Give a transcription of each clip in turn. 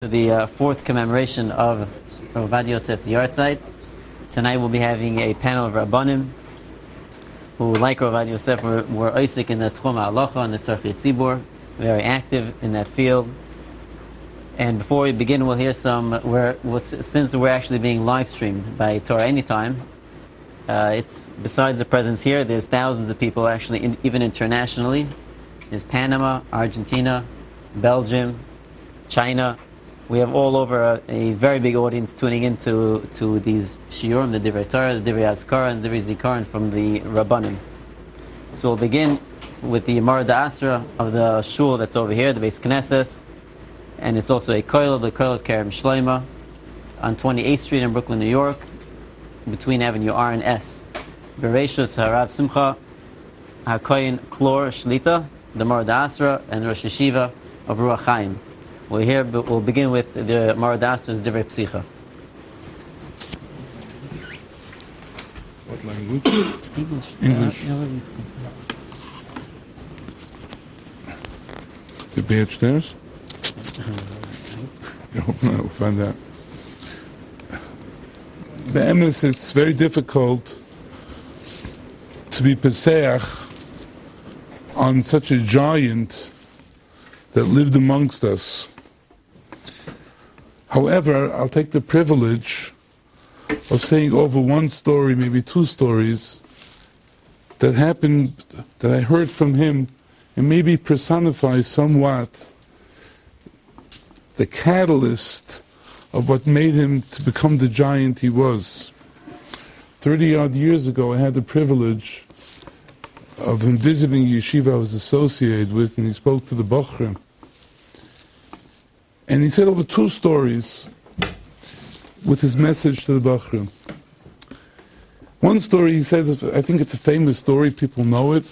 The fourth commemoration of Ovadia Yosef's yahrzeit. Tonight we'll be having a panel of Rabbanim who, like Ovadia Yosef, were Isaac in the Tchum HaHalacha and the Tzarchei Tzibur, very active in that field. And before we begin, we'll hear since we're actually being live streamed by Torah Anytime. It's besides the presence here, there's thousands of people actually, even internationally. There's Panama, Argentina, Belgium, China. We have all over a very big audience tuning in to these shiurim, the Divrei Torah, the Divrei Azkara, and the Divrei Zikaron from the Rabbanim. So we'll begin with the Yemara D'Asra of the shul that's over here, the Beis Knesses, and it's also a koil, the koil of Kerem Shloima, on 28th Street in Brooklyn, New York, between Avenue R and S. Bereshus Harav Simcha, HaKoyin Klor Shlita, the Yemara D'Asra, and Rosh Yeshiva of Ruach Chaim. We'll begin with the Yemara D'Asra's Divrei Psicha. What language? English. The badge stairs? I hope not, we'll find out. The emes, it's very difficult to be Pesach on such a giant that lived amongst us. However, I'll take the privilege of saying over one story, maybe two stories, that happened, that I heard from him, and maybe personify somewhat the catalyst of what made him to become the giant he was. 30-odd years ago, I had the privilege of him visiting a yeshiva I was associated with, and he spoke to the Bachrim. And he said over two stories with his message to the Bachrim. One story, he said, I think it's a famous story, people know it.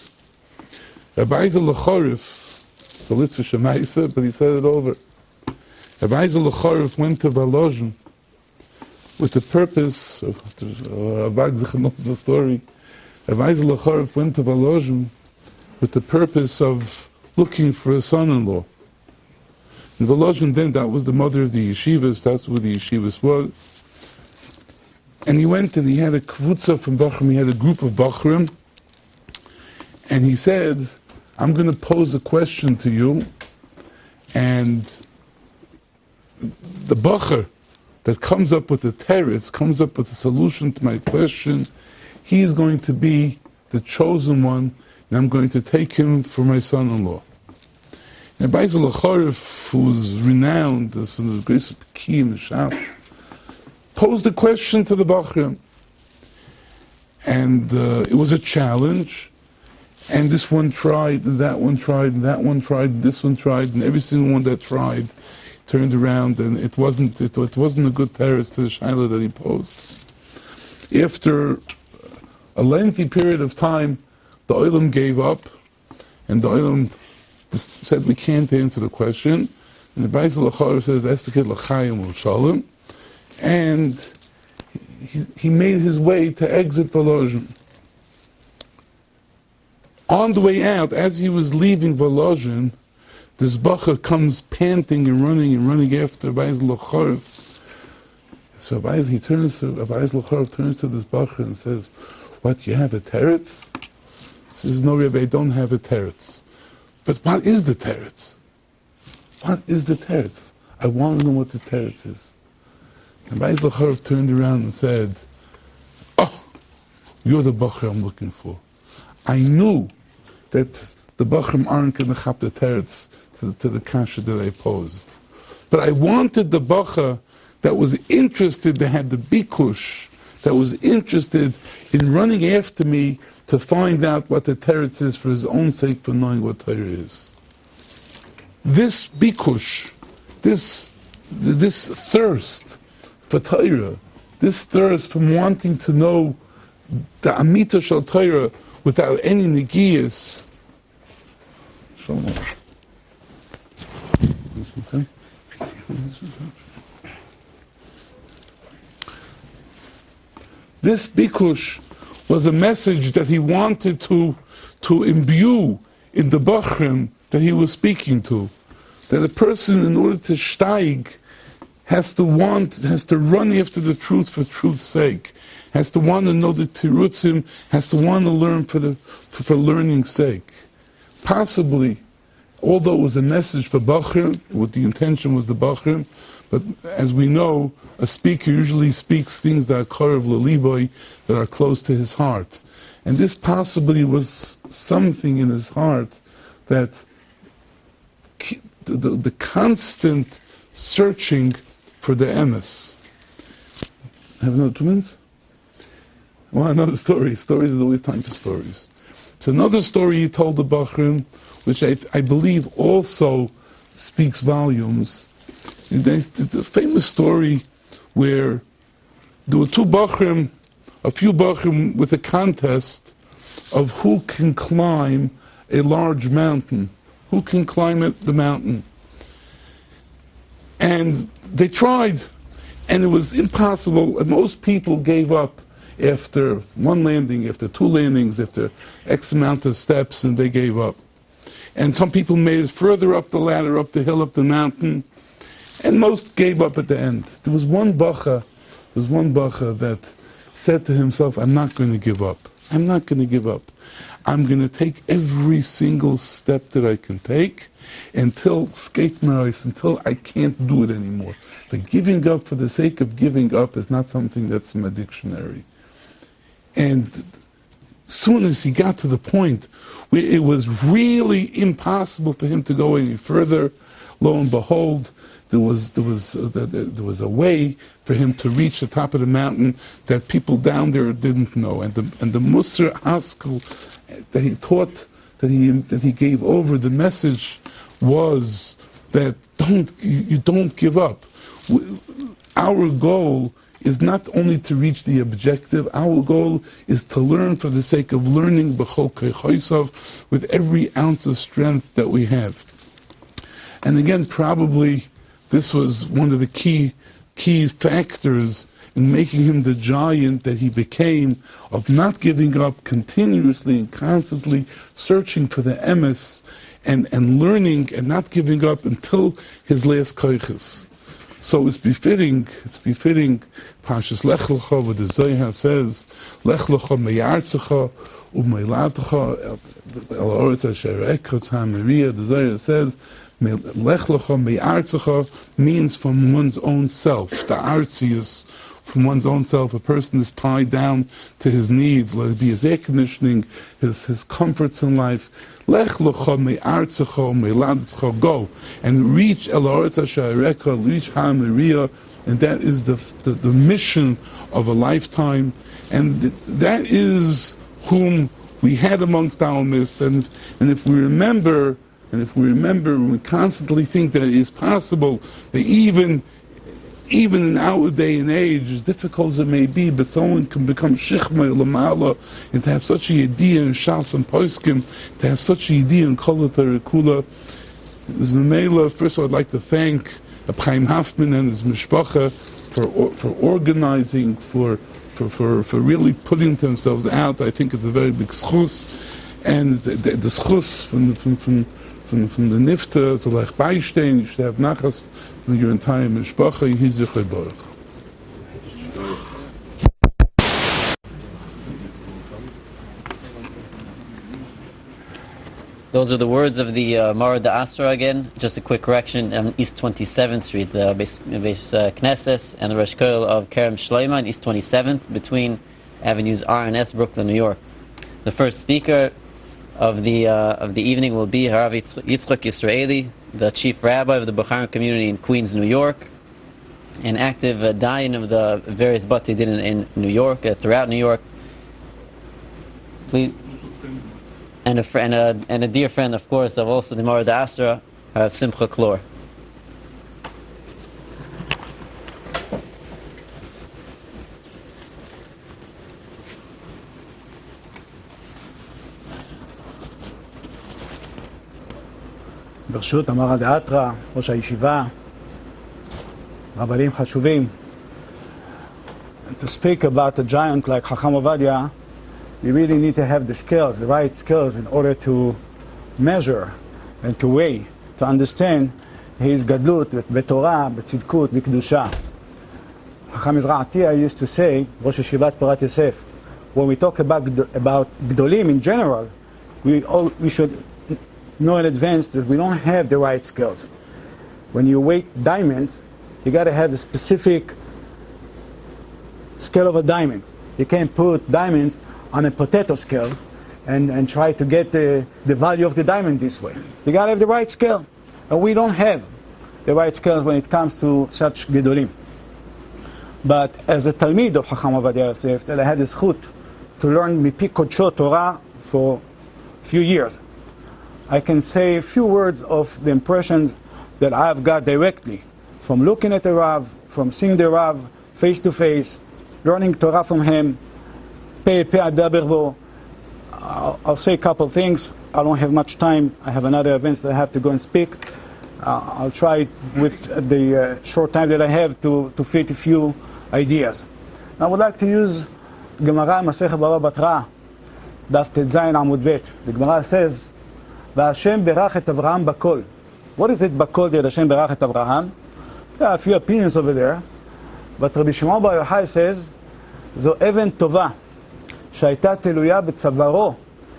Rabbi Ezel Lechorif, it's a Litvish Maisa, but he said it over. Rabbi Ezel Lechorif went to Volozhin with the purpose of, Rabbi knows the story. Rabbi Ezel Lechorif went to Volozhin with the purpose of looking for a son-in-law. In Volozhin then, that was the mother of the yeshivas, that's where the yeshivas were. And he went and he had a kvutza from Bachrim, he had a group of Bachrim, and he said, I'm going to pose a question to you, and the Bacher that comes up with a teretz, comes up with a solution to my question, he is going to be the chosen one, and I'm going to take him for my son-in-law. And Rabbi Ezel Lechorif, who was renowned as one of the greatest Peki in the Shas, posed a question to the Bachrim. And it was a challenge, and this one tried, and that one tried, and that one tried, and this one tried, and every single one that tried turned around, and it wasn't a good teretz to the shaila that he posed. After a lengthy period of time, the Olam gave up, and the Olam said we can't answer the question. And the Rabbi Ezel Lechorif says, Estekid l'chayim u'shalom, and he made his way to exit Volozhin. On the way out, as he was leaving Volozhin, this bacher comes panting and running after Rabbi Ezel Lechorif. So Rabbi Ezel Lechorif turns to this bacher and says, "What, you have a teretz?" He says, "No, Rabbi, I don't have a teretz." But what is the teretz? What is the teretz? I want to know what the teretz is. And Rabbi Ezel Lechorif turned around and said, "Oh, you're the bacher I'm looking for. I knew that the Bachrim aren't going to chap the teretz to the kasha that I posed. But I wanted the Bacher that was interested, that had the bikush, that was interested in running after me to find out what the teretz is for his own sake, for knowing what Torah is." This bikush, this thirst for Torah, this thirst from wanting to know the amita shel Torah without any negiyas. This bikush was a message that he wanted to imbue in the Bachrim that he was speaking to. That a person, in order to steig has to run after the truth for truth's sake, has to want to know the tirutzim, has to want to learn for learning's sake. Possibly, although it was a message for Bachrim, what the intention was the Bachrim, but as we know, a speaker usually speaks things that are Harav l'liboy, that are close to his heart. And this possibly was something in his heart that the constant searching for the emes. Have another 2 minutes? Well, another story. Stories is always time for stories. It's another story he told the Bachrim, which I believe also speaks volumes. It's a famous story where there were a few Bachrim with a contest of who can climb a large mountain. Who can climb the mountain? And they tried, and it was impossible, and most people gave up after one landing, after two landings, after X amount of steps, and they gave up. And some people made it further up the ladder, up the hill, up the mountain, and most gave up at the end. There was one bacha that said to himself, I'm not going to give up. I'm not going to give up. I'm going to take every single step that I can take until I can't do it anymore. The giving up for the sake of giving up is not something that's in my dictionary. And soon as he got to the point where it was really impossible for him to go any further, lo and behold, there was a way for him to reach the top of the mountain that people down there didn't know. And the Musar Haskell that he taught, that he gave over, the message was that you don't give up. Our goal is not only to reach the objective, our goal is to learn for the sake of learning b'chol keichosav, with every ounce of strength that we have. And again, probably this was one of the key factors in making him the giant that he became, of not giving up, continuously and constantly searching for the emes and learning and not giving up until his last koiches. So it's befitting, Pashas Lech Lecha, where the Zohar says, Lech Lecha meyartzecha umeilatecha el oretz asher ekot ha'meriah. The Zohar says, Lech Lecha meyartzecha means from one's own self. The artzius, from one's own self. A person is tied down to his needs, let it be his air conditioning, his comforts in life. Lech lecha me'artzecha me'ladecha, go and reach el haaretz asher areka, reach ha'meriah, and that is the mission of a lifetime, and that is whom we had amongst our midst. And if we remember, we constantly think that it is possible that even in our day and age, as difficult as it may be, but someone can become shichma lamala, and to have such a idea in Shas and Poskim, to have such a idea in Kol Kula. First of all, I'd like to thank Chaim Hoffman and his mishpacha for organizing, for really putting themselves out. I think it's a very big schus, and the schus from the nifta to Lech Beistein, you should have nachas from your entire mishpacha. Yehi Zichron Baruch. Those are the words of the Mara da Asra again. Just a quick correction: on East 27th Street, the Beis Knesses and the Rosh Kollel of Kerem Shloima on East 27th, between Avenues R and S, Brooklyn, New York. The first speaker of the evening will be Harav Yitzchak Yisraeli, the chief rabbi of the Bukharan community in Queens, New York, an active dayan of the various Bati Din in New York, throughout New York. Please. And a dear friend, of course, of also the Mara da Asra, Harav Simcha Klor. ברשות המרא דאתרא, ראש הישיבה, רבנים חשובים, to speak about a giant like Chacham Ovadia, you really need to have the skills, the right skills, in order to measure and to weigh, to understand his gadlut, betorah, betzidkut, b'kedusha. Chacham Mizrahi used to say, Rosh Yeshivat Porat Yosef, when we talk about Gdolim in general, we should know in advance that we don't have the right skills. When you weight diamonds, you got to have the specific scale of a diamond. You can't put diamonds on a potato scale and try to get the value of the diamond this way. You got to have the right scale. And we don't have the right scales when it comes to such Gedolim. But as a Talmid of Chacham Ovadia Yosef, that I had the zchut to learn Mipi Kodsho Torah for a few years, I can say a few words of the impressions that I've got directly from looking at the Rav, from seeing the Rav face to face, learning Torah from him. I'll say a couple things. I don't have much time. I have another event that I have to go and speak. I'll try with the short time that I have to fit a few ideas. I would like to use Gemara Masechet Baba Batra, Daf Tetzayin Amud Bet. The Gemara says, "V'Hashem berach et Avraham bakol." What is it bakol that Hashem berach et Avraham? There are a few opinions over there, but Rabbi Shimon bar Yochai says, "Zo even tova שהייתה תלויה בצווארו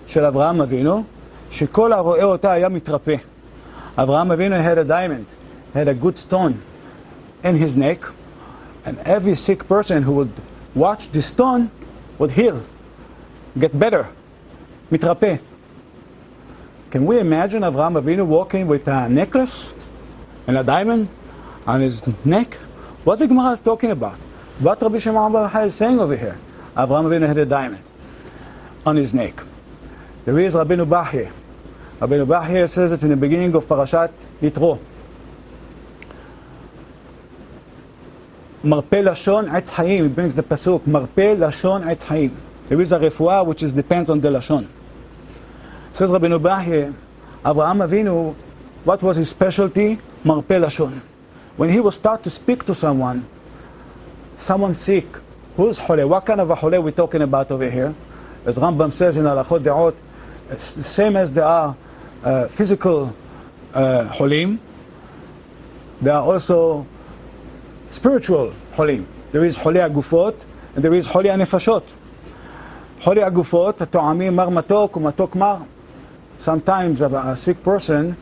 של אברהם אבינו, שכל הרואה אותה היה מתרפא." Avraham Avinu had a diamond, had a good stone in his neck, and every sick person who would watch the stone would heal, get better, mitrapeh. Can we imagine Avraham Avinu walking with a necklace and a diamond on his neck? What the Gemara is talking about? What Rabbi Shimon bar Yochai is saying over here? Avraham Avinu had a diamond on his neck. There is Rabbeinu Bachya. Rabbeinu Bachya says it in the beginning of Parashat Yitro. Marpeh Lashon Etz Chaim. He brings the pasuk Marpeh Lashon Etz Chaim. There is a refuah which depends on the Lashon. Says Rabbeinu Bachya, Avraham Avinu, what was his specialty? Marpeh Lashon. When he would start to speak to someone sick, who's chole? What kind of a chole we're talking about over here? As Rambam says in Halachot De'ot, same as there are physical cholim, there are also spiritual cholim. There is chole agufot and there is chole anefashot. Chole agufot, to'amim mar matok u'matok mar. Sometimes a sick person,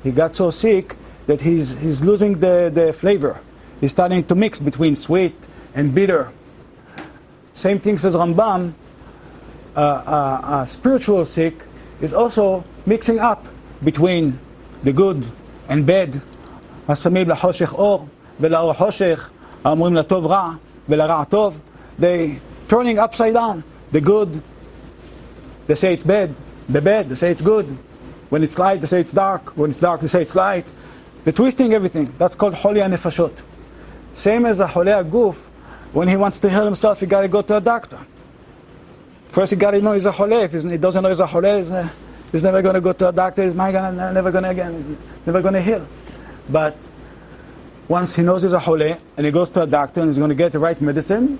he got so sick that he's losing the flavor. He's starting to mix between sweet and bitter. Same thing says Rambam. A spiritual sick is also mixing up between the good and bad. השמים לחושך אור ולאור חושך, האומרים לטוב רע ולרע טוב. They turning upside down. The good, they say it's bad. The bad, they say it's good. When it's light, they say it's dark. When it's dark, they say it's light. They're twisting everything. That's called choli anefashot. Same as a chole aguf. When he wants to heal himself, he got to go to a doctor. First, he got to know he's a chole. If he doesn't know he's a chole, he's never going to go to a doctor. He's never going to heal. But once he knows he's a chole, and he goes to a doctor, and he's going to get the right medicine,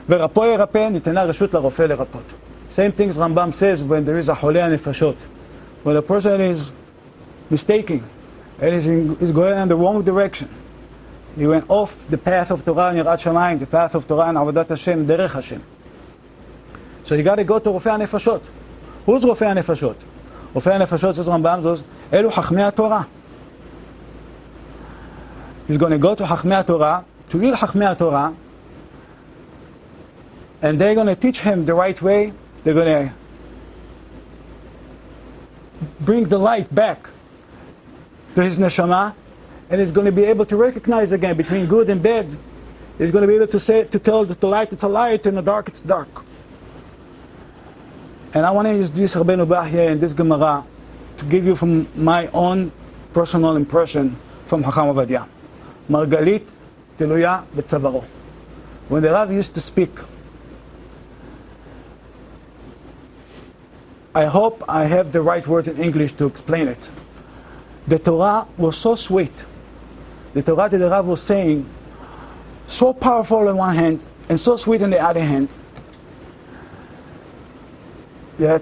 ורפוא ירפא, ניתנה רשות לרופא לרפות. Same things Rambam says when there is a chole anefashot. When a person is mistaking, and is going in the wrong direction, he went off the path of Torah and Yirat Shamayim, the path of Torah and Avodat Hashem, Derech Hashem. So you got to go to Rofei HaNefashot. Who's Rofei HaNefashot? Rofei HaNefashot, says Rambam, says, Elu Chachmei HaTorah. He's going to go to Chachmei HaTorah, to read Chachmei HaTorah, and they're going to teach him the right way. They're going to bring the light back to his neshama, and he's going to be able to recognize again between good and bad. He's going to be able to tell that the light it's a light and the dark it's dark. And I want to use this Rabbeinu Bachya and this Gemara to give you from my own personal impression from Chacham Ovadia. Margalit teluya betzavaro. When the Rav used to speak, I hope I have the right words in English to explain it. The Torah was so sweet. The Torah that the Rav was saying, so powerful on one hand and so sweet on the other hand, that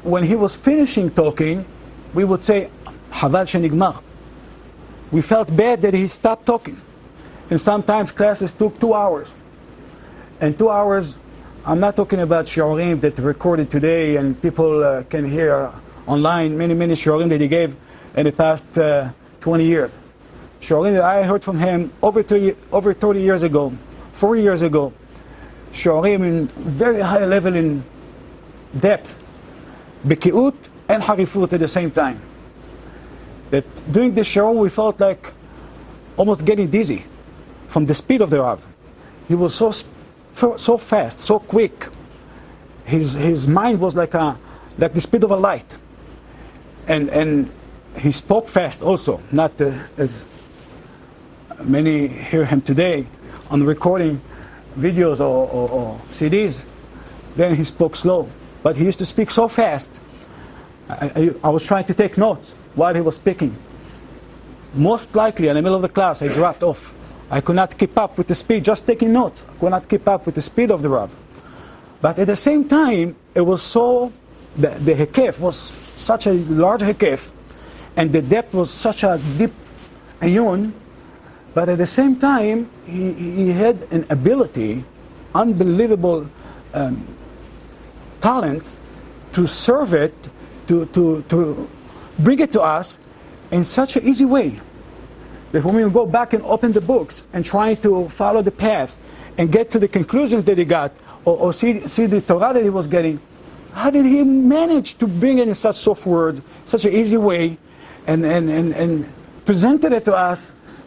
when he was finishing talking, we would say, Haval shenigmar. we felt bad that he stopped talking. And sometimes classes took 2 hours. And 2 hours, I'm not talking about shiurim that recorded today and people can hear online, many shiurim that he gave in the past 20 years. Shiurim that I heard from him over 30 years ago, 4 years ago. Shiurim in very high level in depth, bekiut and harifut at the same time. That during the shiur we felt like almost getting dizzy from the speed of the Rav. He was so fast, so quick. His mind was like the speed of a light, and he spoke fast also, not as many hear him today on recording videos or CDs. Then he spoke slow, but he used to speak so fast. I was trying to take notes while he was speaking. Most likely in the middle of the class I dropped off. I could not keep up with the speed, just taking notes. I could not keep up with the speed of the Rav. But at the same time, it was so, the hekef was such a large hekef, and the depth was such a deep ayun, but at the same time, he had an ability, unbelievable talents to serve it, to bring it to us in such an easy way. That when we go back and open the books and try to follow the path and get to the conclusions that he got, or see the Torah that he was getting, how did he manage to bring it in such soft words, such an easy way, and presented it to us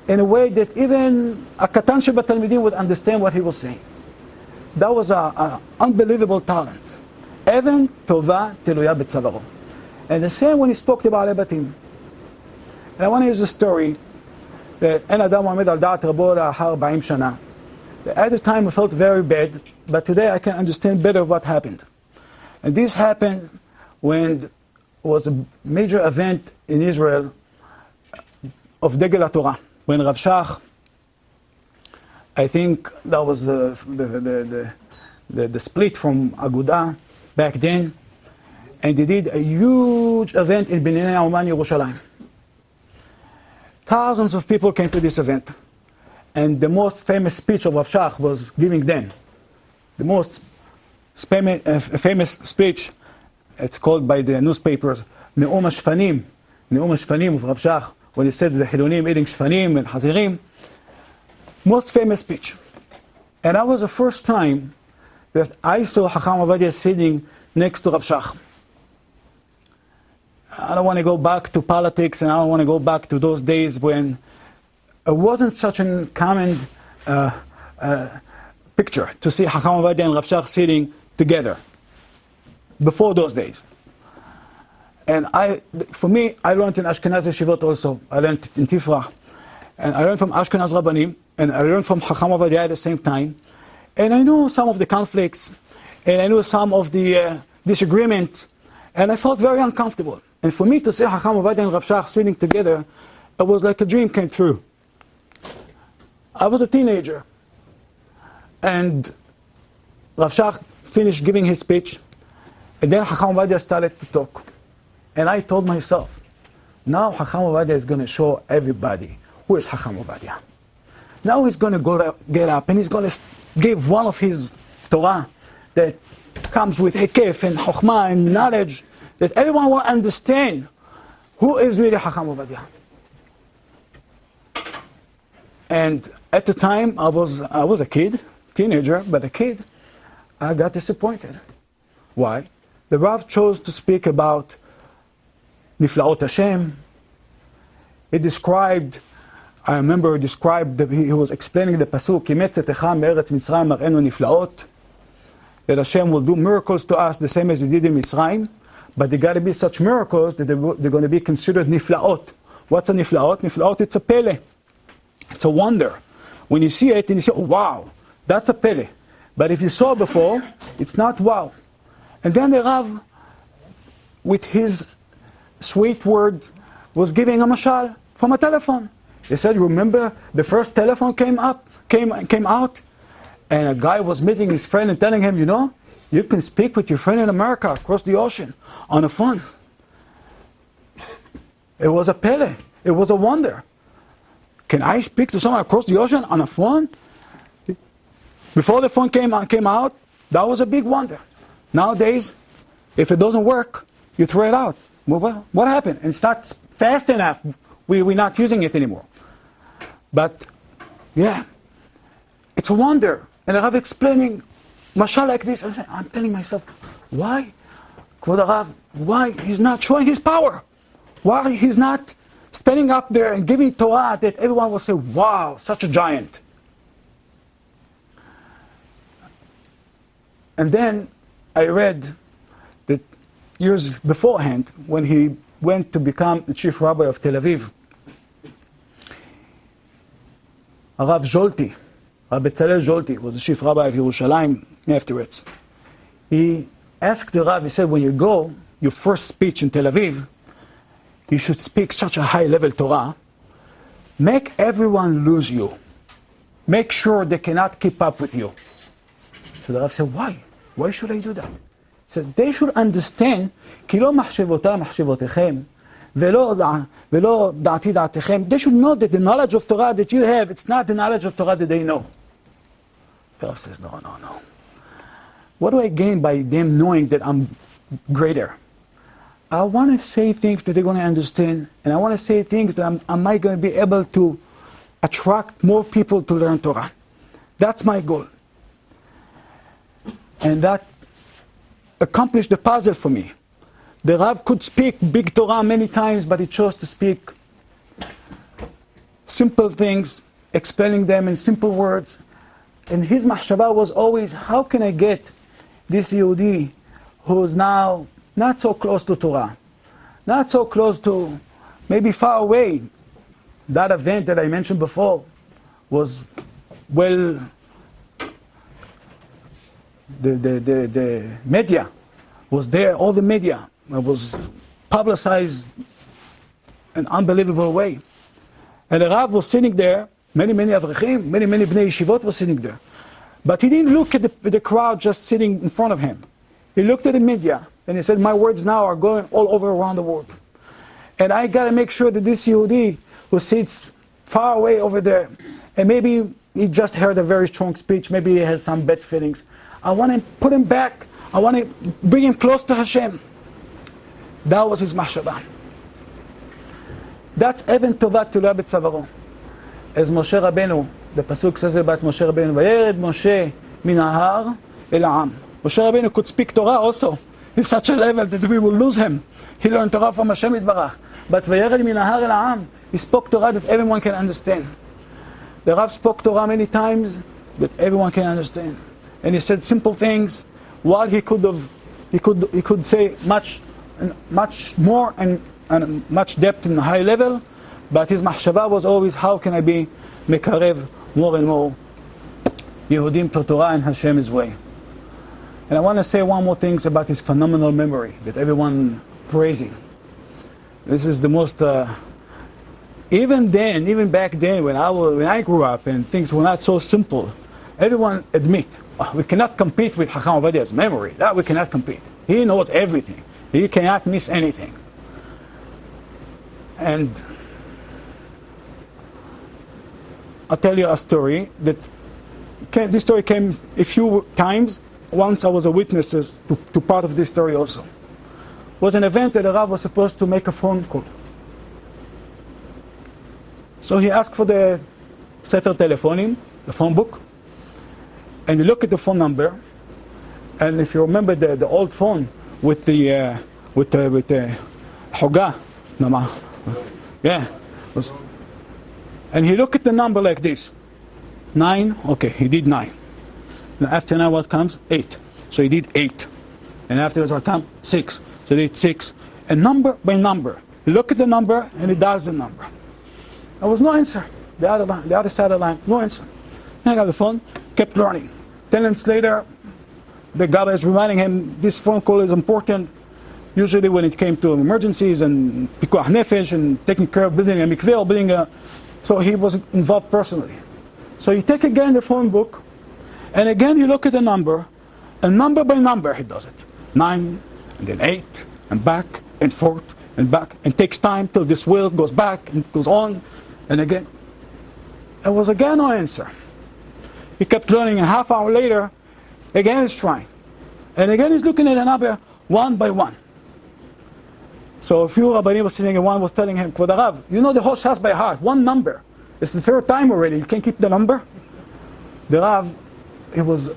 in a way that even a katan shebatalmidim would understand what he was saying? That was an unbelievable talent. Even tova teluya betzavaro. And the same when he spoke to Baalei Batim. And I want to use a story. אין אדם עומד על דעת רבו לאחר 40 שנה. At the time I felt very bad, but today I can understand better what happened. And this happened when was a major event in Israel of Degel HaTorah, when Rav Shach, I think that was the split from Aguda back then, and they did a huge event in Binyanei Hauman, Yerushalayim. Thousands of people came to this event, and the most famous speech of Rav Shach was giving then. The most famous speech, it's called by the newspapers, Ne'um HaShfanim, Ne'um HaShfanim of Rav Shach, when he said the Hilonim eating Shfanim and Hazirim. Most famous speech. And that was the first time that I saw Hacham Ovadia sitting next to Rav Shach. I don't want to go back to politics, and I don't want to go back to those days when it wasn't such a common picture to see Hacham Ovadia and Rav Shach sitting together before those days. And for me, I learned in Ashkenazi Yeshivot also. I learned in Tifrach, and I learned from Ashkenaz Rabbanim, and I learned from Hacham Ovadia at the same time. And I knew some of the conflicts, and I knew some of the disagreements, and I felt very uncomfortable. And for me to see Hacham Ovadia and Rav Shach sitting together, it was like a dream came true. I was a teenager, and Rav Shach finished giving his speech, and then Hacham Ovadia started to talk. And I told myself, now Hacham Ovadia is going to show everybody who is Hacham Ovadia. Now he's going to get up and he's going to give one of his Torah that comes with hekef and chokhmah and knowledge, that everyone will understand who is really Hacham Ovadia. And at the time, I was a kid, teenager, but a kid, I got disappointed. Why? The Rav chose to speak about Niflaot Hashem. He described, I remember he was explaining the pasuk, Kimetzetecha me'eretz Mitzrayim mar'enu niflaot, that Hashem will do miracles to us the same as He did in Mitzrayim, but they got to be such miracles that they're going to be considered niflaot. What's a niflaot? Niflaot, it's a pele. It's a wonder. When you see it and you say, oh, wow, that's a pele. But if you saw before, it's not wow. And then the Rav, with his sweet words, was giving a mashal from a telephone. He said, remember the first telephone came out, and a guy was meeting his friend and telling him, you know, you can speak with your friend in America across the ocean on a phone. It was a pele. It was a wonder. Can I speak to someone across the ocean on a phone? Before the phone came out, that was a big wonder. Nowadays, if it doesn't work, you throw it out. Well, what happened? And it's not fast enough. We're not using it anymore. But, yeah, it's a wonder. And I have explaining mashal like this. I'm telling myself, why? Kvod Harav, why he's not showing his power? Why he's not standing up there and giving Torah that everyone will say, wow, such a giant. And then I read that years beforehand, when he went to become the chief rabbi of Tel Aviv, Harav Zolti, Rabbi Tzalel Zolti, was the chief rabbi of Yerushalayim afterwards. He asked the Rav, he said, when you go, your first speech in Tel Aviv, you should speak such a high-level Torah. Make everyone lose you. Make sure they cannot keep up with you. So the Rav said, why? Why should I do that? He says, they should understand, כי לא מחשבותה מחשבותיכם, ולא דעתי דעתיכם. They should know that the knowledge of Torah that you have, it's not the knowledge of Torah that they know. The Rav says, no. What do I gain by them knowing that I'm greater? I want to say things that they're going to understand, and I want to say things that I might going to be able to attract more people to learn Torah. That's my goal. And that accomplished the puzzle for me. The Rav could speak big Torah many times, but he chose to speak simple things, explaining them in simple words. And his mahshaba was always, how can I get this Yehudi who is now not so close to Torah, not so close to, maybe far away. That event that I mentioned before was, well, the media was there, all the media was publicized in an unbelievable way. And the Rav was sitting there, many Avrechim, many Bnei Yeshivot were sitting there. But he didn't look at the crowd just sitting in front of him. He looked at the media, and he said, my words now are going all over around the world. And I got to make sure that this Yehudi who sits far away over there, and maybe he just heard a very strong speech, maybe he has some bad feelings, I want to put him back. I want to bring him close to Hashem. That was his mahshaba. That's even tovat tuluya b'tzavaro. As Moshe Rabbeinu, the pasuk says about Moshe Rabbeinu, Vayered Moshe min ha'ar el ha'am. Moshe Rabbeinu could speak Torah also, in such a level that we will lose him. He learned Torah from Hashem Yitbarach. But Vayered min ha'ar el ha'am, he spoke Torah that everyone can understand. The Rav spoke Torah many times that everyone can understand. And he said simple things, while he could say much more and much depth and high level, but his mahshava was always, how can I be mekarev more and more Yehudim to Torah and Hashem's way. And I want to say one more thing about his phenomenal memory that everyone praising. This is the most, even back then when I grew up and things were not so simple, everyone admit, we cannot compete with Chacham Ovadia's memory. That we cannot compete. He knows everything. He cannot miss anything. And I'll tell you a story this story came a few times. Once I was a witness to part of this story also. It was an event that the Rav was supposed to make a phone call. So he asked for the Sefer Telefonim, the phone book, and you look at the phone number, and if you remember the old phone with the Hoga, yeah, and he looked at the number like this, 9. Okay, he did 9. Now after 9, what comes? 8. So he did 8, and afterwards what comes? 6. So he did 6, and number by number, he looked at the number and he dials the number. There was no answer. The other side of the line, no answer. I got the phone, kept learning. 10 minutes later, the Gabba is reminding him this phone call is important. Usually when it came to emergencies and pikuach nefesh and taking care of building a mikveh or building a... So he was involved personally. So you take again the phone book, and again you look at the number, and number by number he does it. 9, and then 8, and back, and forth, and back, and takes time till this wheel goes back and goes on, and again. It was again no answer. He kept learning, and a half hour later, again he's trying. And again he's looking at the number one by one. So a few Rabbanim were sitting and one was telling him, Kvod Harav, you know the whole Shas by heart, one number. It's the third time already, you can't keep the number? The Rav, it was,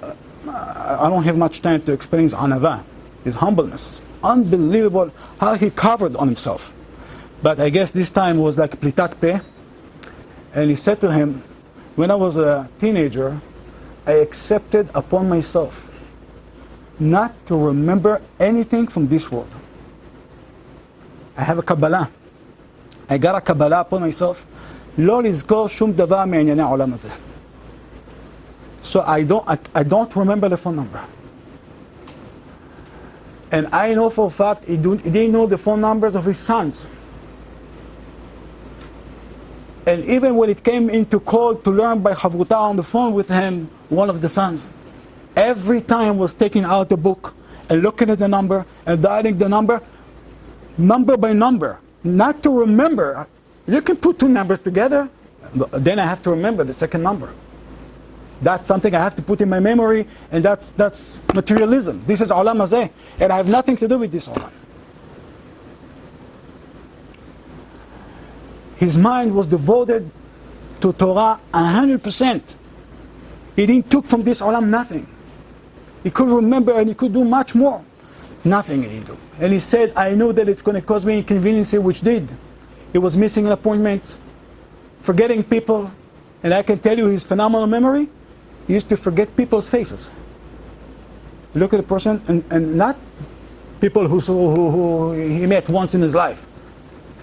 I don't have much time to explain his anava, his humbleness. Unbelievable how he covered on himself. But I guess this time was like plitat peh. And he said to him, when I was a teenager, I accepted upon myself not to remember anything from this world. I have a Kabbalah. I got a Kabbalah upon myself. לא לזכור שום דבר מענייני העולם הזה. So I don't remember the phone number. And I know for a fact he didn't know the phone numbers of his sons. And even when it came into call to learn by Chavruta on the phone with him, one of the sons, every time was taking out the book and looking at the number and dialing the number by number, not to remember. You can put two numbers together, then I have to remember the second number. That's something I have to put in my memory, and that's materialism. This is Olam Hazeh, and I have nothing to do with this Olam. His mind was devoted to Torah 100%. He didn't took from this Olam nothing. He could remember and he could do much more. Nothing he didn't do. And he said, I knew that it's going to cause me inconvenience, which did. He was missing an appointment, forgetting people, and I can tell you his phenomenal memory. He used to forget people's faces. Look at a person, and not people who he met once in his life.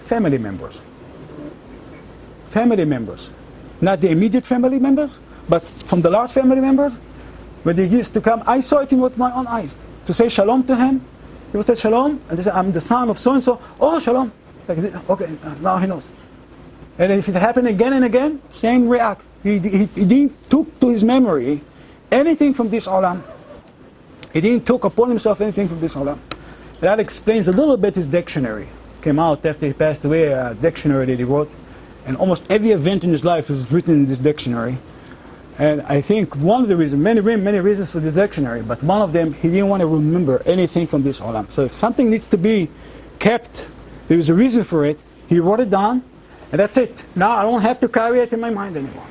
Family members. Family members. Not the immediate family members, but from the large family members. When they used to come, I saw it with my own eyes. To say shalom to him, he would say shalom, and they say, I'm the son of so-and-so. Oh, shalom. Like, okay, now he knows. And if it happened again and again, same react. He didn't took to his memory anything from this olam. He didn't took upon himself anything from this olam. That explains a little bit his dictionary. Came out after he passed away, a dictionary that he wrote. And almost every event in his life is written in this dictionary. And I think one of the reasons, many reasons for this dictionary, but one of them, he didn't want to remember anything from this olam. So if something needs to be kept, there is a reason for it. He wrote it down, and that's it. Now I don't have to carry it in my mind anymore.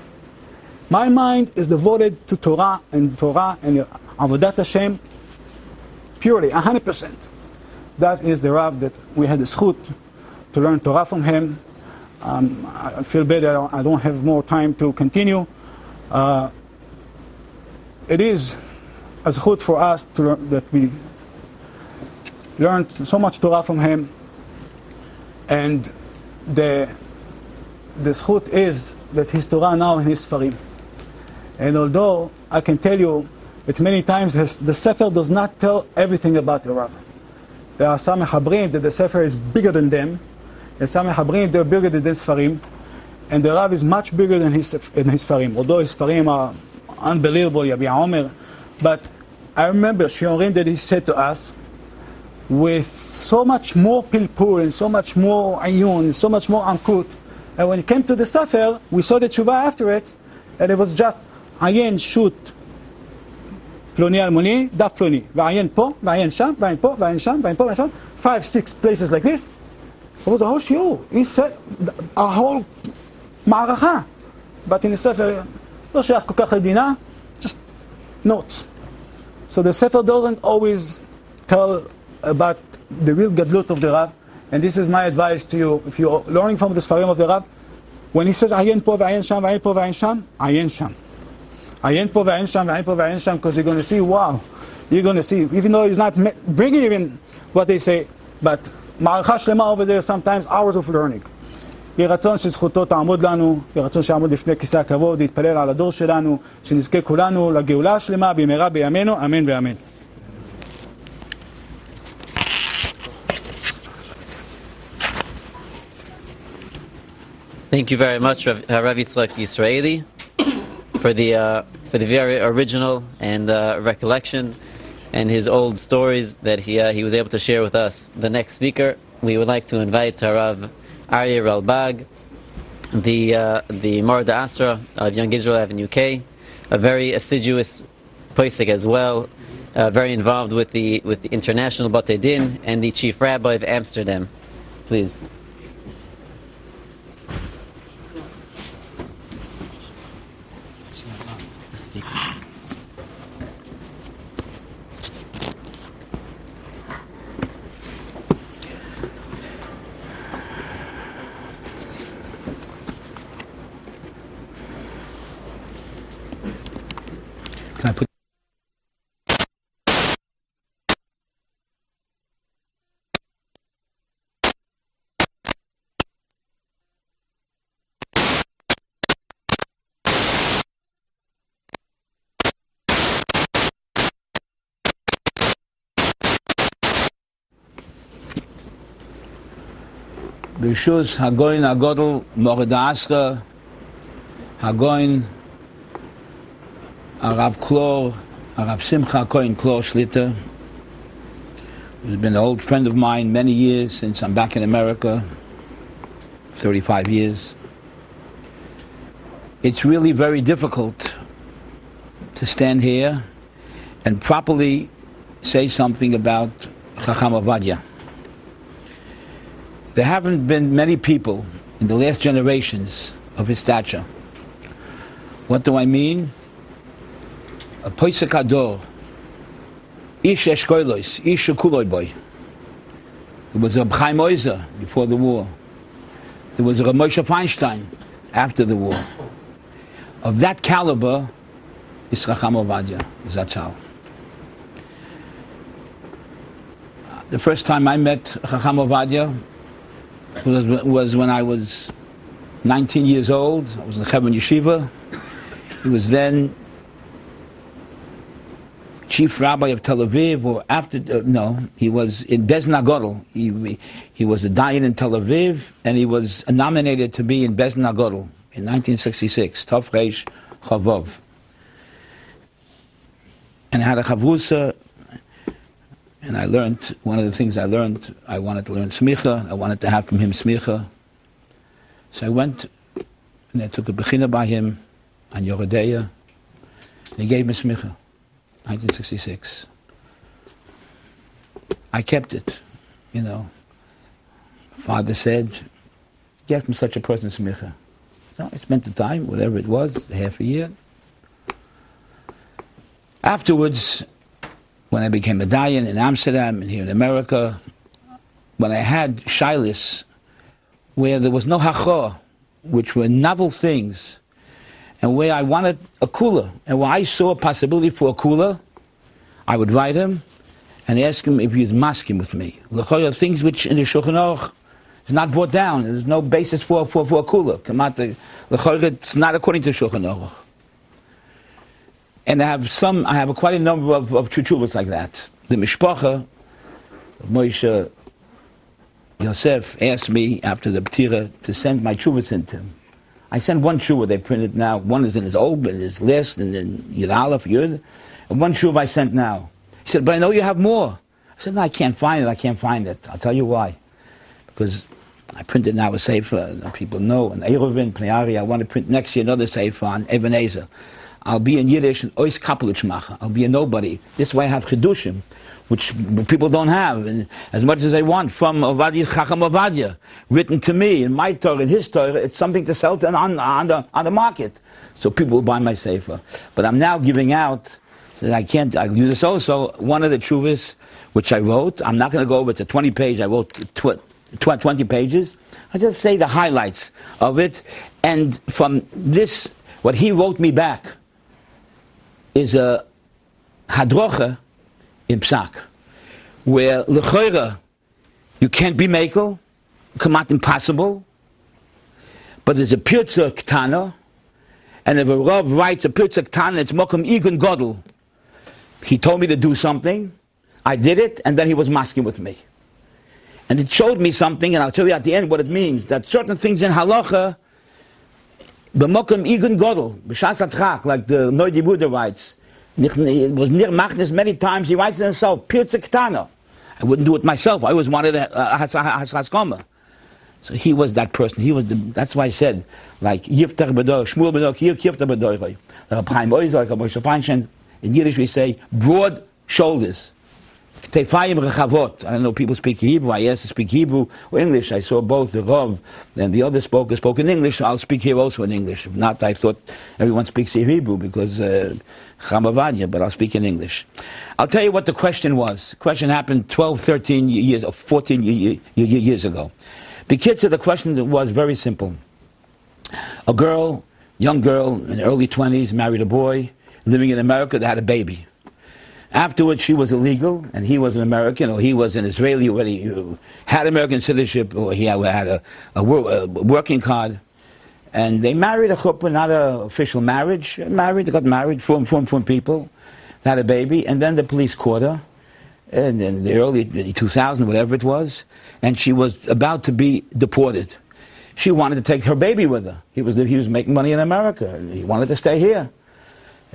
My mind is devoted to Torah and Avodat Hashem purely, 100%. That is the Rav that we had the zchut to learn Torah from him. I feel better. I don't have more time to continue. It is a zchut for us to learn, that we learned so much Torah from him. And the zchut is that his Torah now in his Sfarim. And although I can tell you that many times the Sefer does not tell everything about the Rav. There are some Mechabrim that the Sefer is bigger than them, and some Mechabrim they're bigger than the Sfarim, and the Rav is much bigger than his Sfarim. Although his Sfarim are unbelievable, Yabi Omer, but I remember Shiorim that he said to us, with so much more pilpul and so much more ayun and so much more amkut. And when it came to the Sefer, we saw the tshuva after it, and it was just ayin, shoot, ploni almoni, daf ploni, v'ayin po, v'ayin sham, v'ayin po, v'ayin sham, v'ayin po, v'ayin sham, 5-6 places like this. It was a whole shiur. He said a whole ma'aracha. But in the Sefer, לא שייך כל כך לדינה, just notes. So the Sefer doesn't always tell about the real gadlut of the Rav, and this is my advice to you. If you're learning from the Sfarim of the Rav, when he says ayin po v'ayin sham, v'ayin po v'ayin sham, ayin sham. Ayin po v'ayin sham, v'ayin po v'ayin sham, because you're going to see, wow, you're going to see, even though he's not bringing even what they say, but ma'aracha shlema over there, sometimes hours of learning. יהי רצון שזכותו תעמוד לנו, יהי רצון שיעמוד לפני כיסא הכבוד, יתפלל על הדור שלנו, שנזכה כולנו לגאולה השלמה במהרה בימינו, אמן ואמן. Thank you very much, Harav Yitzchak Yisraeli, for the very original and recollection and his old stories that he was able to share with us. The next speaker, we would like to invite Harav Aryeh Ralbag, the Morad Asra of Young Israel in UK, a very assiduous posek as well, very involved with the International Batei Din, and the Chief Rabbi of Amsterdam. Please. Can I put B'Rishus Hagoyin Hagodol Morad Asra Hagoyin Harav Klor, Harav Simcha Kohen Klor Shlita, who's been an old friend of mine many years since I'm back in America, 35 years. It's really very difficult to stand here and properly say something about Chacham Ovadia. There haven't been many people in the last generations of his stature. What do I mean? A Poisek Ador, Ish Eshkoilos, Ish Kuloi boy. There was a Chaim Oizer before the war. There was a Moshe Feinstein after the war. Of that caliber is Chacham Ovadia, ZTL. The first time I met Chacham Ovadia was when I was 19 years old. I was in Chevron Yeshiva. He was then Chief Rabbi of Tel Aviv, or after, he was in Bezin HaGodel. He was a dayan in Tel Aviv, and he was nominated to be in Bezin HaGodel in 1966, Tov Reish Chavov. And I had a chavrusa, and I learned, one of the things I learned, I wanted to learn smicha, I wanted to have from him smicha. So I went, and I took a bechina by him on Yoredeya, and he gave me smicha. 1966. I kept it, Father said, get from such a person smicha. So I spent the time, whatever it was, half a year. Afterwards, when I became a dayan in Amsterdam and here in America, when I had shilas where there was no hachor, which were novel things, and where I wanted a kula, and where I saw a possibility for a kula, I would write him and ask him if he was masking with me. L'choyer, things which in the Shulchan Aruch is not brought down. There's no basis for a kula. L'choyer, it's not according to Shulchan Aruch. And I have quite a number of chuvas like that. The Mishpacha, Moshe Yosef asked me after the B'tira to send my chuvas into him. I sent one tshuva, they printed now. One is in his old, in his list, and then Yud Aleph, Yud. And one tshuva I sent now. He said, but I know you have more. I said, no, I can't find it. I'll tell you why. Because I printed now a sefer, people know, and Eruvin, Pnei I want to print next year another sefer on Ebenezer. I'll be in Yiddish and Ois Kapelich Macha. I'll be a nobody. This way I have Chidushim, which people don't have, and as much as they want from Ovadia, Chacham Ovadia, written to me in my Torah, in his Torah. It's something to sell on the market, so people will buy my sefer. But I'm now giving out that I'll use this also. One of the chuvas which I wrote, I'm not going to go over to 20 pages. I wrote 20 pages. I just say the highlights of it, and from this, what he wrote me back is a hadrocha in Psak, where l'choira you can't be mekel, kamat impossible, but there's a pirza ktana, and if a Rav writes a pirza ktana, it's mokum igun godel. He told me to do something, I did it, and then he was masking with me. And it showed me something, and I'll tell you at the end what it means, that certain things in halacha, b'mokum igun godel, b'shas atchak, like the Noidi Buddha writes, it was near Machnes many times, he writes it himself, pirza ktana. I wouldn't do it myself, I always wanted a haskoma. So he was that person. He was that's why I said, like, Yiftach B'dor, Shmuel B'dor, Yiftach B'dor. In Yiddish we say, broad shoulders. Tefayim rechavot. I don't know, people speak Hebrew. I asked to speak Hebrew or English. I saw both the Rav and the other spoke in English, so I'll speak here also in English. If not, I thought everyone speaks Hebrew because Ovadia, but I'll speak in English. I'll tell you what the question was. The question happened 12, 13 years, or 14 years ago. The kids, the question was very simple. A girl, young girl, in the early 20s, married a boy, living in America, they had a baby. Afterwards, she was illegal, and he was an American, or he was an Israeli already, who had American citizenship, or he had a working card. And they married a chuppah, not an official marriage. They got married, from people, they had a baby, and then the police caught her, and in the early 2000, whatever it was, and she was about to be deported. She wanted to take her baby with her. He was making money in America, and he wanted to stay here.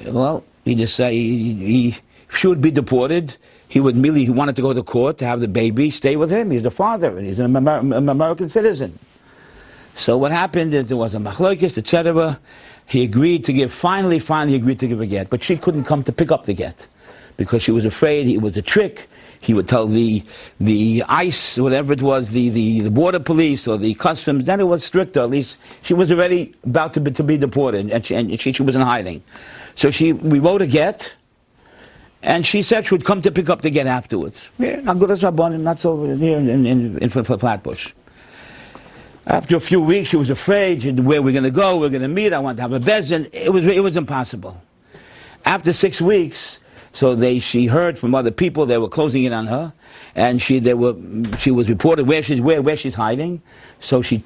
Well, he just said she would be deported. He wanted to go to court to have the baby stay with him. He's the father, and he's an American citizen. So what happened is there was a machlokes, etc. He agreed to finally agreed to give a get, but she couldn't come to pick up the get because she was afraid it was a trick. He would tell the ICE, whatever it was, the border police or the customs. Then it was stricter. At least she was already about to be deported, and she was in hiding. So we wrote a get, and she said she would come to pick up the get afterwards. Yeah, not good as Rabbanim, not so here in Flatbush. After a few weeks, she was afraid. Where we're going to go? We're going to meet. I want to have a bezin. It was impossible. After 6 weeks, she heard from other people they were closing in on her, and she was reported where she's hiding. So she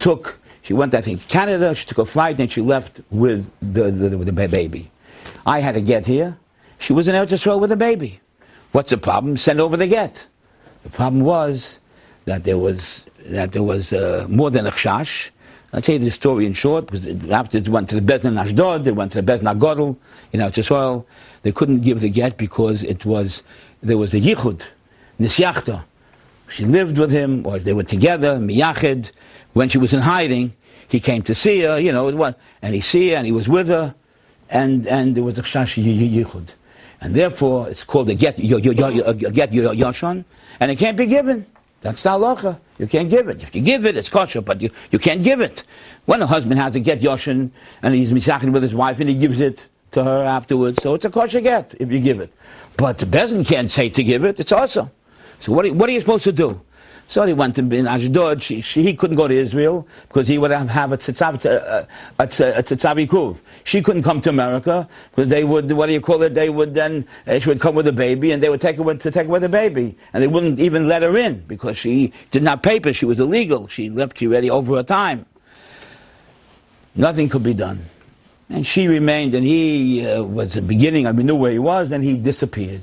went, I think, Canada. She took a flight, and she left with the baby. I had a get here. She was in Eretz Yisrael with a baby. What's the problem? Send over the get. The problem was that there was more than a chashash. I'll tell you the story in short. After they went to the Bezdin Ashdod, they went to the Bezdin Agodel in Eretz Yisrael. They couldn't give the get because there was a yichud, nisyachta. She lived with him, or they were together, miyached. When she was in hiding, he came to see her, and he see her, and he was with her, and there was a chashash yichud. And therefore, it's called a get yashon, and it can't be given. That's the halacha. You can't give it. If you give it, it's kosher, but you can't give it. When a husband has a get yashon, and he's misached with his wife, and he gives it to her afterwards, so it's a kosher get if you give it. But the bezin can't say to give it, it's awesome. So what are you supposed to do? So he went to in Ashdod. He couldn't go to Israel because he would have a tzitzav ikuv. She couldn't come to America because they would, they would then, she would come with a baby and they would take away the baby. And they wouldn't even let her in because she didn't have papers. She was illegal. She left already over her time. Nothing could be done. And she remained, and he was the beginning, knew where he was, then he disappeared.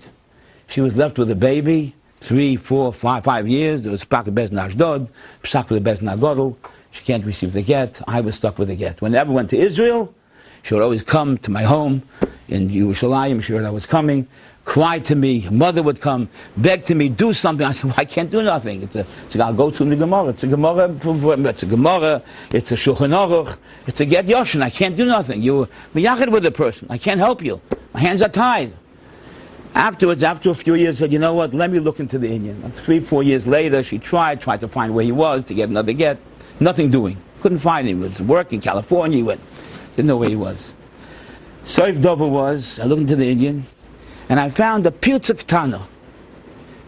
She was left with a baby. 3, 4, 5 years. There was Psak with Bezdin Ashdod, Psak with the Bezdin Agodel. She can't receive the get. I was stuck with the get. Whenever I went to Israel, she would always come to my home in Yerushalayim. She heard I was coming, cry to me. Her mother would come, beg to me, do something. I said, well, I can't do nothing. I'll go to the Gemara. It's a Gemara. It's a Shulchan Aruch. It's a get yoshin. I can't do nothing. You're miyachid with the person. I can't help you. My hands are tied. Afterwards, after a few years, said, you know what, let me look into the Indian. 3, 4 years later, she tried to find where he was to get another get. Nothing doing. Couldn't find him. He was working in California. He didn't know where he was. Soif Dover was, I looked into the Indian, and I found a Pirza Ketana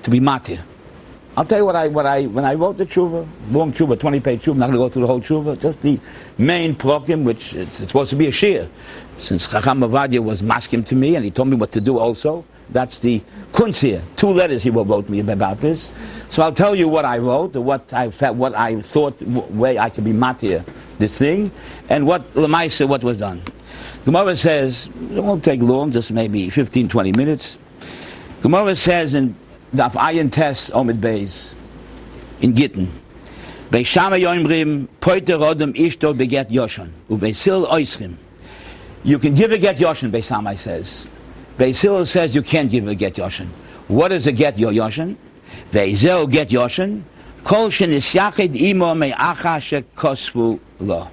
to be matir. I'll tell you when I wrote the tshuva, long tshuva, 20-page tshuva, I'm not going to go through the whole tshuva, just the main prokim, which it's supposed to be a shir. Since Chacham Ovadia was maskim to me, and he told me what to do also, that's the kunz here. 2 letters he wrote me about this. So I'll tell you what I wrote, what I thought, way I could be matir this thing, and what l'maisa, what was done. Gemara says, it won't take long, just maybe 15, 20 minutes. Gemara says in Daf Ayin Tes Omid Beis in Gittin, Beishama Yoimrim Poiter Rodem Ishto Beget Yoshon Uvesil Oischim. You can give a get yoshin, Beisamai says. Beisil says you can't give a get yoshin. What is a get yoshin? Veisel get yoshin. Kol shenisyachid imo me'acha shekosvu lo.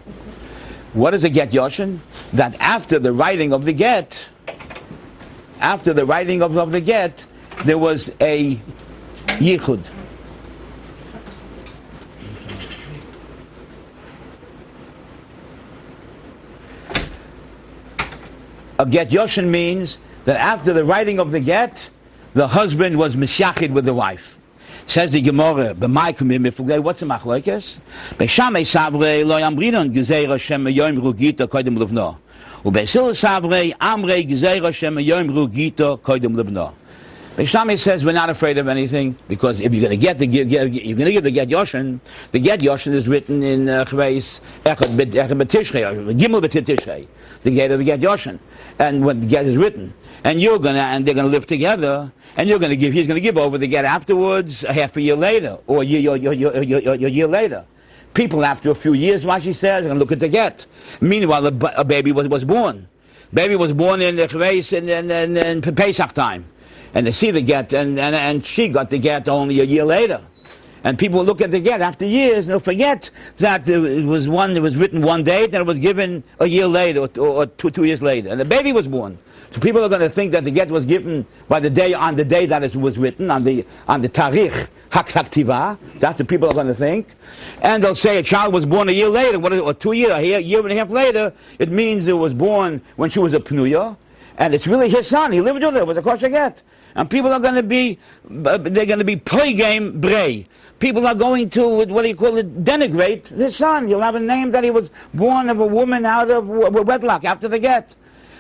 What is a get yoshin? That after the writing of the get, there was a yichud. A get yoshin means that after the writing of the get, the husband was misyachid with the wife. Says the Gemara, what's the machlokes? Beishamei savrei lo yamrinon gezeira shem yoim rugita koydem levno. Ubesil savrei amrei gezeira shem yoim rugita koydem levno. Beishamei says we're not afraid of anything because if you're going to give the get yoshin is written in Chveis Echad B'Tishrei, Gimel B'Tishrei, the get of the get yoshin, and when the get is written, and they're gonna live together, and he's gonna give over the get afterwards, a half a year later, or a year later. People after a few years, Rashi says, are gonna look at the get. Meanwhile, a baby was born. Baby was born in the Chveis in Pesach time. And they see the get, and she got the get only a year later. And people will look at the get after years, and they'll forget that it was written one date, and it was given a year later, or two years later. And the baby was born. So people are going to think that the get was given on the day that it was written, on the tarikh, haktiva. That's what people are going to think. And they'll say a child was born a year later, or 2 years, a year and a half later. It means it was born when she was a pnuya. And it's really his son. He lived with her. It was a kosher get. And people are going to be, poigame brei. People are going to, denigrate his son. He'll have a name that he was born of a woman out of wedlock after the get.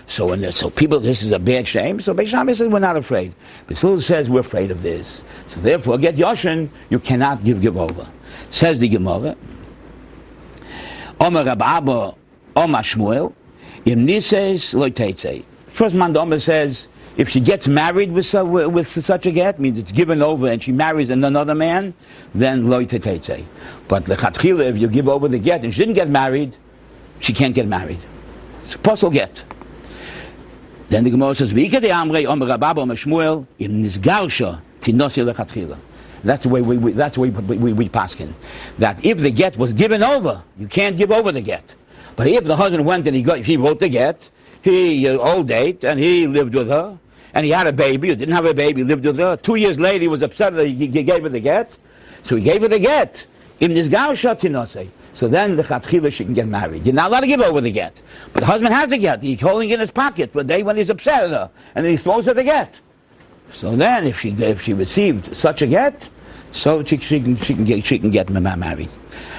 So people, this is a bad shame. So Beis Shammai says we're not afraid. Basil says we're afraid of this. So therefore, get yoshin, you cannot give over. Says the Gemara, Omer Rab Abba, Omer Shmuel, Im Nises Lo Teitzei. First man, the Omer says, if she gets married with such a get, means it's given over and she marries another man, then Lo Teitzei. But lechatchila, if you give over the get and she didn't get married, she can't get married. It's a possible get. Then the Gemara says, "V'ikad amrei Omer Rab Abba Omer Shmuel im nisgarsha tinosi lechatchila." That's the way we paskin. That if the get was given over, you can't give over the get. But if the husband went and he wrote the get, old date, and he lived with her, and he had a baby, or didn't have a baby, lived with her. 2 years later, he was upset that he gave her the get, so he gave her the get. Im nisgarsha tinosi. So then the chatchila she can get married. You're not allowed to give over the get. But the husband has the get. He's holding it in his pocket for a day when he's upset at her. And then he throws her the get. So then if she received such a get, so she can get married.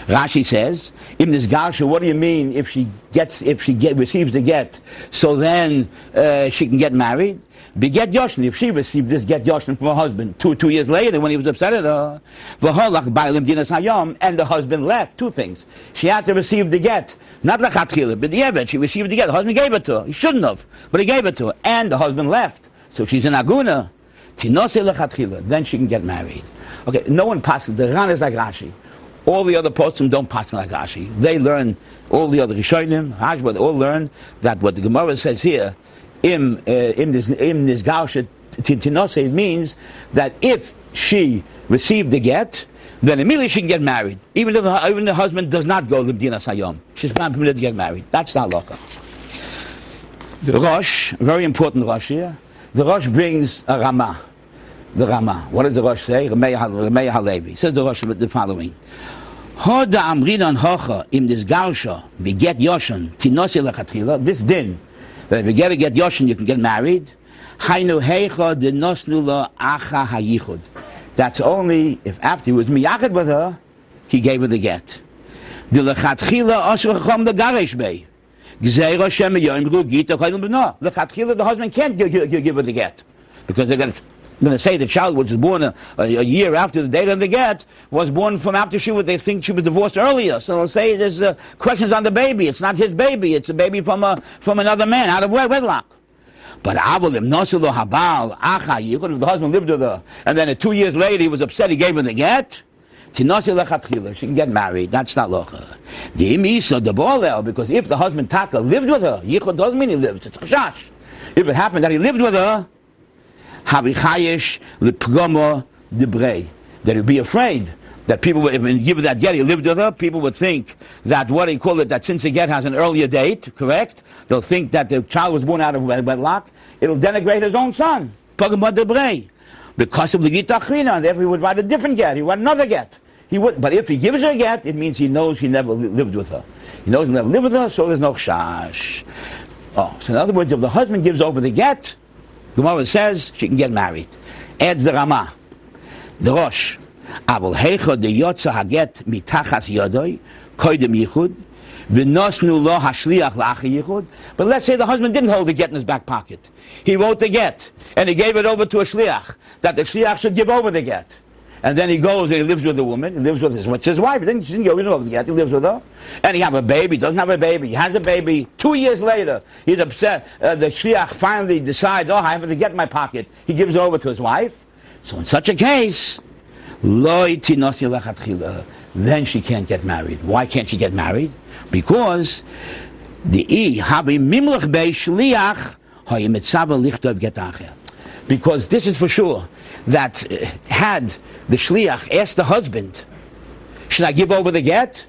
Rashi says, in this garsha, what do you mean if she receives the get, so then she can get married? Beget Yoshin, if she received this get Yoshin from her husband two years later when he was upset at her, and the husband left. Two things. She had to receive the get, not lechatchila, but the evet, she received the get. The husband gave it to her. He shouldn't have, but he gave it to her. And the husband left. So she's an aguna. Tinose lechatchila. Then she can get married. Okay, no one passes. The Ran is like Rashi. All the other postim don't pass like Rashi. They learn, all the other Rishonim, Hashba, they all learn that what the Gemara says here, in this garsha tinose, it means that if she received the get, then immediately she can get married. Even if the husband does not go l'mdina sayom, she's not permitted to get married. That's the halacha. The Rosh, very important Rosh here, the Rosh brings a Ramah. The Ramah. What does the Rosh say? Rameh Halevi. Says the Rosh the following. Hoda amrinan hocha im this garsha beget yoshan tinose lechatchila. This din that if you get yoshan, you can get married. Hainu heicha denosnu lo acha hayichud. That's only if after he was miyachid with her, he gave her the get. The lechatchila asher chacham the garesh bei. Gzeira shem yoim rugita koydem b'no. Lechatchila, the husband can't give her the get because they're going to say the child which was born a year after the date of the get was born from after they think she was divorced earlier. So they'll say there's questions on the baby. It's not his baby. It's a baby from another man out of wedlock. But avolim nosilo habal acha yichud. If the husband lived with her and then 2 years later he was upset, he gave her the get. Tinosi lechatchila, she can get married. That's not locha. The imisa the bolel, because if the husband taka lived with her, yichud doesn't mean he lives. It's chashash. If it happened that he lived with her, habichayish lepgomo debrei, that he'd be afraid that people would, if he give that get, he lived with her, people would think that what he called it, that since the get has an earlier date, correct? They'll think that the child was born out of wedlock. It'll denigrate his own son. Because of the get achrina, and therefore he would write a different get. He would write another get. He would, but if he gives her a get, it means he knows he never lived with her. He knows he never lived with her, so there's no chash. Oh, so in other words, if the husband gives over the get, the Gemara says she can get married. Adds the Ramah, the Rosh. Avol heicha de yotza haget mitachas yodoi koidem yichud v'nosnu lo hashliach la'achi yichud. But let's say the husband didn't hold the get in his back pocket. He wrote the get and he gave it over to a shliach, that the shliach should give over the get. And then he goes and he lives with the woman. He lives with his wife. He didn't give over the get. He lives with her. And he has a baby. Doesn't have a baby. He has a baby. 2 years later, he's upset. The shliach finally decides, oh, I have the get in my pocket. He gives it over to his wife. So in such a case, then she can't get married. Why can't she get married? Because because this is for sure, that had the shliach asked the husband, should I give over the get?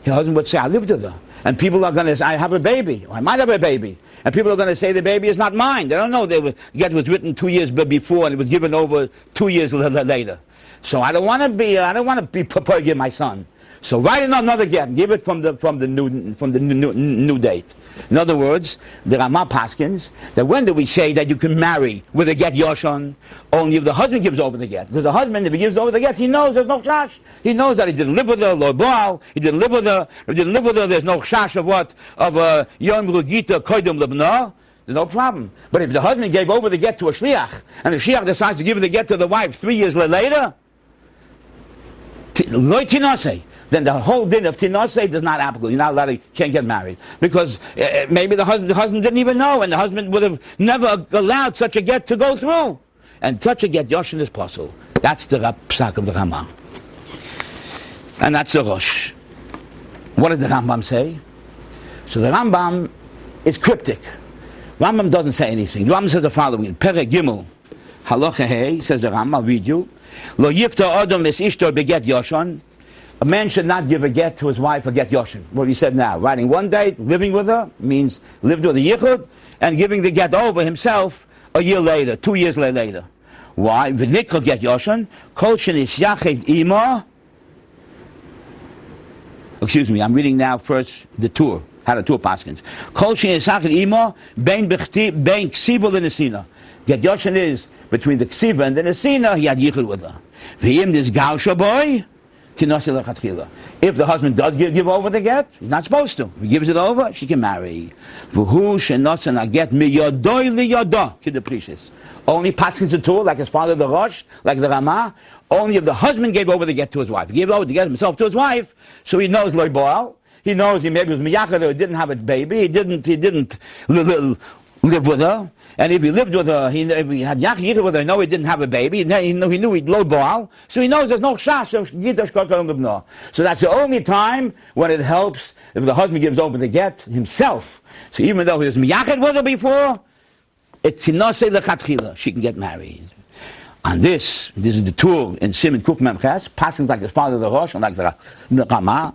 The husband would say, I lived with her. And people are going to say, I have a baby, or I might have a baby. And people are going to say the baby is not mine. They don't know the get was written 2 years before and it was given over 2 years later. So I don't want to be perging my son. So write another get and give it from the new date. In other words, the Ramah paskins that when do we say that you can marry with a get yoshon? Only if the husband gives over the get. Because the husband, if he gives over the get, he knows there's no chash. He knows that he didn't live with her, lo baal. He didn't live with her. If he didn't live with her, there's no chash of what? Of yom rugita koydem lebna. There's no problem. But if the husband gave over the get to a shliach, and the shliach decides to give the get to the wife 3 years later, lo tinaseh, then the whole din of tinaseh does not applicable. You're not allowed to, can't get married. Because maybe the husband didn't even know, and the husband would have never allowed such a get to go through. And such a get, yoshin is possible. That's the psak of the Rambam. And that's the Rosh. What does the Rambam say? So the Rambam is cryptic. Rambam doesn't say anything. The Rambam says the following. In Perek Gimel, Halacha Hey, says the Rambam, I'll read you. Lo yifta adam es ishto beget yoshon. A man should not give a get to his wife, a get yoshin. What he said now. Writing one date, living with her, means lived with a yichud, and giving the get over himself a year later, 2 years later. Why? V'nikra get yoshin, kol shenis yached ima. Excuse me, I'm reading now first the Tur. How the Tur paskins. Kol shenis yached ima, bein ksiva l'nesina. Get yoshin is between the ksiva and the nesina, he had yichud with her. V'yim this gausha boy, if the husband does give over the get, he's not supposed to. If he gives it over, she can marry. Only passes the tool, like his father the Rosh, like the Ramah. Only if the husband gave over the get to his wife. He gave over the get himself to his wife, so he knows loy boal. He knows he maybe was miyachad or didn't have a baby. He didn't live with her. And if he lived with her, if he had yachid with her, no, he didn't have a baby. He knew he'd low boal, so he knows there's no chash. So that's the only time when it helps if the husband gives over the get himself. So even though he was miyachid with her before, it's tinaseh lechatchila. She can get married. And this is the tool in Simon Kuf Memches, passing like his father the Rosh and like the Ramah.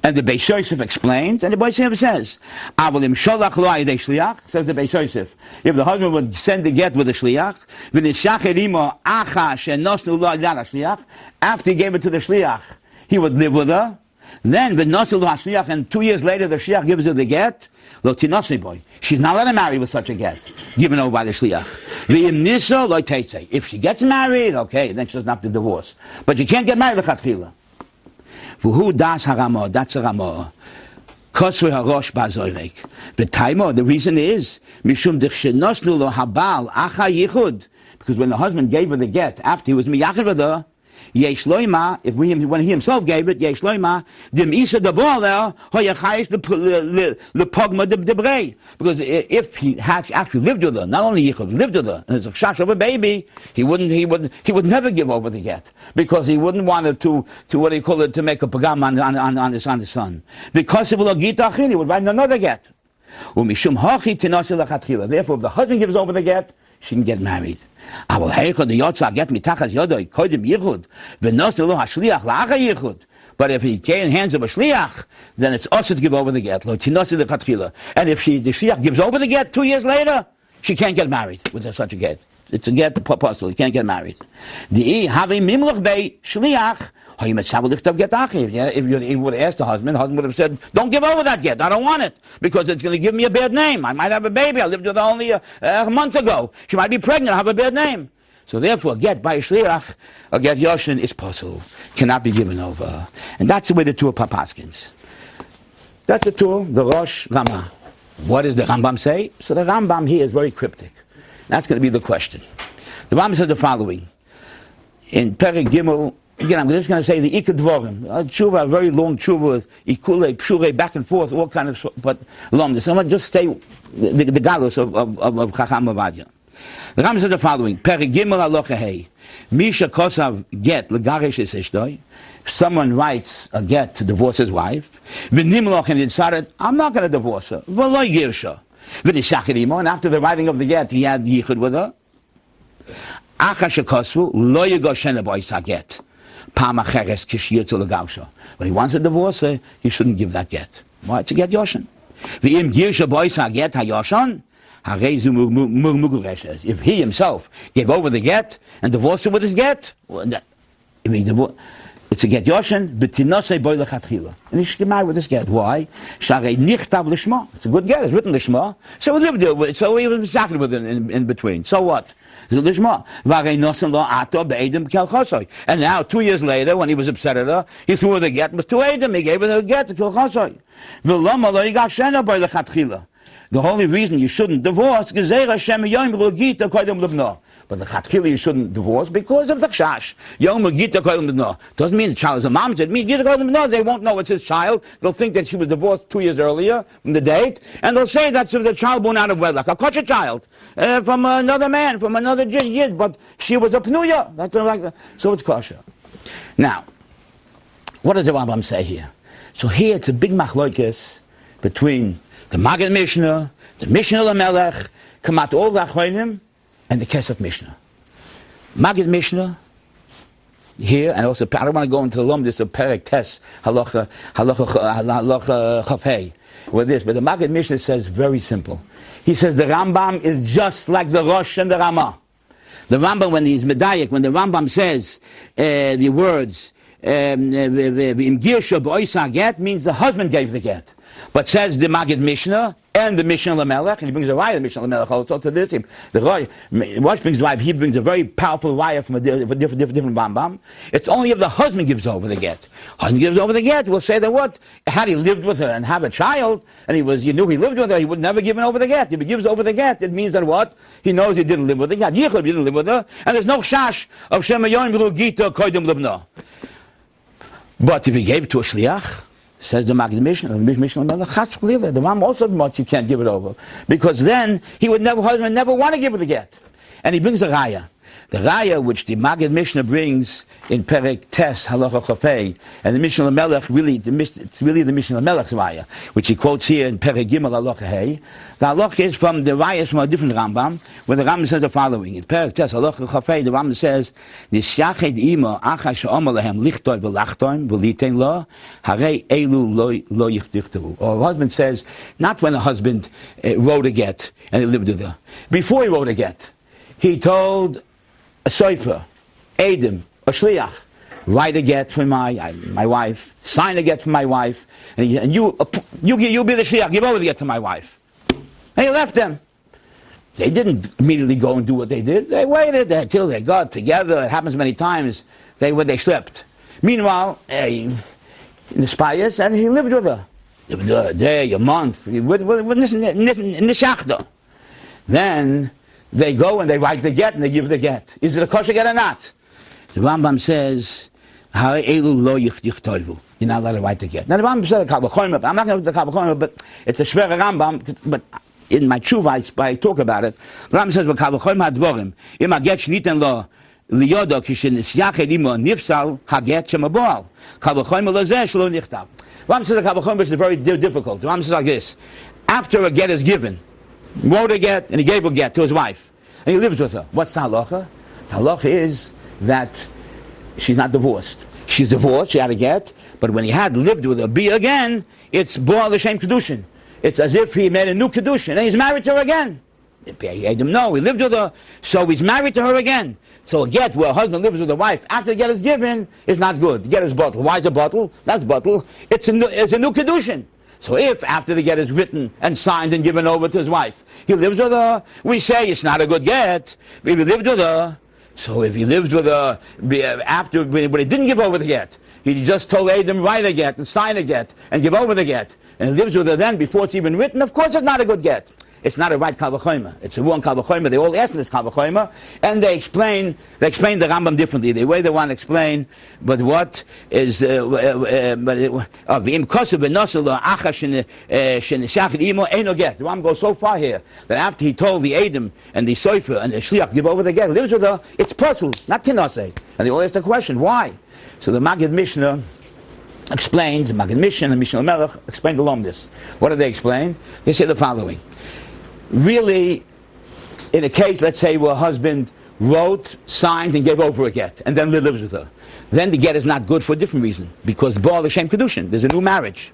And the Beis Yosef explains, and the Beis Yosef says, "Avolim sholach lo ayidei shliach." Says the Beis Yosef, if the husband would send the get with the shliach, v'nishacher imo acha shenosnu lo ayidei shliach, after he gave it to the shliach, he would live with her. Then v'nosnu lo shliach, and 2 years later the shliach gives her the get. Lo tinasei boy, she's not allowed to marry with such a get given over by the shliach. V'im niso lo teitzei. If she gets married, okay, then she doesn't have to divorce. But you can't get married lechatchila. Who das Haramah? That's a Ramah. Koswe harosh ba'zoyrek. The reason is mishum dichshenosnu lo habal acha yichud. Because when the husband gave her the get after he was miyachid with her, yesh loima. When he himself gave it, yesh loima. Dim isa daboler hoyachayish lepogma debrei. Because if he had actually lived with her, not only yichud lived with her, and it's a chash of a baby, he would never give over the get because he wouldn't want it to what do you call it, to make a pagam on his son. Because it will agit achin, he would write another get. Therefore, if the husband gives over the get, she can get married. But if he came in hands of a shliach, then it's also to give over the get. And if the shliach gives over the get 2 years later, she can't get married with such a get. It's a get apostle. You can't get married. If you would have asked the husband would have said, don't give over that get. I don't want it because it's going to give me a bad name. I might have a baby. I lived with her only a month ago. She might be pregnant. I have a bad name. So therefore, a get by a shliach, a get yoshin is possible. Cannot be given over. And that's the way the two are papaskins. That's the two, the Rosh Rama. What does the Rambam say? So the Rambam here is very cryptic. That's going to be the question. The Rambam says the following. In Perek Gimel, again, I'm just going to say the Ikad Dvorim. Tshuva, a very long tshuva, Ikule, Pshure, back and forth, all kind of, but lomdus. I'm going to just stay the galus of Chacham Ovadia. The Rambam says the following: Perek Gimel Halacha Hey, Misha Kosav get Legarish is Ishtoi. Someone writes a get to divorce his wife. V'nimloch and decided, I'm not going to divorce her. V'lo Yirsha. V'nishachirimo, and after the writing of the get, he had yichud with her. Achash Kosvu lo Yigoshena Bois get. When he wants to divorce her, he shouldn't give that get. Why? To get Yoshan. If he himself gave over the get and divorced her with his get, it's a get Yoshan, and he should get married with this get. Why? It's a good get, it's written Lishma. So we lived with it, so we was exactly with it in between. So what? And now, 2 years later, when he was upset at her, he threw her the get, was to Adam, he gave her the get to kill Chosai. The only reason you shouldn't divorce, but the Chatchila you shouldn't divorce because of the Chash. Doesn't mean the child is a mom, it means they won't know it's his child. They'll think that she was divorced 2 years earlier from the date, and they'll say that's the child born out of wedlock. A kosher child. From another man, from another yid, but she was a pnuya. That's like so it's kosher. Now, what does the Rambam say here? So here it's a big machlokes between the Maggid Mishnah, the Mishnah Lamelech, Kamat Ol Achronim, and the Kesef Mishnah. Maggid Mishnah here, and also I don't want to go into the Lom. This is a Perek Tes Halacha Chafei with this, but the Maggid Mishnah says very simple. He says the Rambam is just like the Rosh and the Ramah. The Rambam, when he's Medayik, when the Rambam says the words Im Girsha B'oisa Get, means the husband gave the get. But says the Maggid Mishnah and the Mishnah Lamelech, and he brings a raya, the Mishnah Lamelech also to this. The Rosh brings a raya, he brings a very powerful raya from a different Rambam. It's only if the husband gives over the get. Husband gives over the get, we'll say that what? Had he lived with her and have a child, and you knew he lived with her, he would never give over the get. If he gives over the get, it means that what? He knows he didn't live with her. He had yichud, he didn't live with her, and there's no shash of Shema Yoim B'ru Gita Koydem Lebno. But if he gave it to a shliach, says the Maggid Mishnah, the Ram also much you can't give it over, because then husband would never want to give her the get. And he brings a raya. The raya which the Maggid Mishnah brings in Perek Tes Halacha Chafei, and the Mishnah Lamelech it's really the Mishnah Lamelech's raya, which he quotes here in Perek Gimel Halacha Hey. The halacha is from the raya from a different Rambam, where the Rambam says the following. In Perek Tes Halacha Chafei, the Rambam says, "Nishached ima achas she'omer lehem lichtoi v'lachtoim v'litein lo harei elu lo yichtichtavu." Or a husband says, not when a husband wrote a get and he lived with her. Before he wrote a get, he told a sofer, Adam, a shliach, write a get for my wife, sign a get for my wife, and you be the shliach, give over the get to my wife. And he left them. They didn't immediately go and do what they did. They waited until they got together. It happens many times. They slept. Meanwhile, in the spies, and he lived with her. He lived with her a day, a month, in the shachta. Then they go and they write the get and they give the get. Is it a kosher get or not? The Rambam says, you're not allowed to write the get. Now the Rambam said the Kabbalah, I'm not going to do the Kabbalah, but it's a shver Rambam, but in my tshuva I talk about it. The Rambam says, Kabbalah hadvorim, im haget shniten lo liyodo kishenisyache limo nifsal haget shemaboal. Kabbalah lo zeh shlo nichtav. The Rambam says the Kabbalah is very difficult. The Rambam says like this: after a get is given, wrote a get and he gave a get to his wife. and he lives with her. What's the halacha? The halacha is that she's not divorced. She's divorced, she had a get, but when he had lived with her Bia again, it's Bo'al L'Shem Kedushin. It's as if he made a new Kedushin, and he's married to her again. No, he lived with her, so he's married to her again. So a get where a husband lives with a wife after the get is given is not good. The get is bottle. Why is a bottle? That's bottle. It's a new Kedushin. So if after the get is written and signed and given over to his wife, he lives with her, we say it's not a good get. If he lived with her, so if he lived with her after, when he didn't give over the get, he just told Adam write a get and sign a get and give over the get, and he lives with her then before it's even written, of course it's not a good get. It's not a right kal v'chomer. It's a wrong kal v'chomer. They all ask this kal v'chomer, and they explain the Rambam differently. The way they want to explain, but what is v'im kosev v'nosel acha shenisach imo eino get. The Rambam goes so far here that after he told the Adam and the Sofer and the Shliach give over the get, lives with her, it's puzzle, not tinaseh. And they all ask the question, why? So the Maggid Mishnah explains, Maggid Mishnah and Mishnah Melech explain the Lomdis. What do they explain? They say the following. Really, in a case, let's say, where a husband wrote, signed, and gave over a get, and then lives with her, then the get is not good for a different reason, because Bo'al L'Shem Kedushin, there's a new marriage.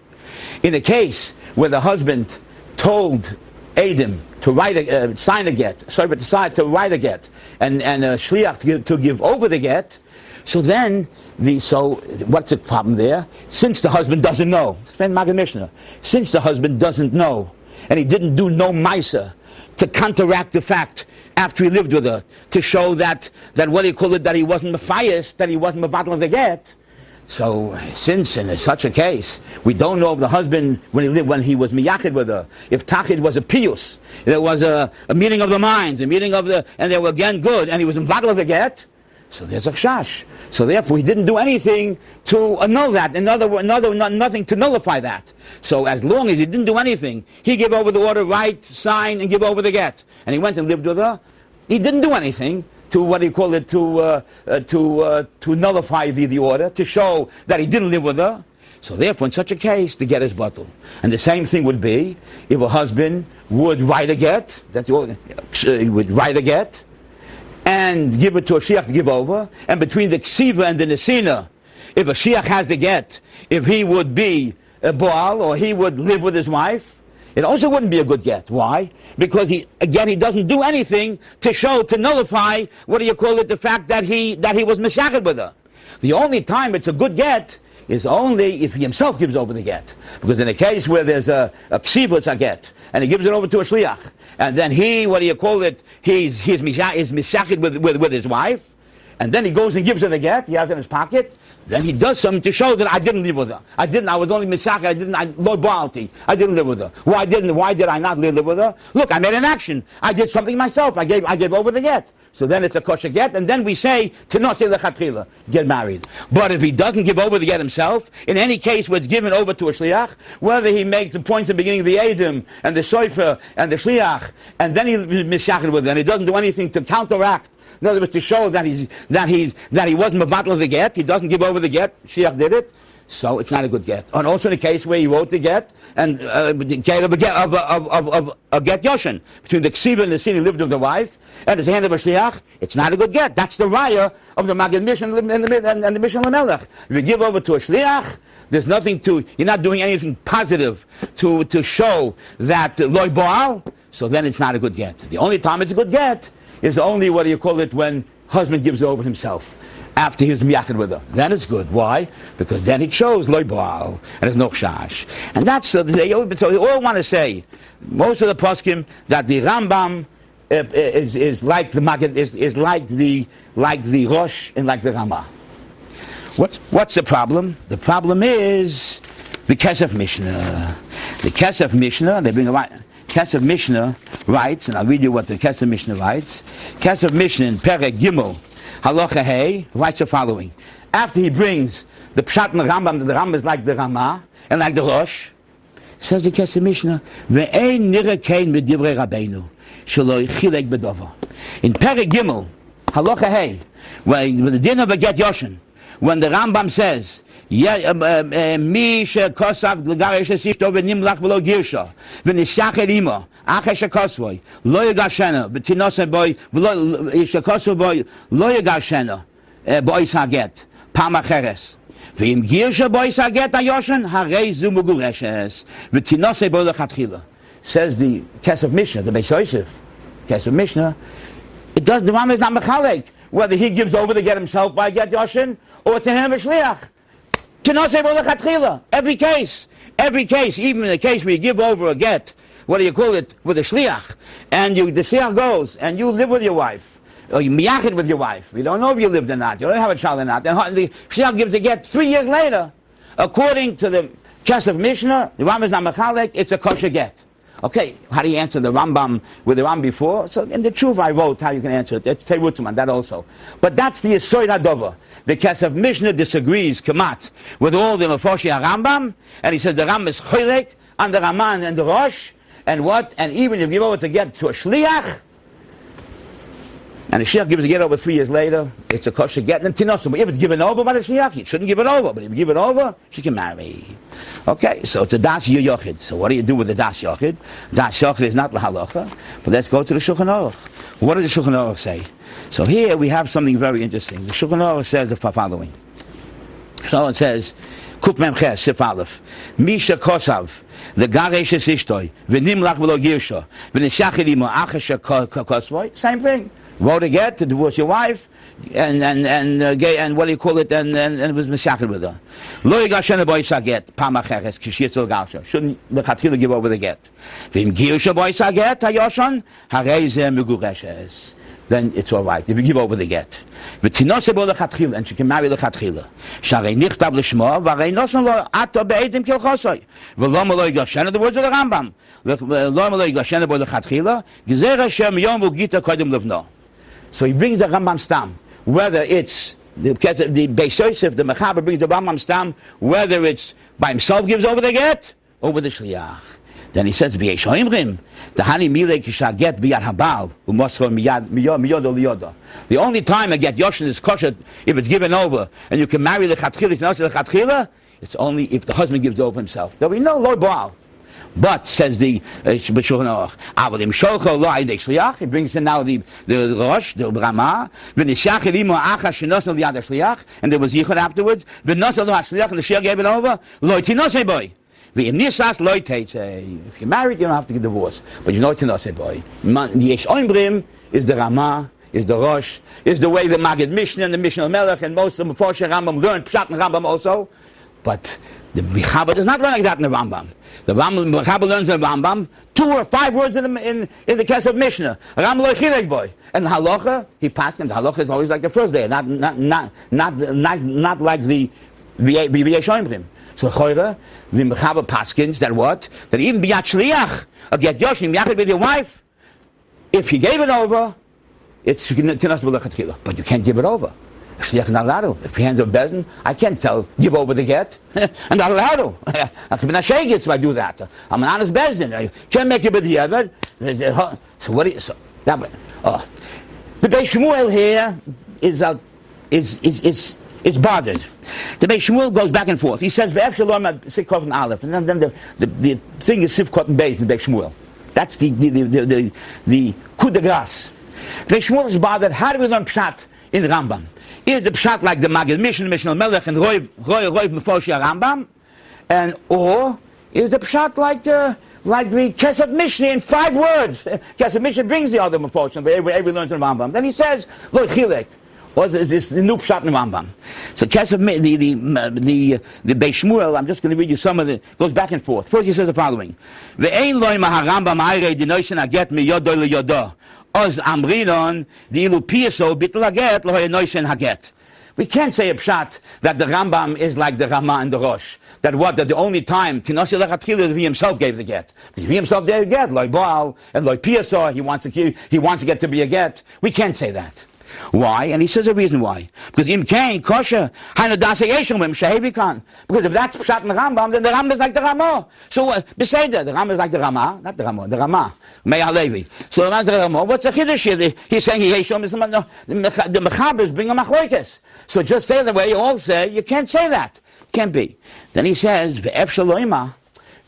In a case where the husband told Adam to write sign a get, but decide to write a get, and a shliach to give over the get, so then, what's the problem there? Since the husband doesn't know, since the husband doesn't know, and he didn't do no maisa to counteract the fact after he lived with her, to show that what do you call it, that he wasn't mafias, that he wasn't mavatl of the get. So, since in such a case, we don't know if the husband, when he was miyachid with her, if tachid was a pius, there was a meeting of the minds, and they were again good, and he was mavatl of the get, so there's a chash. So therefore, he didn't do anything to annul that. Nothing to nullify that. So as long as he didn't do anything, he gave over the order, write, sign, and give over the get. And he went and lived with her. He didn't do anything to what do you call it, to nullify the order, to show that he didn't live with her. So therefore, in such a case, the get is bottled. And the same thing would be if a husband would write a get. He would write a get and give it to a shiach to give over, and between the ksiva and the nesina, if a shiach has the get, if he would be a boal, or he would live with his wife, it also wouldn't be a good get. Why? Because he doesn't do anything to nullify, what do you call it, the fact that he was meshachid with her. The only time it's a good get is only if he himself gives over the get. Because in a case where there's a ksiva, it's a get, and he gives it over to a shliach, and then he's mishachid with his wife, and then he goes and gives her the get, he has it in his pocket, then he does something to show that I didn't live with her. I was only mishachid, no boalty. I didn't live with her. Why did I not live with her? Look, I made an action. I did something myself. I gave over the get. So then it's a kosher get, and then we say, Tenosei lechatchila, get married. But if he doesn't give over the get himself, in any case where it's given over to a shliach, whether he makes the points at the beginning of the Edom, and the sofer, and the shliach, and then he mishachid with it, and he doesn't do anything to counteract, in other words, to show that he wasn't mavatl of the get, he doesn't give over the get, shliach did it, so it's not a good get. And also in a case where he wrote the get, and get of a get yoshin, between the ksiva and the sin, he lived with the wife, and his hand of a shliach, it's not a good get. That's the raya of the Maggid Mishnah and the Mishnah Lamelech. If you give over to a shliach, there's nothing you're not doing anything positive to show that loy boal, so then it's not a good get. The only time it's a good get is only, what do you call it, when husband gives over himself, after he was miyachid with her. Then it's good. Why? Because then it shows loy boal, and there's no chash. And that's, so they all want to say, most of the poskim, that the Rambam is like the Maggid, is like the Rosh and like the Ramah. What's the problem? The problem is the Kesef Mishnah. The Kesef Mishnah, they bring a right. Kesef Mishnah writes, and I'll read you what the Kesef Mishnah writes. Kesef Mishnah in Perek Gimel, Halacha Hey, writes the following. After he brings the Pshat and the Rambam is like the Ramah and like the Rosh, says the Kesef Mishnah, Ve'ein nirakein b'divrei Rabbeinu. In Perek Gimel, Halacha Hey, when the din of a get yoshin, when the Rambam says, מי שכוסף לגרש את אשתו ונמלך ולא גירשה, ונשחת עמו, אחרי שכוספוי, לא יגרשנה, ותינוסה בוי, שכוספו בוי, לא יגרשנה, באויס הגט, פעם אחרת. ואם גירשה באויס הגט היושן, הרי זו מגורשת, ותינוסה בוי לכתחילה. Says the Chazaq Mishnah, the Beis Yosef, Chazaq Mishnah, the Rambam is not mechalek, whether he gives over to get himself by get yoshin, or to him a shliach. Every case, even in the case where you give over a get, what do you call it, with a shliach, and the shliach goes, and you live with your wife, or you miyachid with your wife, you don't know if you lived or not, you don't have a child or not, and the shliach gives a get 3 years later. According to the Chazaq Mishnah, the Rambam is not mechalek, it's a kosher get. Okay, how do you answer the Rambam with the Rambam before? So in the Tshuva I wrote how you can answer it. It's Terutzman, that also. But that's the Yesod HaDover. The Chazaq Mishnah disagrees, Kamat, with all the Mefoshi HaRambam, and he says the Rambam is Choylek on the Raman and the Rosh, and what? And even if you give over to get to a Shliach, and the Shliach gives a get over 3 years later, it's a kosher get, and Tinosim. But if it's given over by the Shliach, you shouldn't give it over. But if you give it over, she can marry. Okay, so it's a Das Yochid. So what do you do with the Das Yochid? Das Yochid is not Lahalacha, but let's go to the Shulchan Aruch. What does the Shulchan Aruch say? So here we have something very interesting. The Shulchan Aruch says the following. So it says, Kuf Mem Ches, Sif Aleph, Misha Kosav, the Garesh Ishtoi, V'nim Lach V'lo Girsha, V'nishachid Imo Achasha Kosvoy, same thing. Wrote a get to divorce your wife, and what do you call it, and was mishachid with her. Lo yigashena boisa get pam acheres kishyitzol gasha. Shouldn't the chatchila give over the get? V'im girsha boisa get hayoshon harei zeh megureshes. Then it's all right if you give over the get. V'tinose bo lechatchila, and she can marry lechatchila. Sharei nichtav l'shmo v'arei noson lo ato be'edim kilchosoi. V'lo lo yigashena, the words of the Rambam. Lo lo yigashena bo lechatchila gzer Hashem yom ugita kodem levno. So he brings the Rambam Stam, whether it's the Beis Yosef, the Mechaber brings the Rambam Stam, whether it's by himself gives over the get, or with the Shliach. Then he says, V'yesh ha'imrim, Tahani milei kisha get biyad habal, u'mosro miyodo liyodo. The only time a get yoshin is kosher, if it's given over, and you can marry the chatchila, it's not the chatchila, it's only if the husband gives over himself. There'll be no loy baal. But, says the Shulchan Aruch, Avalim Sholcho lo ayidei shliach. He brings in now the Rosh, the Rama. V'nishachid imo acha shenosel liyad shliach, and there was yichud afterwards. V'nosel lo shliach, and the shliach gave it over. Lo tinose boy. V'nisas lo teitze. If you're married, you don't have to get divorced, but you know tinose boy. Yesh oimbrim is the Rama, is the Rosh, is the way the Magid Mishnah and the Mishnah Melech and most of the Mephosheh Rambam learn Pshat and Rambam also. But the Mechaber does not learn like that in the Rambam. The Mechaber learns in the Rambam 2 or 5 words in the Chazaq Mishnah. Rambam lo chilek boy. And the halacha, he passed, and the halacha is always like the first day, not like the Yeshoimrim. So choira, the Mechaber paskins that what? That even biyat shliach, or get yoshim yachid with your wife, if he gave it over, it's tinas b'lechatchila. But you can't give it over. Shliach is not allowed to. If he hands over bezin, I can't give over the get. I'm not allowed to. I can be not shagets if I do that. I'm an honest bezin. I can't make it with the other. So what do you? So that way. The Beis Shmuel here is bothered. The Beis Shmuel goes back and forth. He says ve'ef shalom sikot and aleph, and then the thing is sivkot and beis in Beis Shmuel. That's the coup de grace. The Beis Shmuel is bothered. How do we learn pshat in Rambam? Is the pshat like the Magid Mishnah, Mishnah Melech, and Roiv Mefoshi Rambam, or is the pshat like the Chazaq Mishnah in 5 words? Chazaq Mishnah brings the other Mefoshi, but every learns in Rambam. Then he says Lo Chilek, or this the new pshat in Rambam. So Chazaq the Beis Shmuel, I'm just going to read you some of the goes back and forth. First he says the following: Ve'ein loy maharambam ayrei dinoishin aget miyodo liyodo. We can't say a pshat that the Rambam is like the Rama and the Rosh. That the only time Tinosi Lechatchila he himself gave the get. If he himself gave the get, like Baal and like Piasor, he wants to get to be a get. We can't say that. Why? And he says a reason why. Because im kain kosher hainadas yeshim shehevikan. Because if that's pshat in the Rambam, then the Rambam is like the Rama. So beseder, the Rambam is like the Rama, not the Rama, the Rama. Meir Levi. So the Rama. What's the chiddush here? He's saying yeshim is the Mechaber is bringing machlokes. So just say the way you all say, you can't say that. Can't be. Then he says, Ve'ef shaloima.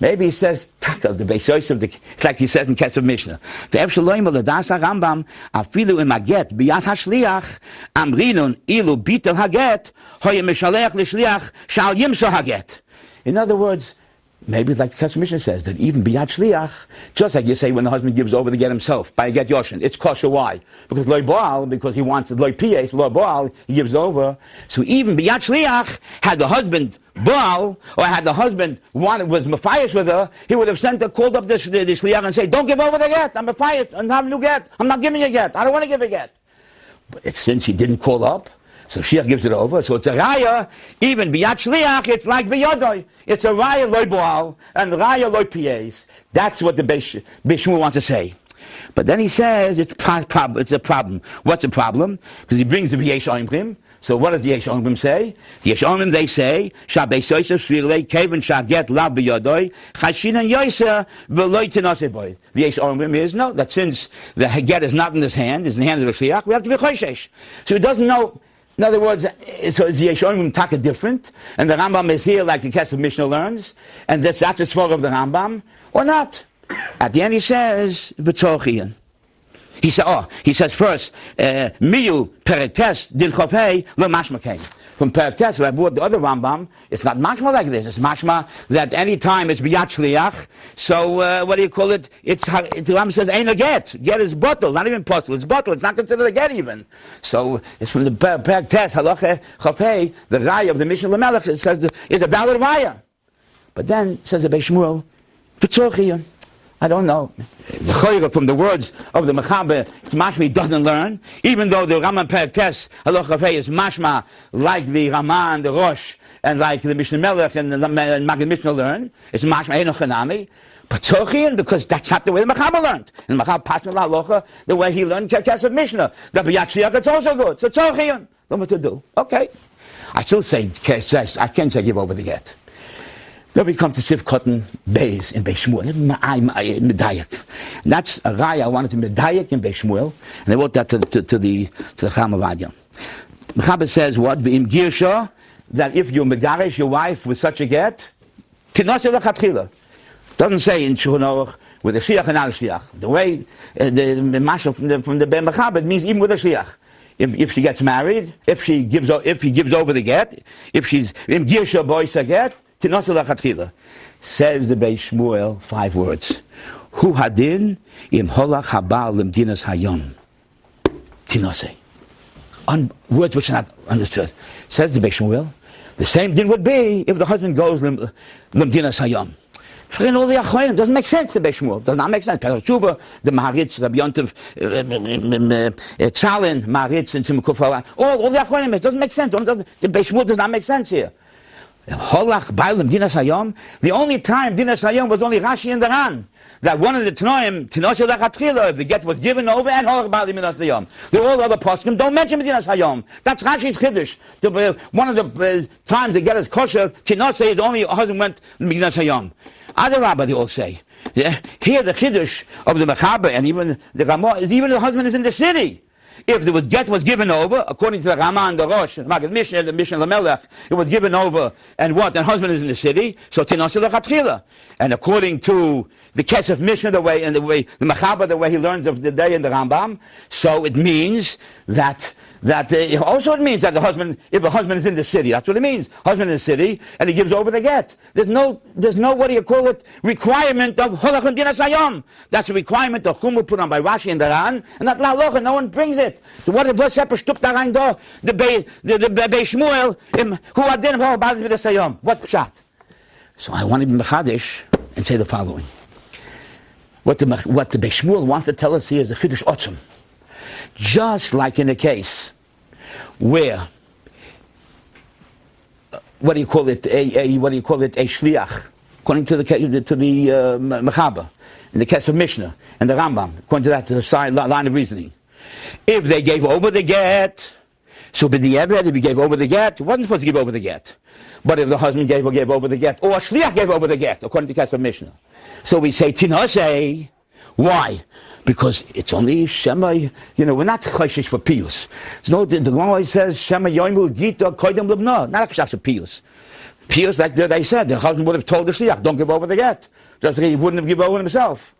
Maybe he says, Taka, the Beis Yosef, it's like he says in Kesef Mishnah. Ve'ef shaloima l'das HaRambam, afilu im haget, biyat hashliach, amrinun ilu bitel haget, hoye mishaleach l'shliach, shal yimso haget. In other words, maybe like the Kesef Mishnah says, that even biyat shliach, just like you say when the husband gives over the get himself, by a get yoshin, it's kosher. Why? Because loy boal, because he wants loy piyes, loy boal, he gives over. So even biyat shliach, had the husband Baal, or had the husband was Matthias with her, he would have called up the shliach and say, don't give over the get, I'm Matthias, I'm having new get, I'm not giving you a get, I don't want to give a get. But since he didn't call up, so shliach gives it over, so it's a raya, even biyat shliach, it's like biyadoi. It's a raya loy Baal, and raya loy piyes. That's what the Beis Shmuel wants to say. But then he says, it's a problem. What's the problem? Because he brings the Yesh Omrim. So what does the Yesh Omrim say? The Yesh Omrim, they say, Sha Beis Yosef Svirlei Kevin Sha Get Lav B'Yodoi Chashinan Yoser V'Loi Tinasei Boy. The Yesh Omrim is, no, that since the get is not in his hand, it's in the hand of the Shliach, we have to be Choshesh. So he doesn't know. In other words, so is the Yesh Omrim taka different, and the Rambam is here like the Kesef Mishnah learns, and that's the svara of the Rambam, or not? At the end he says, V'Tzochian. He says first, Miyu Peretes Dil Chofei Lo Mashma Kein. From Peretes, when I brought the other Rambam, it's not mashma like this. It's mashma that any time it's biyat shliach. So what do you call it? The Rambam says ain't a get. Get is bottle, not even postal. It's bottle. It's not considered a get even. So it's from the Peretes Halacha Chofei, the raya of the Mishnah Lamelech. It says is a valid raya. But then says the Beis Shmuel, V'Tzochion. I don't know. From the words of the Mechaber, it's mashma he doesn't learn, even though the Rambam Peretes Halacha Chofei is mashma like the Ramah and the Rosh and like the Mishnah Melech and the Maggid Mishnah learn. It's mashma Eino Chanami, but Tzochian, because that's not the way the Mechaber learned. And the Mechaber passed Halacha the way he learned Kesef Mishnah. The B'yat Shliach, it's also good. So Tzochian, know what to do. Okay, I still say I can't say give over the get. Then we come to Sif Cotton Beis in Beis Shmuel. Medayak. That's a raya I wanted to Medayak in Beis Shmuel, and I wrote that to the Chacham Ovadia. Mechaber says what? V'im girsha, that if you megarish your wife with such a get, tinaseh lechatchila. Doesn't say in Shulchan Aruch with a shliach and not a shliach. The way the mashal from the Ben Mechaber means even with a shliach. If she gets married, if he gives over the get, if she's im girsha bois a get. Says the Beis Shmuel 5 words. Hu hadin im holach habal lemdinas hayom. Tinose. Words which are not understood. Says the Beis Shmuel, the same din would be if the husband goes lemdinas hayom. Forget all the achronim. Doesn't make sense. The Beis Shmuel does not make sense. Perach Tshuva, the Maharitz, Rabbi Yontiv, Tzalin, Maharitz, and Tzimukufara. All the achronim. It doesn't make sense. The Beis Shmuel does not make sense here. Holach Bailam Dinas Hayom. The only time Dinas Hayom was only Rashi and the Ran. That one of the Tanoim, Tinoshe Lachatchila, if the get was given over, and Holach Bailam Dinas Hayom. The all other poskim don't mention Dinas Hayom. That's Rashi's Chiddush. One of the times the get is kosher, Tinoshe is only husband went Dinas Hayom. Other Rabbah they all say. Yeah? Here the Chiddush of the Mechaber and even the Ramah is even the husband is in the city. If the get was given over, according to the Ramah and the Rosh, the Maggid Mishnah, the Mishnah Lamelech, it was given over, and what? And husband is in the city, so Tinaseh Lechatchila. And according to the Kesef Mishnah, the Mechaber, the way he learns of the day in the Rambam, so it means that also it means that if the husband is in the city, that's what it means. Husband in the city, and he gives over the get. There's no what do you call it, requirement of Holach and Dinas Hayom. That's a requirement of Chumah put on by Rashi and the Ran, and not La Halacha, no one brings it. So what was separate stuck da rein da, the Beis Shmuel, who adin of Holach and Dinas Hayom. What pshat? So I want to be mechadish and say the following. What the Beis Shmuel wants to tell us here is the Chiddush Otzim. Just like in a case where, a shliach, according to the Mechaber, in the case of Mishnah and the Rambam, according to that line of reasoning, if they gave over the get, so b'di'evet, if he gave over the get, he wasn't supposed to give over the get. But if the husband gave over the get, or a shliach gave over the get, according to the case of Mishnah, so we say tinaseh. Why? Because it's only Shema, we're not chayshish for piyus. The Gemara says Shema yoimul gita koydem lebna, not a chayshish for piyus. Pious, like they said, the husband would have told the shliach, don't give over the get. Just like he wouldn't have given over himself.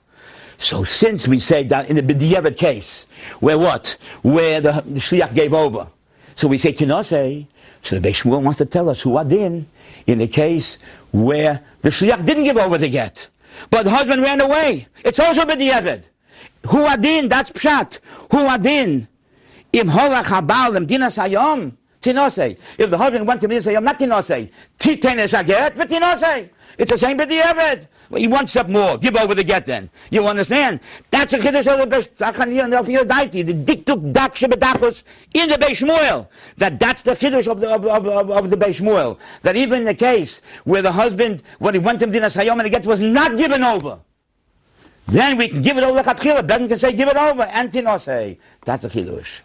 So since we say that in the b'diavad case, where what? Where the shliach gave over. So we say tinasei. So the Beis Shmuel wants to tell us who adin in the case where the shliach didn't give over the get, but the husband ran away. It's also b'diavad. Who adin? That's pshat. Who adin? Im holach habal im dinas hayom tinasei. If the husband went to dinas hayom, not tinasei. Titenes aget, but tinasei. It's the same b'diavad. He wants up more. Give over the get then. You understand? That's a chiddush of the Beis the diktuk dak shebedachos in the Beis Shmuel. That's the chiddush of the Beis Shmuel. That even in the case where the husband, when he went to dinas hayom and the get was not given over, then we can give it over l'chatchila. Doesn't can say give it over and tinosei. That's a chiddush.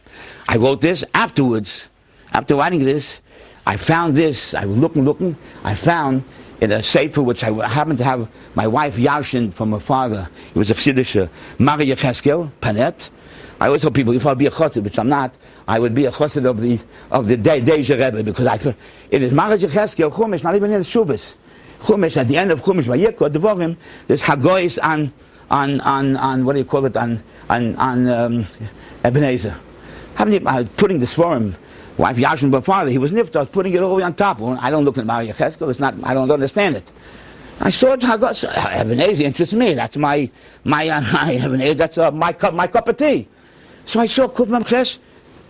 I wrote this afterwards. After writing this, I found this. I was looking. I found in a sefer which I happened to have my wife Yashin from her father. It was a chiddush, Maria Cheskel Panet. I always tell people if I'll be a chassid, which I'm not, I would be a chassid of the Deja Rebbe, because I thought it is Maria Cheskel Chumash, not even in the Shuvas. Chumash, at the end of Chumash Vayikra Devarim, there's Hagoyis on what do you call it, on Ebenezer. Putting this for him. Wife Yashin, but father, he was nifta. I was putting it all the way on top. I don't look at Maria Cheskel. It's not. I don't understand it. I saw it. Ebenezer interests me. That's my Ebenezer. That's my cup of tea. So I saw Kufmam Ches.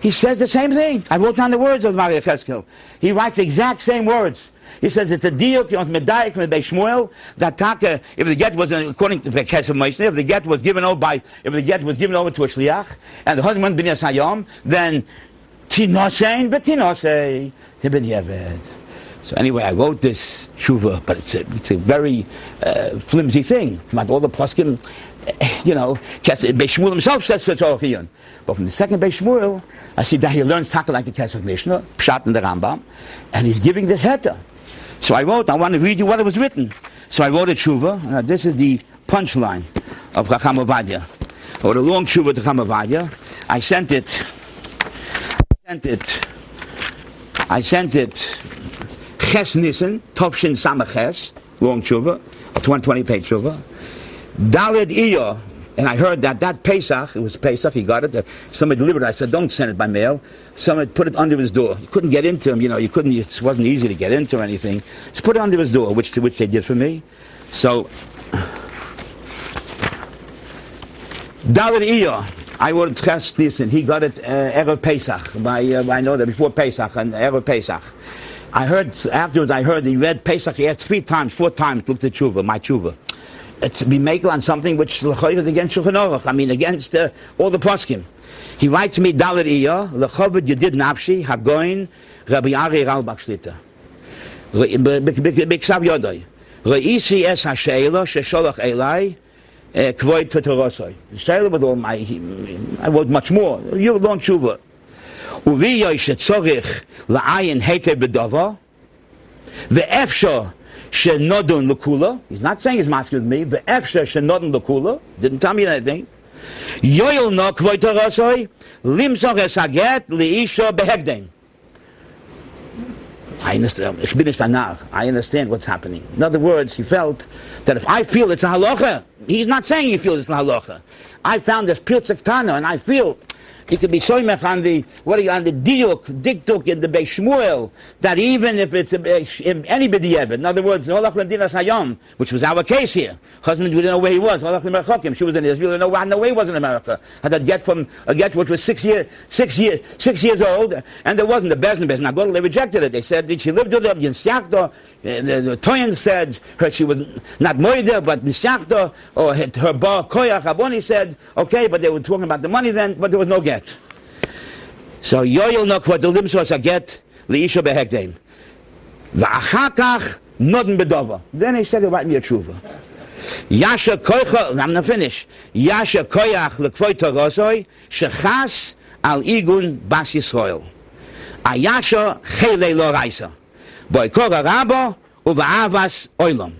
He says the same thing. I wrote down the words of Maria Cheskel. He writes the exact same words. He says it's a diuk on medayik from Beis Shmuel that taka if the get was according to the case of Moshe, if the get was given over to a shliach and the husband went b'dinas hayom, then Tinosein, but Tinosei, Tibet. So anyway, I wrote this tshuva, but it's a very flimsy thing. Not all the poskim, Beis Shmuel himself says it's all chiyun. But from the second Beis Shmuel, I see that he learns taka like the Kesef Mishnah, Pshat and the Rambam, and he's giving this heta. So I want to read you what it was written. So I wrote a tshuva. This is the punchline of Chacham Ovadia. I wrote a long tshuva to Chacham Ovadia. I sent it. Ches Nissen, Tovshin Samaches, long tshuva, a 120-page tshuva. Daled Iyo, and I heard that Pesach, it was Pesach, he got it. Somebody delivered it. I said, don't send it by mail. Somebody put it under his door. You couldn't get into him, it wasn't easy to get into or anything. Just put it under his door, which they did for me. So, Daled Iyo. I wrote Ches Nissen. He got it Erev Pesach. I know that before Pesach and Erev Pesach. Afterwards he read Pesach. He asked 4 times, looked at tshuva, my tshuva. To be makel on something which is against Shulchan Aruch. Against all the poskim. He writes me Dalet Iya Lechoved Yedid Nafshi Hagoin Rabbi Ari Ralbach Shlita. B'ksav Yodai. Reisi es Hasheila Shesholach Elai. Kvoid Totorosoi. Shayla with all I wrote much more. You long tshuva. Uvi Yosh Tzorich La'ayin Hete B'Dova. Ve'efsha Shenodun L'Kula. He's not saying he's masking with me. Ve'efsha Shenodun L'Kula. Didn't tell me anything. Yoyel No Kvoid Totorosoi. Limsoch Esaget Li'isha Behegden. I understand what's happening. In other words, he felt that if I feel it's a halacha, he's not saying he feels it's a halacha. I found this piltzak tana, and I feel he could be soymech on the diktuk in the Beis Shmuel, that even if it's any b'diavad, in other words, which was our case here. Husband, we didn't know where he was. She was in Israel, we didn't know where he was in America. Had that get which was 6 years old, and there wasn't the bezin. They rejected it. They said she lived with him. The Toyin said she was not moida, but Nishachta, or her bar koyach Aboni said, okay, but they were talking about the money then, but there was no get. So Yoyel no kvod limsos a get liisha behekdeim. Va'achakach nodin bedova. Then he said, write me a tshuva. Yasha koyach, I'm not finished. Yasha koyach lekvoy torosoi shechas al igun bas Yisrael. Ayasha chelei lo raisa. Boy kora rabo uva'avas oilam.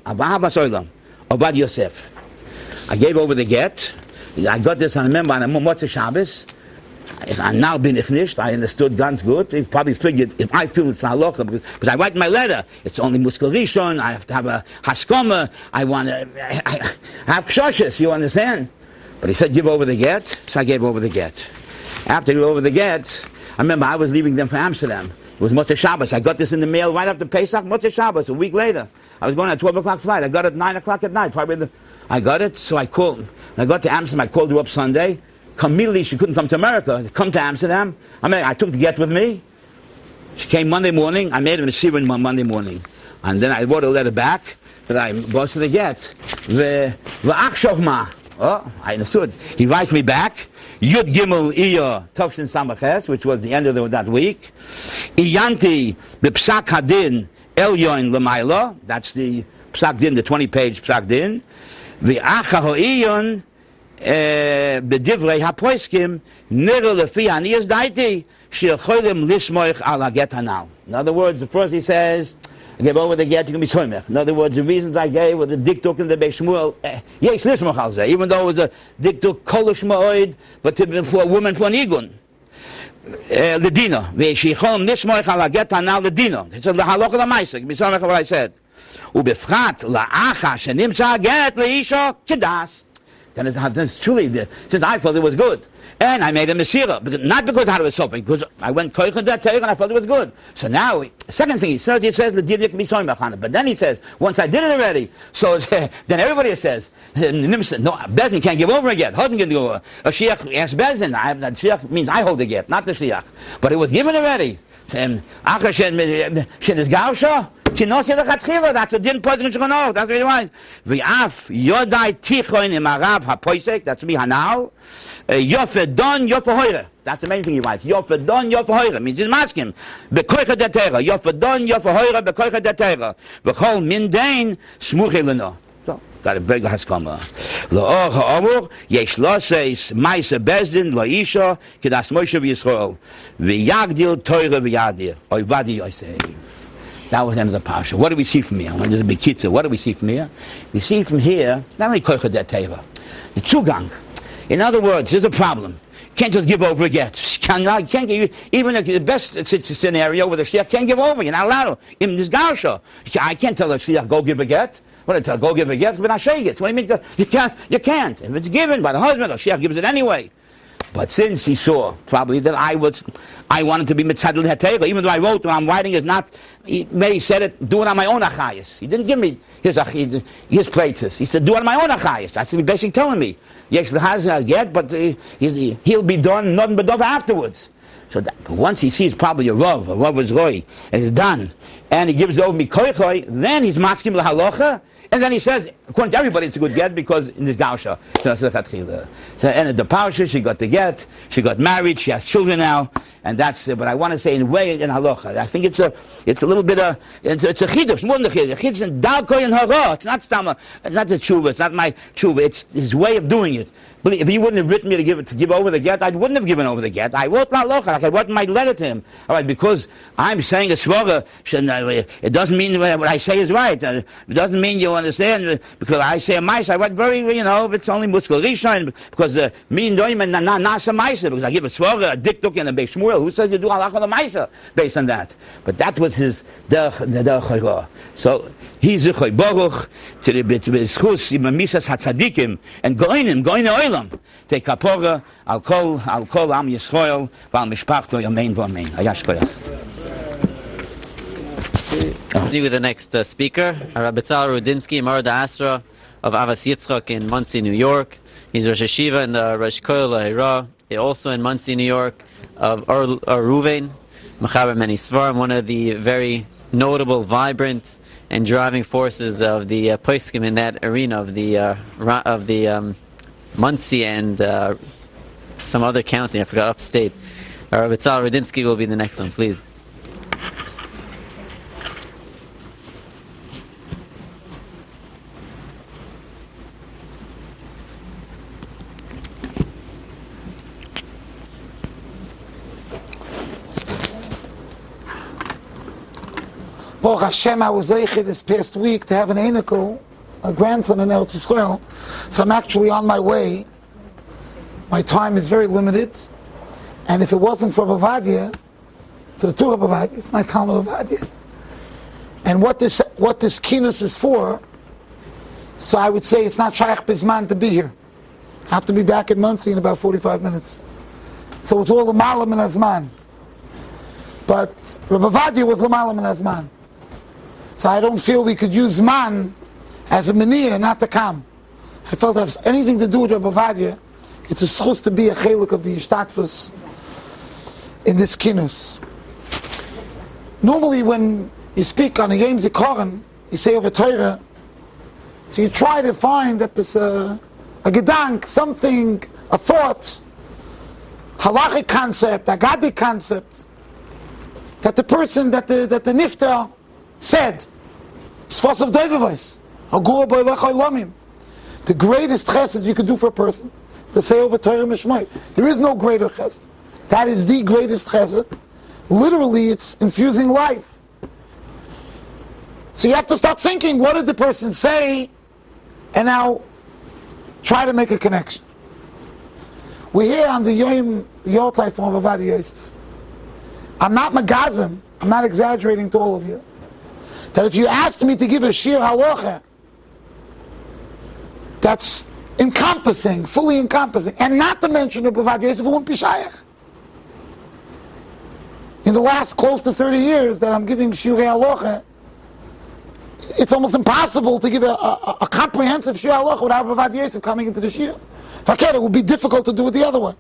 Ovadia Yosef. I gave over the get. I got this, I remember, on a Motzei Shabbos. now bin ich nicht. I understood ganz gut. He probably figured if I feel it's halacha, because I write my letter, it's only muskel rishon. I have to have a haskoma. I have pshoshes. You understand? But he said, give over the get. So I gave over the get. After I gave over the get, I remember I was leaving them for Amsterdam. It was Motzei Shabbos. I got this in the mail right after Pesach. Motzei Shabbos. A week later, I was going on a 12 o'clock flight. I got it at 9 o'clock at night. I got it, so I called. When I got to Amsterdam, I called her up Sunday. Immediately, she couldn't come to America. Come to Amsterdam. I took the get with me. She came Monday morning. I made him a shiva on Monday morning. And then I wrote a letter back that I bossed the get. Oh, I understood. He writes me back. Yud Gimel Iya Tovshin Samaches, which was the end of that week. Iyanti B'Psak Hadin Elyon L'Mayla. That's the Psak Din, the 20-page Psak Din. V'Acha Ho'iyon B'Divrei HaPoiskim Nira Lefi Aniyas Daiti She'cholim Lishmoich Al HaGet Hanal. In other words, the first he says, I gave over the get, you can be soymech. In other words, the reasons I gave were the diktuk in the Beis Shmuel, yes, lishmoch al zeh, even though it was a diktuk kolish ma'oid, but for a woman, for an igun. Ledina. Ve'shichom nishmoich al haget hanal ledina. It's a halacha l'maisa. Give me soymech what I said. Ubefrat la'acha shenimtza get le'isha kedas. Then it's truly, since I felt it was good. And I made a mesira, not because I was sopping, because I went koich that and I felt it was good. So now, second thing he says, but then he says, once I did it already, so then everybody says, no, Bezin can't give over again. Husband can go. A shiach asks Bezin. That shiach means I hold the get, not the shiach. But it was given already. That's a din person should know. That's really why. V'af yodai tichoin im harav hapoisek. That's me hanal. Yofedon yofahoire. That's the main thing he writes. Yofedon yofahoire means he's masking. Bekoicha detera. Yofedon yofahoire bekoicha detera. V'chol mindain smuche leno. So got a big haskama. Lo'or ha'amur yesh loseis ma'isa bezdin lo'isha kedas Moshe v'Yisrael v'yagdil toira v'yadir Ovadia Yosef. That was the end of the parsha. What do we see from here? I want to just be kitzer. What do we see from here? We see from here not only koicha detera, the zugang. In other words, there's a problem. Can't just give over a get. Can't give, even the best scenario with a shliach can't give over. You're not allowed to. In this garsha, I can't tell a shliach go give a get. What I tell, go give a get, but I say it. What do you mean? You can't. If it's given by the husband, the shliach gives it anyway. But since he saw probably that I wanted to be mitzadel hetera, even though I wrote what I'm writing is not. He said it, do it on my own achayis. He didn't give me his places. He said, do it on my own achayis. That's what he's basically telling me. Yes, the has a get, but he'll be done nothing but afterwards. So that, once he sees probably a rav was roy, and it's done, and he gives over me koichoi, then he's masking lahalocha. And then he says, according to everybody, it's a good get because in this gausha. So ended the parsha, she got the get, she got married, she has children now, and that's. But I want to say in a way in halacha, I think it's a little bit it's a chiddush, more than a chiddush. Chiddush and dalkoi and hara. It's not stama, it's not the tshuva, it's not my tshuva. It's his way of doing it. But if he wouldn't have written me to give over the get, I wouldn't have given over the get. I wrote my halacha, I wrote my letter to him. All right, because I'm saying a svara, it doesn't mean what I say is right. It doesn't mean you understand because I say a mice. I write very, it's only muskel rishon because me noim and nasa mice because I give a svara, a diktuk and a Beis Shmuel. Who says you do halacha the mice based on that? But that was his derech. So he's a baruch to the schus im misas hatzadikim and goinim oilam. Take kapora al kol am Yisrael val mishpachto yamein v'amein. Ayash koyach. Continue with the next speaker, Rabbi Tzal Rudinsky, Marda Asra of Avas Yitzchak in Monsey, New York. He's Rosh Hashiva in the Rosh Koil Lahira, also in Monsey, New York, of Ruvain, Mechaber Meni Svarim, one of the very notable, vibrant, and driving forces of the poskim in that arena of the Monsey and some other county, I forgot, upstate. Rabbi Tzal Rudinsky will be the next one, please. Baruch Hashem, I was zeicher this past week to have an einikel, a grandson in Eretz Yisrael. So I'm actually on my way. My time is very limited, And if it wasn't for Ovadia, to the two of Ovadia, it's my Talmud Ovadia. And what this kinus is for, so I would say it's not Shaykh Bizman to be here. I have to be back in Muncie in about 45 minutes. So it's all L'malam and Azman. But Rabbi Ovadia was L'malam and Azman. So I don't feel we could use Zman as a Meniyah, not to come. I felt that if anything to do with Rabbi Ovadia, it's a schus to be a cheluk of the Yishtatfus in this kinus. Normally when you speak on a Yom Zikaron, you say over Torah, so you try to find that there's a gedank, something, a thought, halachic concept, agadic concept, that the person, that the niftar said, Sfos of Doivavos, Agura Boilech Olamim. The greatest chesed you could do for a person is to say over Torah Mishmai. There is no greater chesed. That is the greatest chesed. Literally, it's infusing life. So you have to start thinking, what did the person say? And now, try to make a connection. We're here on the Yom Yortzai from Ovadia Yosef. I'm not magazim, I'm not exaggerating to all of you, that if you asked me to give a shir halacha, that's encompassing, fully encompassing, and not to mention Ovadia Yosef, it won't be shayach. In the last close to 30 years that I'm giving shirei halacha, it's almost impossible to give a comprehensive shir halacha without Ovadia Yosef coming into the shir. It would be difficult to do it the other way.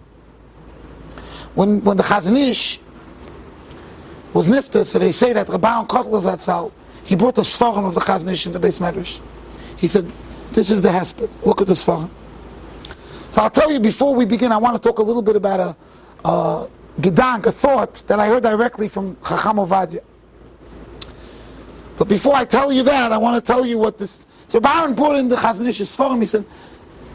When the Chazon Ish was nifta, so they say that Rabban Kotler Zatzal, he brought the Sfarim of the Chazon Ish in the Beis Medrash. He said, this is the hesped. Look at the Sfarim. So I'll tell you, before we begin, I want to talk a little bit about a gedank, a thought that I heard directly from Chacham Ovadia. But before I tell you that, I want to tell you what this... So Baron brought in the Chazon Ish's Sfarim, he said,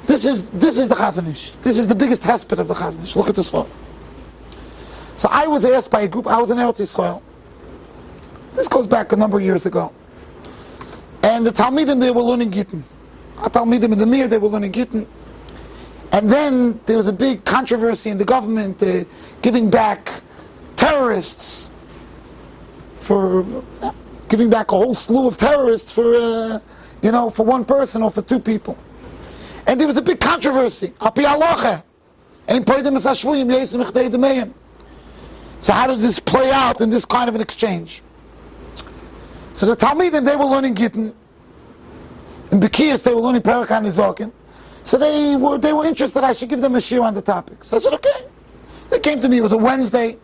this is the Chazon Ish. This is the biggest hesped of the Chazon Ish. Look at this Sfarim. So I was asked by a group, I was in Eretz Yisrael. This goes back a number of years ago. And the Talmidim, they were learning Gittin. The Talmidim in the Mir, they were learning Gittin. And then there was a big controversy in the government, giving back terrorists, for giving back a whole slew of terrorists for one person or for two people. And there was a big controversy. So how does this play out in this kind of an exchange? So the Talmidim, they were learning Gittin. In Bekiyas, they were learning Parakan Nizokin. So they were interested I should give them a shir on the topic. So I said, okay. They came to me, it was a Wednesday.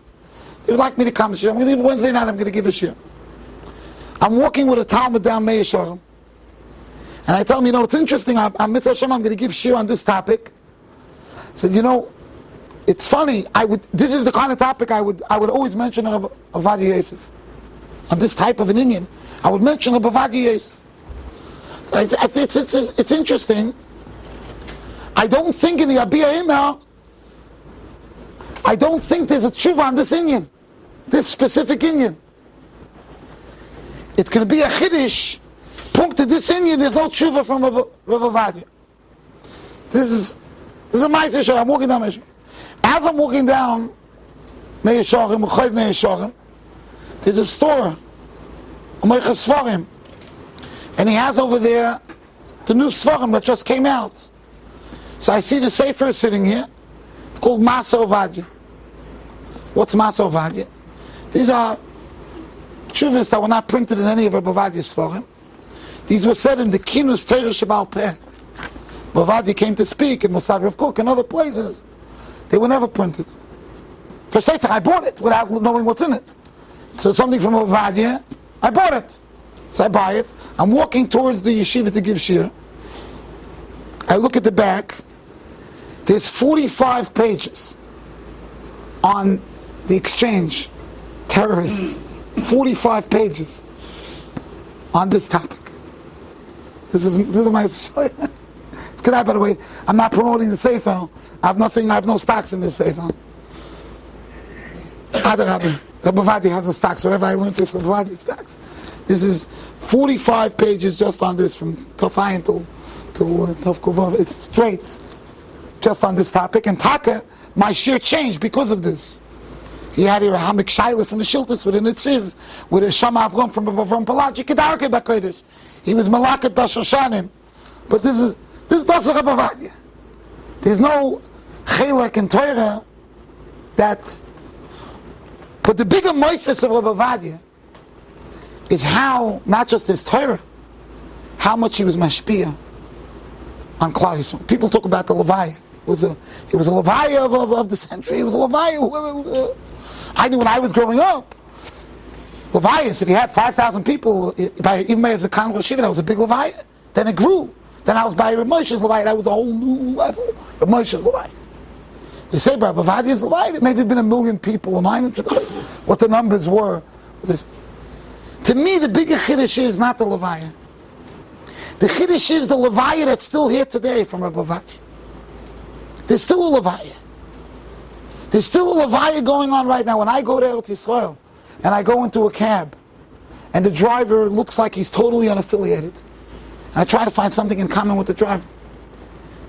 They would like me to come to shir. I'm going to leave Wednesday night, I'm going to give a shir. I'm walking with a Talmud down Meir Sharm. And I tell him, it's interesting, I'm Mitzvah Hashem, I'm going to give shir on this topic. I said, it's funny, this is the kind of topic I would always mention of Ovadia Yosef. On this type of an Indian, I would mention of Ovadia Yosef. So it's interesting. I don't think in the Abiyah email, I don't think there's a tshuva on this Indian, this specific Indian. It's going to be a chiddush. Punkt to this Indian, there's no tshuva from Rav Ovadia. This is a ma'aser shor. I'm walking down Meir Sharm. As I'm walking down Meir Sharm, there's a store, a Meichas Sfarim, and he has over there the new Sfarim that just came out. So I see the Sefer sitting here. It's called Masa Ovadia. What's Masa Ovadia? These are tshuvas that were not printed in any of Rabbi Ovadia's Sfarim. These were said in the Kinus Torah Shebal Peh. Ovadia came to speak in Mosad Rav Kook and other places. They were never printed. Versteht, I bought it without knowing what's in it. So something from Ovadia, I bought it. So I buy it. I'm walking towards the yeshiva to give shir. I look at the back. There's 45 pages on the exchange, terrorists. 45 pages on this topic. This is my... It's good, by the way, I'm not promoting the Sefer. I have no stocks in this Sefer. Rabbi Ovadia has the stocks. Whatever I learned this from Ovadia stocks. This is 45 pages just on this, from Tofayin till Tov Kuvav. It's straight, just on this topic. And Taka, my shir changed because of this. He had here a Hamik Shaila from the Shiltis with a Nitziv, with a Shama Avram from Palach, Kedarke Bakodesh. He was Malakat Bashoshanim. But this is Dasa Ovadia. There's no Chelek in Torah that. But the bigger moifus of Ovadia is how, not just his Torah, how much he was mashpia on Klal Yisrael. People talk about the Levaya. He was a Levaya of the century. He was a Levaya. I knew when I was growing up, Levias, if you had 5,000 people, even as a Khan Rosh Yeshiva, that was a big Levaya. Then it grew. Then I was by Rav Moshe's Levaya. That was a whole new level. Rav Moshe's Levaya. They say by Ovadia's Levaya, it may have been 1 million people, or 900, what the numbers were. To me, the bigger Chiddush is not the Levaya. The Chiddush is the Levaya that's still here today from Rabbi Ovadia. There's still a Levaya. There's still a Levaya going on right now. When I go to Eretz Yisrael, and I go into a cab, and the driver looks like he's totally unaffiliated, and I try to find something in common with the driver.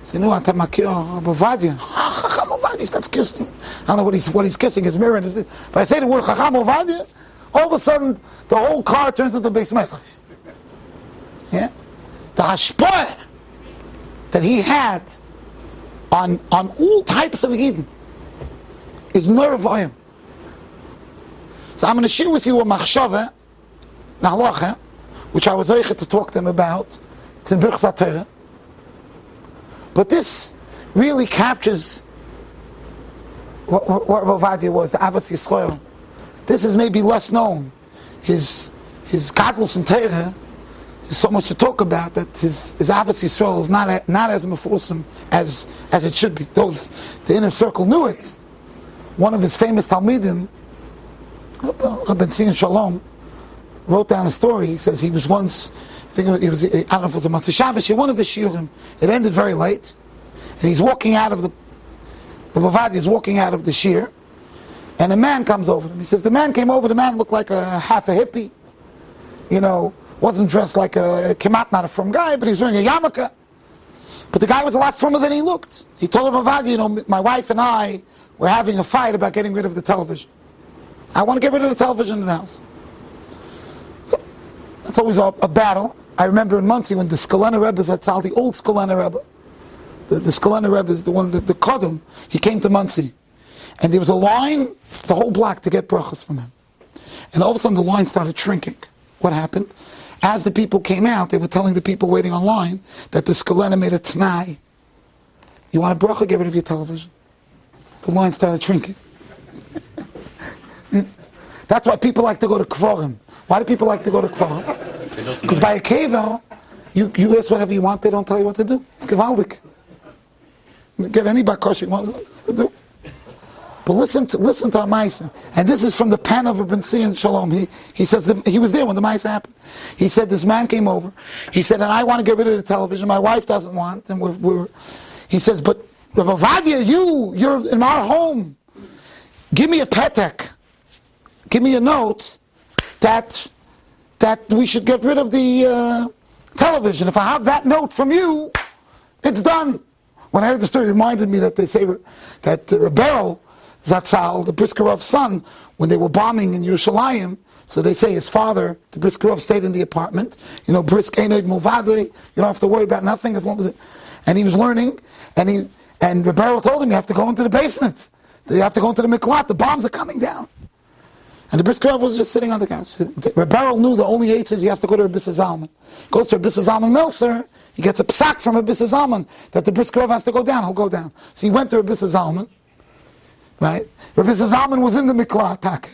I say, no, I'm Ovadia. Chacham Ovadia, he starts kissing. I don't know what he's kissing, his mirror. But I say the word Chacham Ovadia, all of a sudden, the whole car turns into Beis Medrash. Yeah? The hashpah that he had on all types of Eden is nervayim. So I'm going to share with you a machshava, nahalacha, which I was able to talk to him about. It's in Birchas HaTorah. But this really captures what Ovadia was, the Avos Yisrael. This is maybe less known. His Gadlus and Torah is so much to talk about that his Avos Yisrael is not as mefusam as it should be. The inner circle knew it. One of his famous Talmidim, Rabbi Tzin Shalom, wrote down a story. He says he was once, I don't know if it was a Matzah Shabbos, one of the shiurim. It ended very late, and he's walking out of the Ovadia is walking out of the shir, and a man comes over to him. He says the man came over. The man looked like half a hippie, wasn't dressed like kemat, not a frum guy, but he was wearing a yarmulke. But the guy was a lot frummer than he looked. He told him, Ovadia, my wife and I were having a fight about getting rid of the television. I want to get rid of the television in the house. So that's always a battle. I remember in Monsey when the Skolena Rebbe Zatzal, the old Skolena Rebbe, the Skolena Rebbe is the one, the Kodom, he came to Monsey. And there was a line, the whole block, to get brachas from him. And all of a sudden the line started shrinking. What happened? As the people came out, they were telling the people waiting online that the Skolena made a t'nai. You want a bracha, get rid of your television. The line started shrinking. That's why people like to go to Kvarim. Why do people like to go to Kvarim? Because by a keva, you ask whatever you want, they don't tell you what to do. It's gewaldig. Get any bakosh you want to do. But listen to Amaisa. And this is from the pen of Rabbi Tzin Shalom. He says that he was there when the Maisa happened. He said this man came over. He said, and I want to get rid of the television. My wife doesn't want. And he says, but Rabbi Ovadia, you're in our home. Give me a petek. Give me a note that we should get rid of the television. If I have that note from you, it's done. When I heard the story, it reminded me that they say that Rebel Zatzal, the Briskerov's son, when they were bombing in Yerushalayim, so they say his father, the Briskerov, stayed in the apartment. Brisk Einoid Mulvadei, you don't have to worry about nothing as long as it. And he was learning, and Rebel told him, you have to go into the basement. You have to go into the miklat. The bombs are coming down. And the Briskerov was just sitting on the couch. Rebel knew the only eight is he has to go to Rabbi Zalman. Goes to Rabbi Zalman Meltzer. He gets a psak from Rabbi Zalman that the Briskerov has to go down. He'll go down. So he went to Rabbi Zalman. Right? Rabbi Zalman was in the miklat.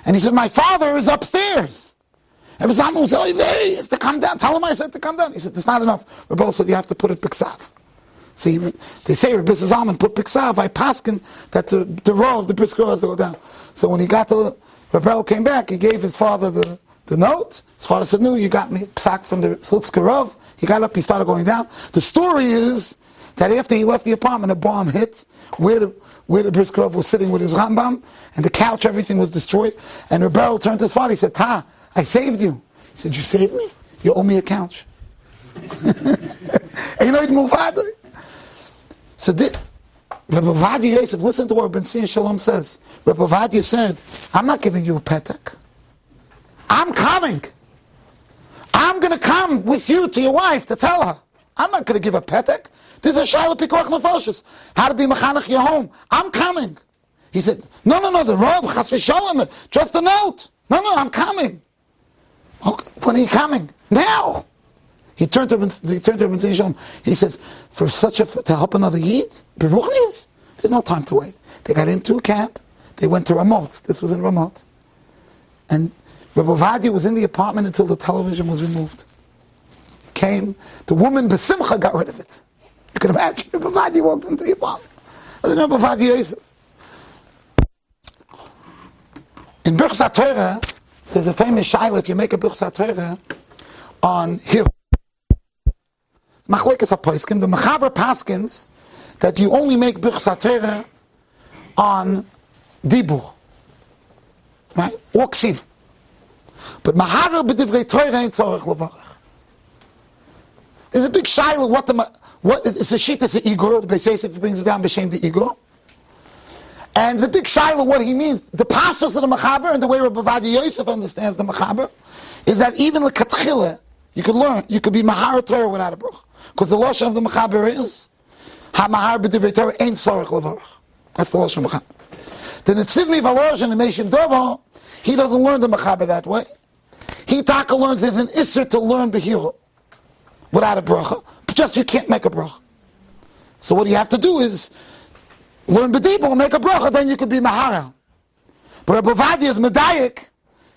And he said, my father is upstairs. And Rabbi Zalman said, he has to come down. Tell him I said to come down. He said, that's not enough. Rebel said, you have to put it piksav. See, they say Rabbi Zalman put piksav. I paskin that the row of the Briskerov has to go down. So when he got to, Rebel came back, he gave his father the note. His father said, no, you got me psak from the Slutzkerov. He got up, he started going down. The story is that after he left the apartment, a bomb hit where the Briskerov was sitting with his Rambam, and the couch, everything was destroyed. And Rebel turned to his father, he said, Ta, I saved you. He said, you saved me? You owe me a couch. So Rabbi Ovadia Yosef, listen to what Ben Sion Shalom says. Rabbi Ovadia said, I'm not giving you a petek. I'm coming. I'm going to come with you to your wife to tell her. I'm not going to give a petek. This is a shayla pikuach nefashos. How to be mechanech your home. I'm coming. He said, no, the Rav, chas v'shalom, just a note. No, I'm coming. Okay, when are you coming? Now. He turned to Ben Shalom. He says, to help another Yid, Beruchnius, there's no time to wait. They got into a camp. They went to Ramot. This was in Ramot. And Rabbi Ovadia was in the apartment until the television was removed. He came. The woman, Besimcha, got rid of it. You can imagine. Rabbi Ovadia walked into the apartment. That was Rabbi Ovadia Yosef. In Birchas HaTorah, there's a famous shayla, if you make a Birchas HaTorah, on Hiru. Machlekes HaPoskim, the Mechaber paskins, that you only make Birchas HaTorah on Dibur. Right? Or Ksiv. But Maharer b'divrei Torah ain't tzorech levarach. There's a big shayla, what is the sheet, it's the Igor, the Beis Yosef brings it down, b'shem the Igor. And the big shayla, what he means, the pashas of the Mechaber, and the way Rabbi Ovadia Yosef understands the Mechaber, is that even the Katchila, you could learn, you could be Mahar Torah without a bruch. Because the Lashon of the Mechaber is, Ha-Mahar b'divrei Torah ain't tzorech levarach. That's the Lashon of Mechaber. The Netzivni Valoshan and Meshiv Dovo, he doesn't learn the Mechaber that way. He taka learns there's an Isser to learn Behiro without a bracha. But just you can't make a bracha. So what you have to do is learn B'dibur and make a bracha, then you could be Mahara. But Rabbi Ovadia is Medayik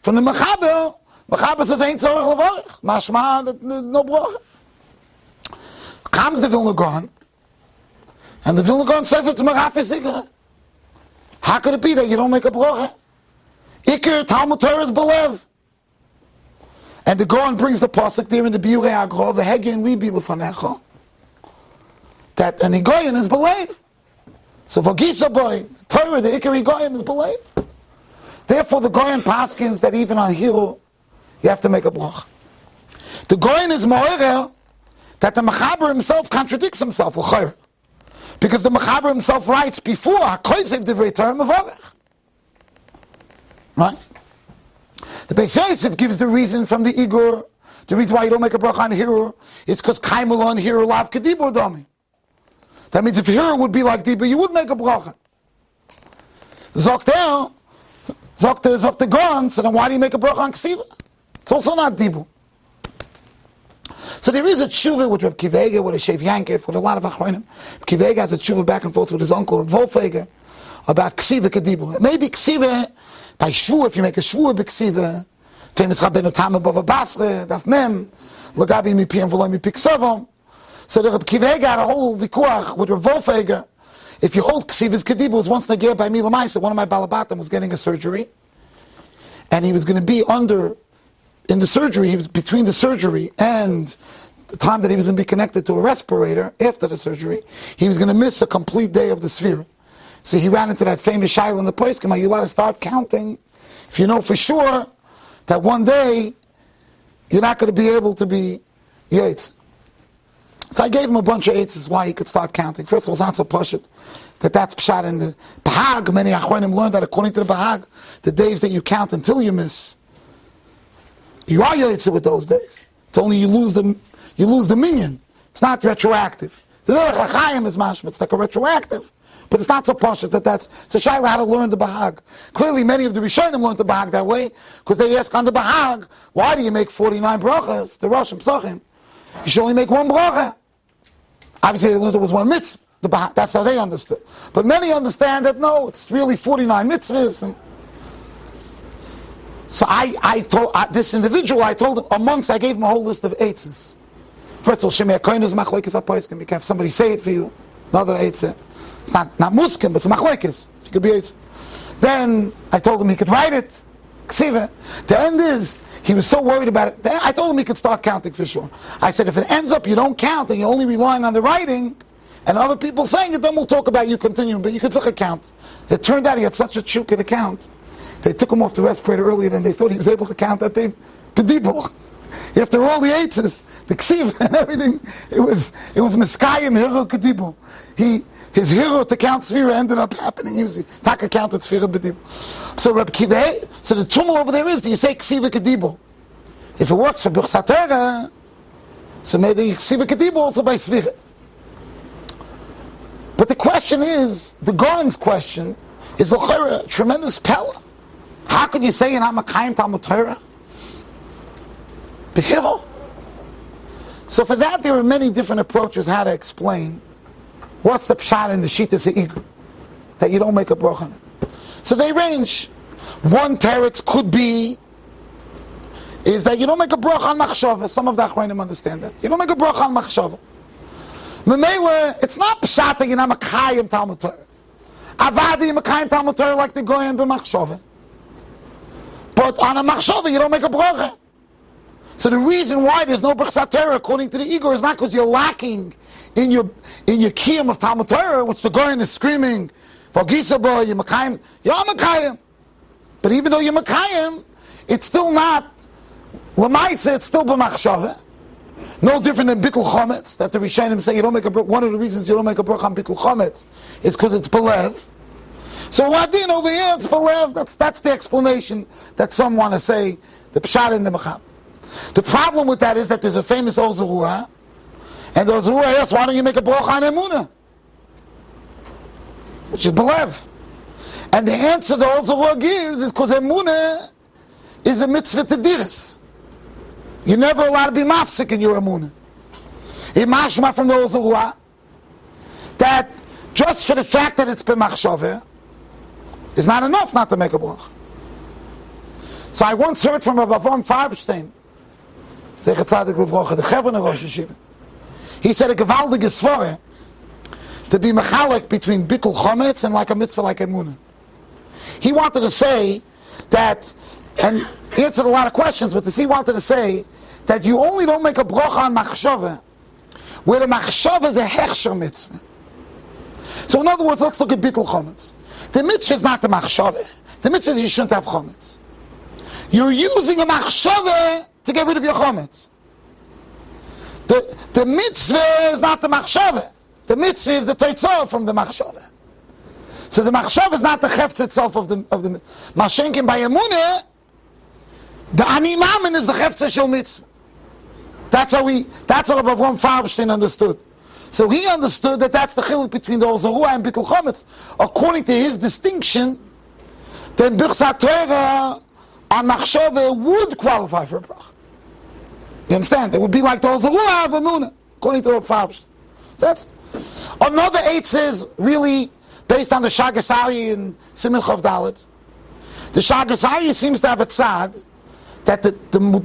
from the Mechaber. Mechaber says ain't tzorech levarach. Mashma, no bracha. Comes the Vilna Gaon, and the Vilna Gaon says it's Merafis Ikar. How could it be that you don't make a bracha? Ikar Talmud Torah is belev. And the Gaon brings the pasuk there in the Biurei Agro, the Hegin Libi Lefanecha, that an Igoyin is belev. So for Gisa boy, the Torah, the Ikar Igoyin is belev. Therefore the Goyen paskins that even on Hiru, you have to make a bracha. The Goyen is Mo'erel, that the Mechaber himself contradicts himself, because the Mechaber himself writes before HaKosev Divrei Torah Mevorech. Right? The Beis Yosef gives the reason from the Igor. The reason why you don't make a bracha on Hiru is because Kaimel on Hiru lav kedibur dami. That means if Hiru would be like Dibur, you would make a bracha. Zok the Gon, so then why do you make a bracha on Ksiva? It's also not Dibur. So there is a tshuva with Reb Kivega, with a Shev Yankiv, with a lot of Achronim. Kivega has a tshuva back and forth with his uncle, Reb Wolfeger, about Ksiva Kedibur. Maybe Ksiva, by Shvu, if you make a Shvu b'Ksiva, famous Rabbeinu Tamar Bava Basra, Daf Mem, Lagabi Mipiyam V'loi Mipik Savam. So the Reb Kivega had a whole vikuach with Reb Wolfeger. If you hold Ksiva's Kedibur, was once negir by Mila Maisa, one of my Balabatim was getting a surgery, and he was going to be in the surgery, he was between the surgery and the time that he was going to be connected to a respirator after the surgery, he was going to miss a complete day of the Sfira. So he ran into that famous shayla in the place, come on, you got to start counting. If you know for sure that one day you're not going to be able to be Yates. So I gave him a bunch of eights why he could start counting. First of all, it's not so pashut that's pshat in the Bahag. Many Achronim learned that according to the Bahag, the days that you count until you miss, you are Yaitse with those days. It's only you lose the minion. It's not retroactive. The Derech HaChaim is mashma. It's like a retroactive. But it's not so pashut it's a shayla how to learn the Bahag. Clearly many of the Rishonim learned the Bahag that way, because they ask on the Bahag, why do you make 49 brachas? The Rosh Psachim. You should only make one bracha. Obviously they learned it was one mitzvah. The Bahag, that's how they understood. But many understand that no, it's really 49 mitzvahs. And so I told this individual, I told him, I gave him a whole list of eitzes. First of all, Shemei HaKohen is machlokes HaPoskim. You can have somebody say it for you. Another eitzah. It's not muskim, but it's machlokes. It could be eitzah. Then I told him he could write it. Ksiva. The end is, he was so worried about it. I told him he could start counting for sure. I said, if it ends up you don't count and you're only relying on the writing, and other people saying it, then we'll talk about you continuing, but you could still count. It turned out he had such a chuk at account. They took him off the respirator earlier than they thought he was able to count that day. Kedibur. After all the eights, the ksiv and everything, it was Miskayim Hiro Kedibu. His hero to count Sfira ended up happening. He was Taka counted Sfira Bedibu. So Reb Kiva, so the tumult over there is, do you say Ksiva Kedibu? If it works for Birchas HaTorah, so maybe Ksiva Kedibu also by Sfira. But the question is, the Goren's question, is a tremendous pella. How could you say in Hamakayim Talmud Torah? The hero. So for that there are many different approaches how to explain what's the pshat in the Shittas Ha'Igur, that you don't make a bracha. So they range. One teretz could be is that you don't make a bracha on machshava. Some of the Achronim understand that. You don't make a bracha on machshava. Memela, it's not pshat that you're not makayim Talmud Torah. Avadi makayim Talmud Torah like the goyim b'machshava. But on a machshava you don't make a bracha. So the reason why there's no Birchas Torah according to the Igor is not because you're lacking in your kiyum of Talmud Torah, which the goyim is screaming, V'gisabo, you're makayim, you're makayim. But even though you're makayim, it's still not l'maisa, it's still b'machshava. No different than bittul chometz, that the Rishonim say you don't make a bracha. One of the reasons you don't make a bracha on bittul chometz is because it's belev. So wadin over here, it's belev. That's the explanation that some want to say the pshat in the machab. The problem with that is that there's a famous Ozerua, and the Ozerua asks, why don't you make a bracha on emunah? Which is belev. And the answer the Ozerua gives is because emunah is a mitzvah tediris. You're never allowed to be mafsik in your emunah. It mashma from the Ozerua that just for the fact that it's b'machshaveh is not enough not to make a bracha. So I once heard from Rabbi Avram Farbstein, the Chevron Rosh Yeshiva. He said a gewaldige svara to be mechalek between bittul chometz and like a mitzvah like emunah. He wanted to say that, and he answered a lot of questions, but he wanted to say that you only don't make a bracha on machshava where the machshava is a hechsher mitzvah. So in other words, let's look at bittul chometz. The mitzvah is not the machshava. The mitzvah is you shouldn't have chometz. You're using a machshava to get rid of your chometz. The mitzvah is not the machshava. The mitzvah is the teitzah from the machshava. So the machshava is not the chefetz itself of the mashenkin by emunah. The ani mamen is the chefetz shel mitzvah. That's how Rabbi Avram Farbstein understood. So he understood that that's the chiluk between the Ozerua and bittul chometz. According to his distinction, then Birchas Torah on machshava would qualify for a bracha. You understand? It would be like the Ozerua of emunah, according to Rabbi Farbstein. That's another eight says really based on the Shagas Aryeh in Siman Chav Dalet. The Shagas Aryeh seems to have a tzad that the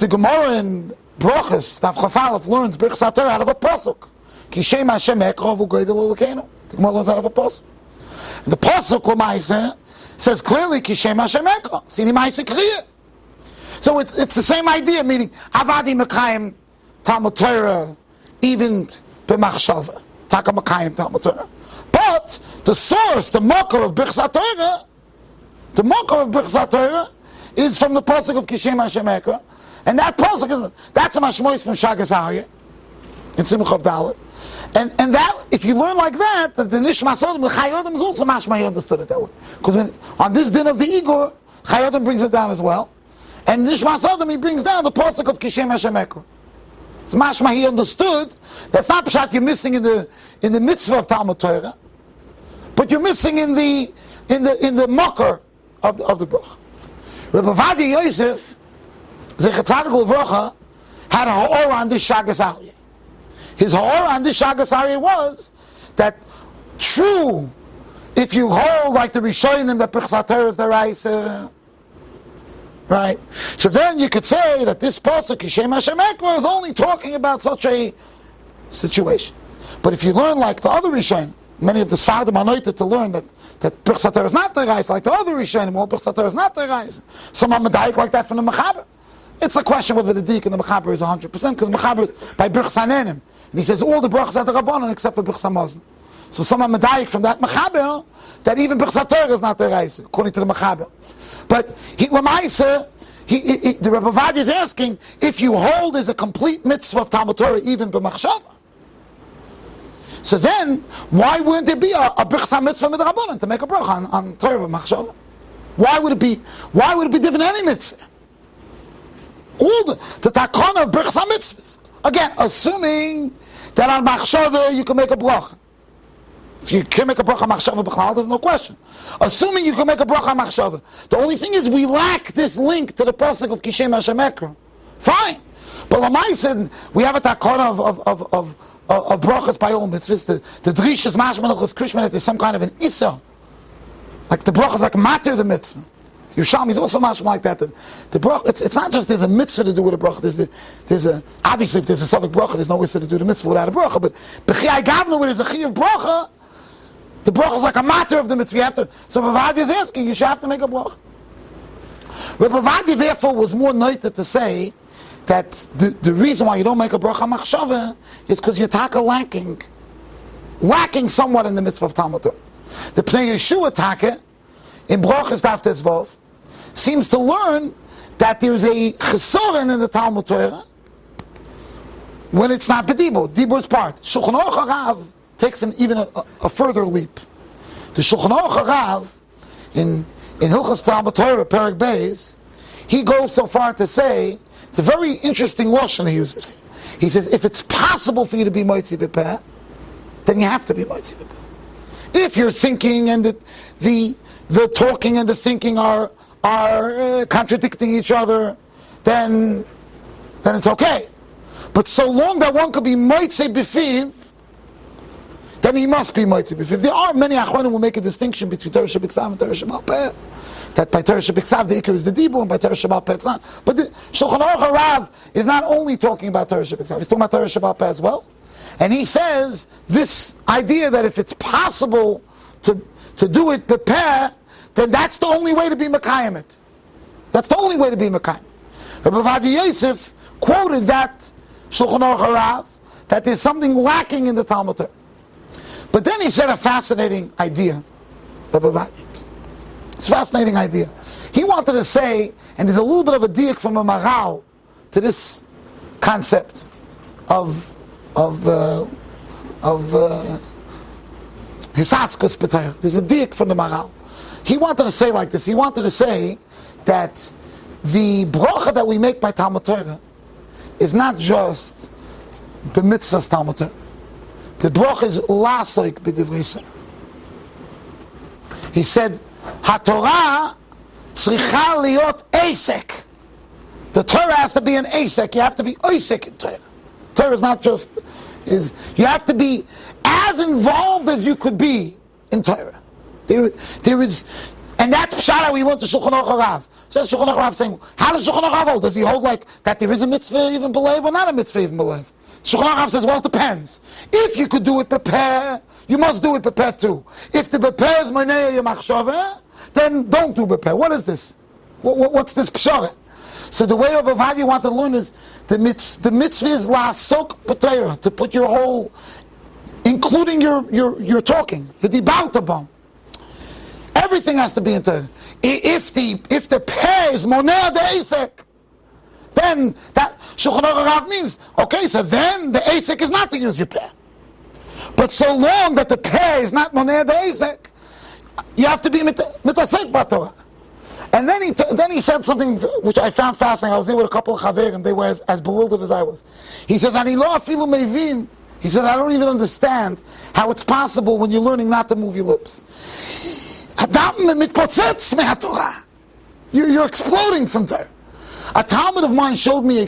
Gemara in Brachos, Tav Chaf Aleph, learns Birchas Torah out of a pasuk. Ki Shem Hashem Ekrov U'Goydel Elokeinu. The Gemara learns out of a pasuk. And the pasuk l'maaseh says clearly Ki Shem Hashem Ekrov. Sini Maaseh Kriya. So it's the same idea, meaning Avadi Mekayim Talmud Torah, even b'machshava, Taka Mekayim Talmud Torah. But the source, the makor of Birchas Torah, is from the pasuk of Kishem Hashem Ekra, and that pasuk that's a mashmois from Shagas Aryeh in Siman Chav Dalet, and that if you learn like that, the Nishmas Adam, the Chai Adam is also mashma. He understood it that way, because on this din of the Igor, Chai Adam brings it down as well. And Nishmas Adam, he brings down the pasuk of Kishem Hashem Ekra. So mashma, he understood that's not pshat you're missing in the mitzvah of Talmud Torah, but you're missing in the makor of the bracha. Rabbi Ovadia Yosef, Zecher Tzaddik Levracha, had a ha'or on this Shagas Aryeh. His ha'or on this Shagas Aryeh was that true, if you hold like the Rishonim that Birchas Torah is the Raisa, right? So then you could say that this pasuk Kishem Hashem Ekra is only talking about such a situation. But if you learn like the other Rishonim, many of the Sfadim are noted to learn that Birchas Torah is not the Reis, like the other Rishonim, all Birchas Torah is not the Reis. Some are medayik like that from the Mechaber. It's a question whether the Dik and the Mechaber is 100%, because Mechaber is by Birchas Hanenim. And he says all the brachas are the Rabbanon except for Birchas Hamazon. So some are medayik from that Mechaber, that even Birchas Torah is not the Reis, according to the Mechaber. But Lamaisa, the Rebbe Ovadia is asking if you hold as a complete mitzvah of Talmud Torah even b'machshava. So then, why wouldn't there be a brichsa mitzvah midrabanan to make a bracha on Torah b'machshava? Why would it be different than any mitzvah? All the takana of brichsa mitzvahs. Again, assuming that on machshava you can make a bracha. If you can make a bracha machshava b'chlal, there's no question. Assuming you can make a bracha machshava. The only thing is we lack this link to the pasuk of Kishem Hashem Ekra. Fine. But Lamai said we have a takana of brachas by all mitzvahs. The drishas mashmanachos krishman, that there's some kind of an issa. Like the bracha is like matter the mitzvah. Yerushalmi is also mashma like that. The bracha, it's not just there's a mitzvah to do with a bracha. Obviously if there's a suffix bracha, there's no issa to do the mitzvah without a bracha. But b'chiyai gavna, where there's a chi of bracha, the bracha is like a matter of the mitzvah. You have to. So Ovadia is asking, you should have to make a bracha. Rebbe Ovadia therefore was more noted to say that the reason why you don't make a bracha machshava is because you're taka lacking somewhat in the mitzvah of Talmud Torah. The Pnei Yeshua taka in brachas daf tezvov seems to learn that there's a chesoren in the Talmud Torah when it's not b'dibur. Dibur's part. Shulchan Aruch Harav takes even a further leap. The Shulchan Aruch Harav in Hilchos Talmud Torah Perek Beis, he goes so far to say, it's a very interesting lashon he uses. He says, if it's possible for you to be moitzi b'peh, then you have to be moitzi b'peh. If you're thinking and the talking and the thinking are contradicting each other, then it's okay. But so long that one could be moitzi b'fiv, then he must be moitzi b'fiv. There are many achronim who make a distinction between Torah Shebiksav and Torah Shebal Peh. That by Torah Shebiksav the ikar is the dibur, and by Torah Shebal Peh it's not. But the Shulchan Aruch Harav is not only talking about Torah Shebiksav, he's talking about Torah Shebal Peh as well. And he says this idea that if it's possible to do it b'peh, then that's the only way to be mekayim it. That's the only way to be mekayim. Rabbi Ovadia Yosef quoted that Shulchan Aruch Harav, that there's something lacking in the Talmud Torah. But then he said a fascinating idea, Rabbi Ovadia. It's a fascinating idea. He wanted to say, and there's a little bit of a diak from a maral to this concept of hisaskus b'Torah. There's a diak from the maral. He wanted to say like this. He wanted to say that the bracha that we make by Talmud Torah is not just b'mitzvahs Talmud Torah. The bracha is lasoik b'divrei Torah. He said, HaTorah tzricha liot eisek. The Torah has to be an eisek. You have to be eisek in Torah. Torah is not just you have to be as involved as you could be in Torah. There is, and that's pshat how we learned the Shulchan Aruch Harav. So Shulchan Aruch Harav saying, how does Shulchan Aruch Harav hold? Does he hold like that there is a mitzvah even believe or not a mitzvah even believe? Shulchan Aruch Harav says, well, it depends. If you could do it b'peh, you must do it b'peh too. If the b'peh is monei yemachshaveh, then don't do b'peh. What is this? What's this pshat? So the way Rabbi Ovadia wanted to learn is the mitzvah is la'asok b'Torah, to put your whole, including your talking, v'dibarta. Everything has to be in Torah. If the peh is moneh de'esek, then that Shulchan Aruch Harav means, okay, so then the esek is not to use your peh. But so long that the peh is not moneh de'esek, you have to be mitasek b'Torah. And then he said something which I found fascinating. I was there with a couple of chaverim, and they were as bewildered as I was. He says, "Ani lo afilu mevin." He says, "I don't even understand how it's possible when you're learning not to move your lips." You're exploding from there. A Talmud of mine showed me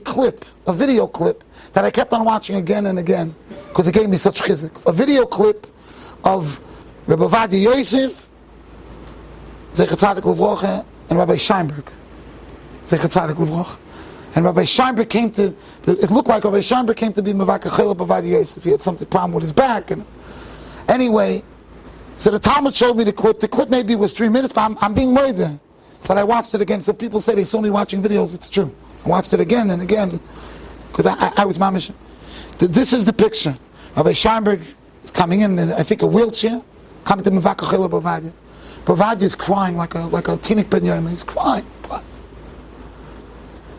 a video clip that I kept on watching again and again because it gave me such chizuk. A video clip of Rabbi Ovadia Yosef, Zecher Tzaddik Livrocha, and Rabbi Scheinberg, Zecher Tzaddik Livrocha. And Rabbi Scheinberg it looked like Rabbi Scheinberg came to be Mevakar Chilep Ovadia Yosef. He had something problem with his back. And anyway, so the Talmud showed me the clip. The clip maybe was 3 minutes, but I'm being murdered. But I watched it again. So people say they saw me watching videos. It's true. I watched it again and again because I was mamish. This is the picture. Rabbi Scheinberg is coming in I think a wheelchair, coming to Mevakar Chilep Ovadia. Ovadia is crying like a tinik ben yom. He's crying.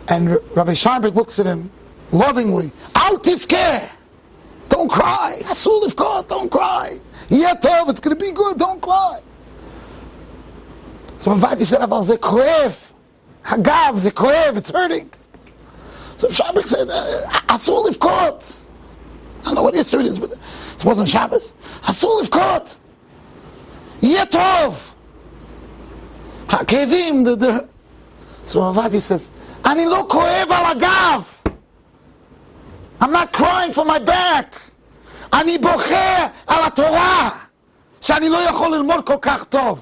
And Rabbi Scheinberg looks at him lovingly. Al tifkeh. Don't cry. Asul lifkot. Don't cry. Yeah, Tov, it's going to be good. Don't cry. So Ovadia said, Aval ze koev. Hagav ze koev. It's hurting. So Scheinberg said, Asul lifkot. I don't know what answer it is, but it wasn't Shabbos. Asul lifkot. Yeah, Tov. Hakevim. So Ovadia says, Ani lo koev al hagav. I'm not crying for my back. אני בוכה על התורה שאני לא יכול ללמוד כל כך טוב.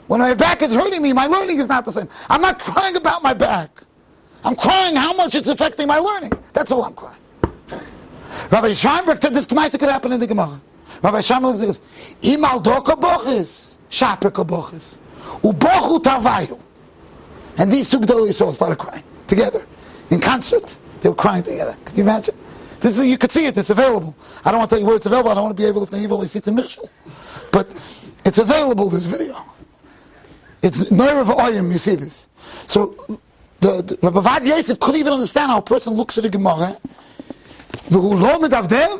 When my back is hurting me, my learning is not the same. I'm not crying about my back. I'm crying how much it's affecting my learning. That's all I'm crying. Rabbi Scheinberg said this could happen in the Gemara. Rabbi Scheinberg says, Im al doka bochis, shapeka bochis, ubochu tavayu. And these two Gedolei Yisrael started crying together in concert. They were crying together. Can you imagine? This is, you could see it, it's available. I don't want to tell you where it's available, I don't want to be able if the evil is sit in Michel. But it's available, this video. It's Neurav Oyim, you see this. So the Rabbi Ovadia Yosef couldn't even understand how a person looks at the Gemara. והוא לא מדבדב,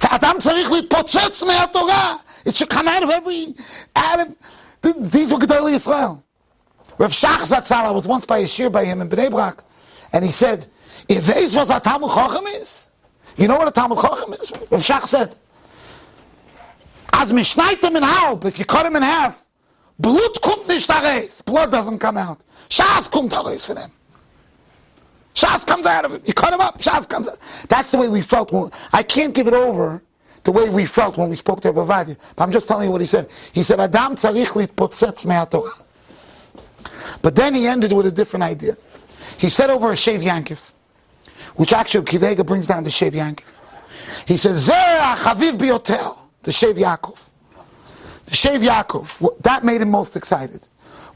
האדם צריך להתפוצץ מהתורה. It should come out of every Adam. These were Gedolei Yisrael. Rav Shach Zatzal, I was once by a shir by him in Bnei Brak, and he said, if this was a Talmud Chacham is, you know what a Talmud Chacham is? Rav Shach said, as mishnaitem in halb, if you cut him in half, Blut kommt nicht heraus. Blood doesn't come out. Shas kommt heraus for them. Shas comes out of it. You cut him up, Shas comes out. That's the way we felt. I can't give it over the way we felt when we spoke to Rabbi Ovadia. But I'm just telling you what he said. He said, Adam tzarich litpotzetz me'atorah. But then he ended with a different idea. He said over a Shev Yankif, which actually Kivega brings down the Shev Yankif. He says, Zeh chaviv biyoter, the Shev Yaakov. The Shev Yaakov, that made him most excited.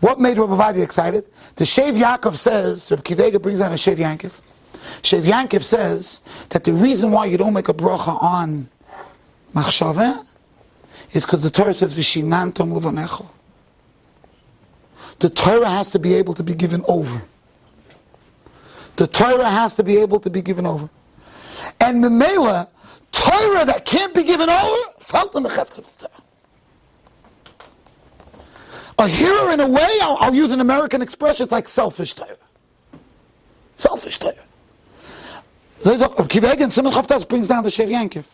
What made Rabbi Ovadia excited? The Shev Yaakov says, Rabbi Kivega brings down a Shev Yankif. Shev Yankif says that the reason why you don't make a bracha on machshaveh is because the Torah says, V'shinantom levanecho. The Torah has to be able to be given over. The Torah has to be able to be given over. And Memela, Torah that can't be given over, felt in the chefs of the Torah. A hearer, in a way, I'll use an American expression, it's like selfish Torah. Selfish Torah. Kiveg and Simon Chavtas brings down the Shev Yankif.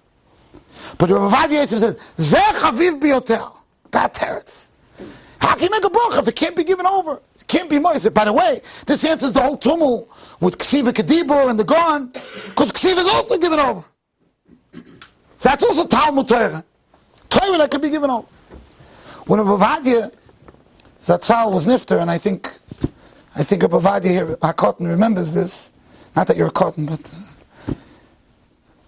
But Rabbi Ovadia Yosef says, Zeh chaviv biyoter. That teretz. How can you make a bracha if it can't be given over? It can't be moiser. By the way, this answers the whole tumult with Ksiva Kedibur and the Gon, because Ksiva is also given over. So that's also Talmud Torah. Torah that can be given over. When Rabbi Ovadia Zatzal was nifter, and I think Rabbi Ovadia here, HaKotten, remembers this. Not that you're a Kotten, but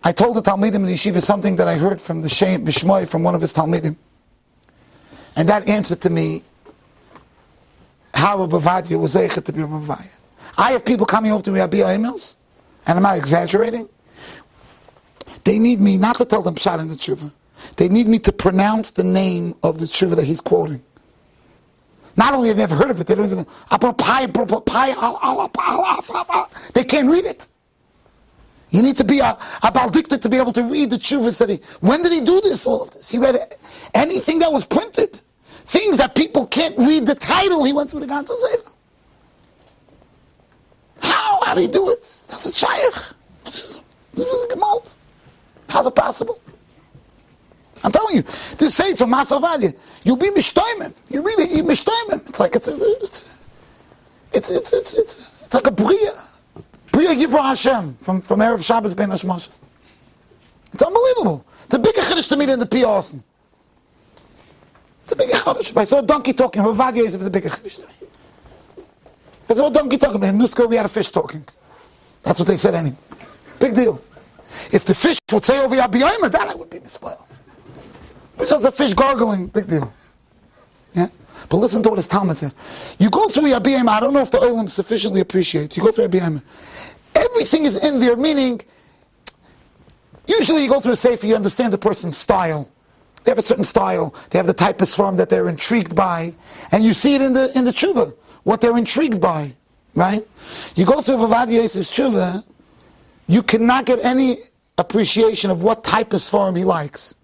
I told the Talmidim in Yeshiva something that I heard from the Shem Bishmoy from one of his Talmidim. And that answered to me how Rabbi Ovadia was zeichet to be Rabbi Ovadia. I have people coming over to me via emails, and I'm not exaggerating. They need me not to tell them pshat in the tshuva. They need me to pronounce the name of the tshuva that he's quoting. Not only have they never heard of it, they don't even know. They can't read it. You need to be a baldikta to be able to read the tshuvas that he... When did he do this, all of this? He read anything that was printed. Things that people can't read the title, he went through the Ganze Sefer. How do you do it? That's a shayach. This is a gemalt. How's it possible? I'm telling you, this say from Mas Ovadia, you'll be mishtoimen. You read it, you're mishtoimen. It's like it's like a bria. Bria Yivra Hashem from Erev Shabbos Ben Hashmashas. It's unbelievable. It's a bigger chiddush to me than the P. Austin. It's a bigger chiddush. If I saw a donkey talking, Ovadia Yosef is a bigger chiddush to me. I saw a donkey talking, in Nusko we had a fish talking. That's what they said anyway. Big deal. If the fish would say over Yabiyayim, then I would be mispoiled. But just the fish gargling, big deal. Yeah? But listen to what his Talmud said. You go through Yabiyayim, I don't know if the Olam sufficiently appreciates. You go through Yabiyayim. Everything is in there, meaning, usually you go through a sefer, you understand the person's style. They have a certain style. They have the typist form that they're intrigued by. And you see it in the tshuva, what they're intrigued by. right? You go through Ovadia Yosef's tshuva, you cannot get any appreciation of what type of svarim he likes.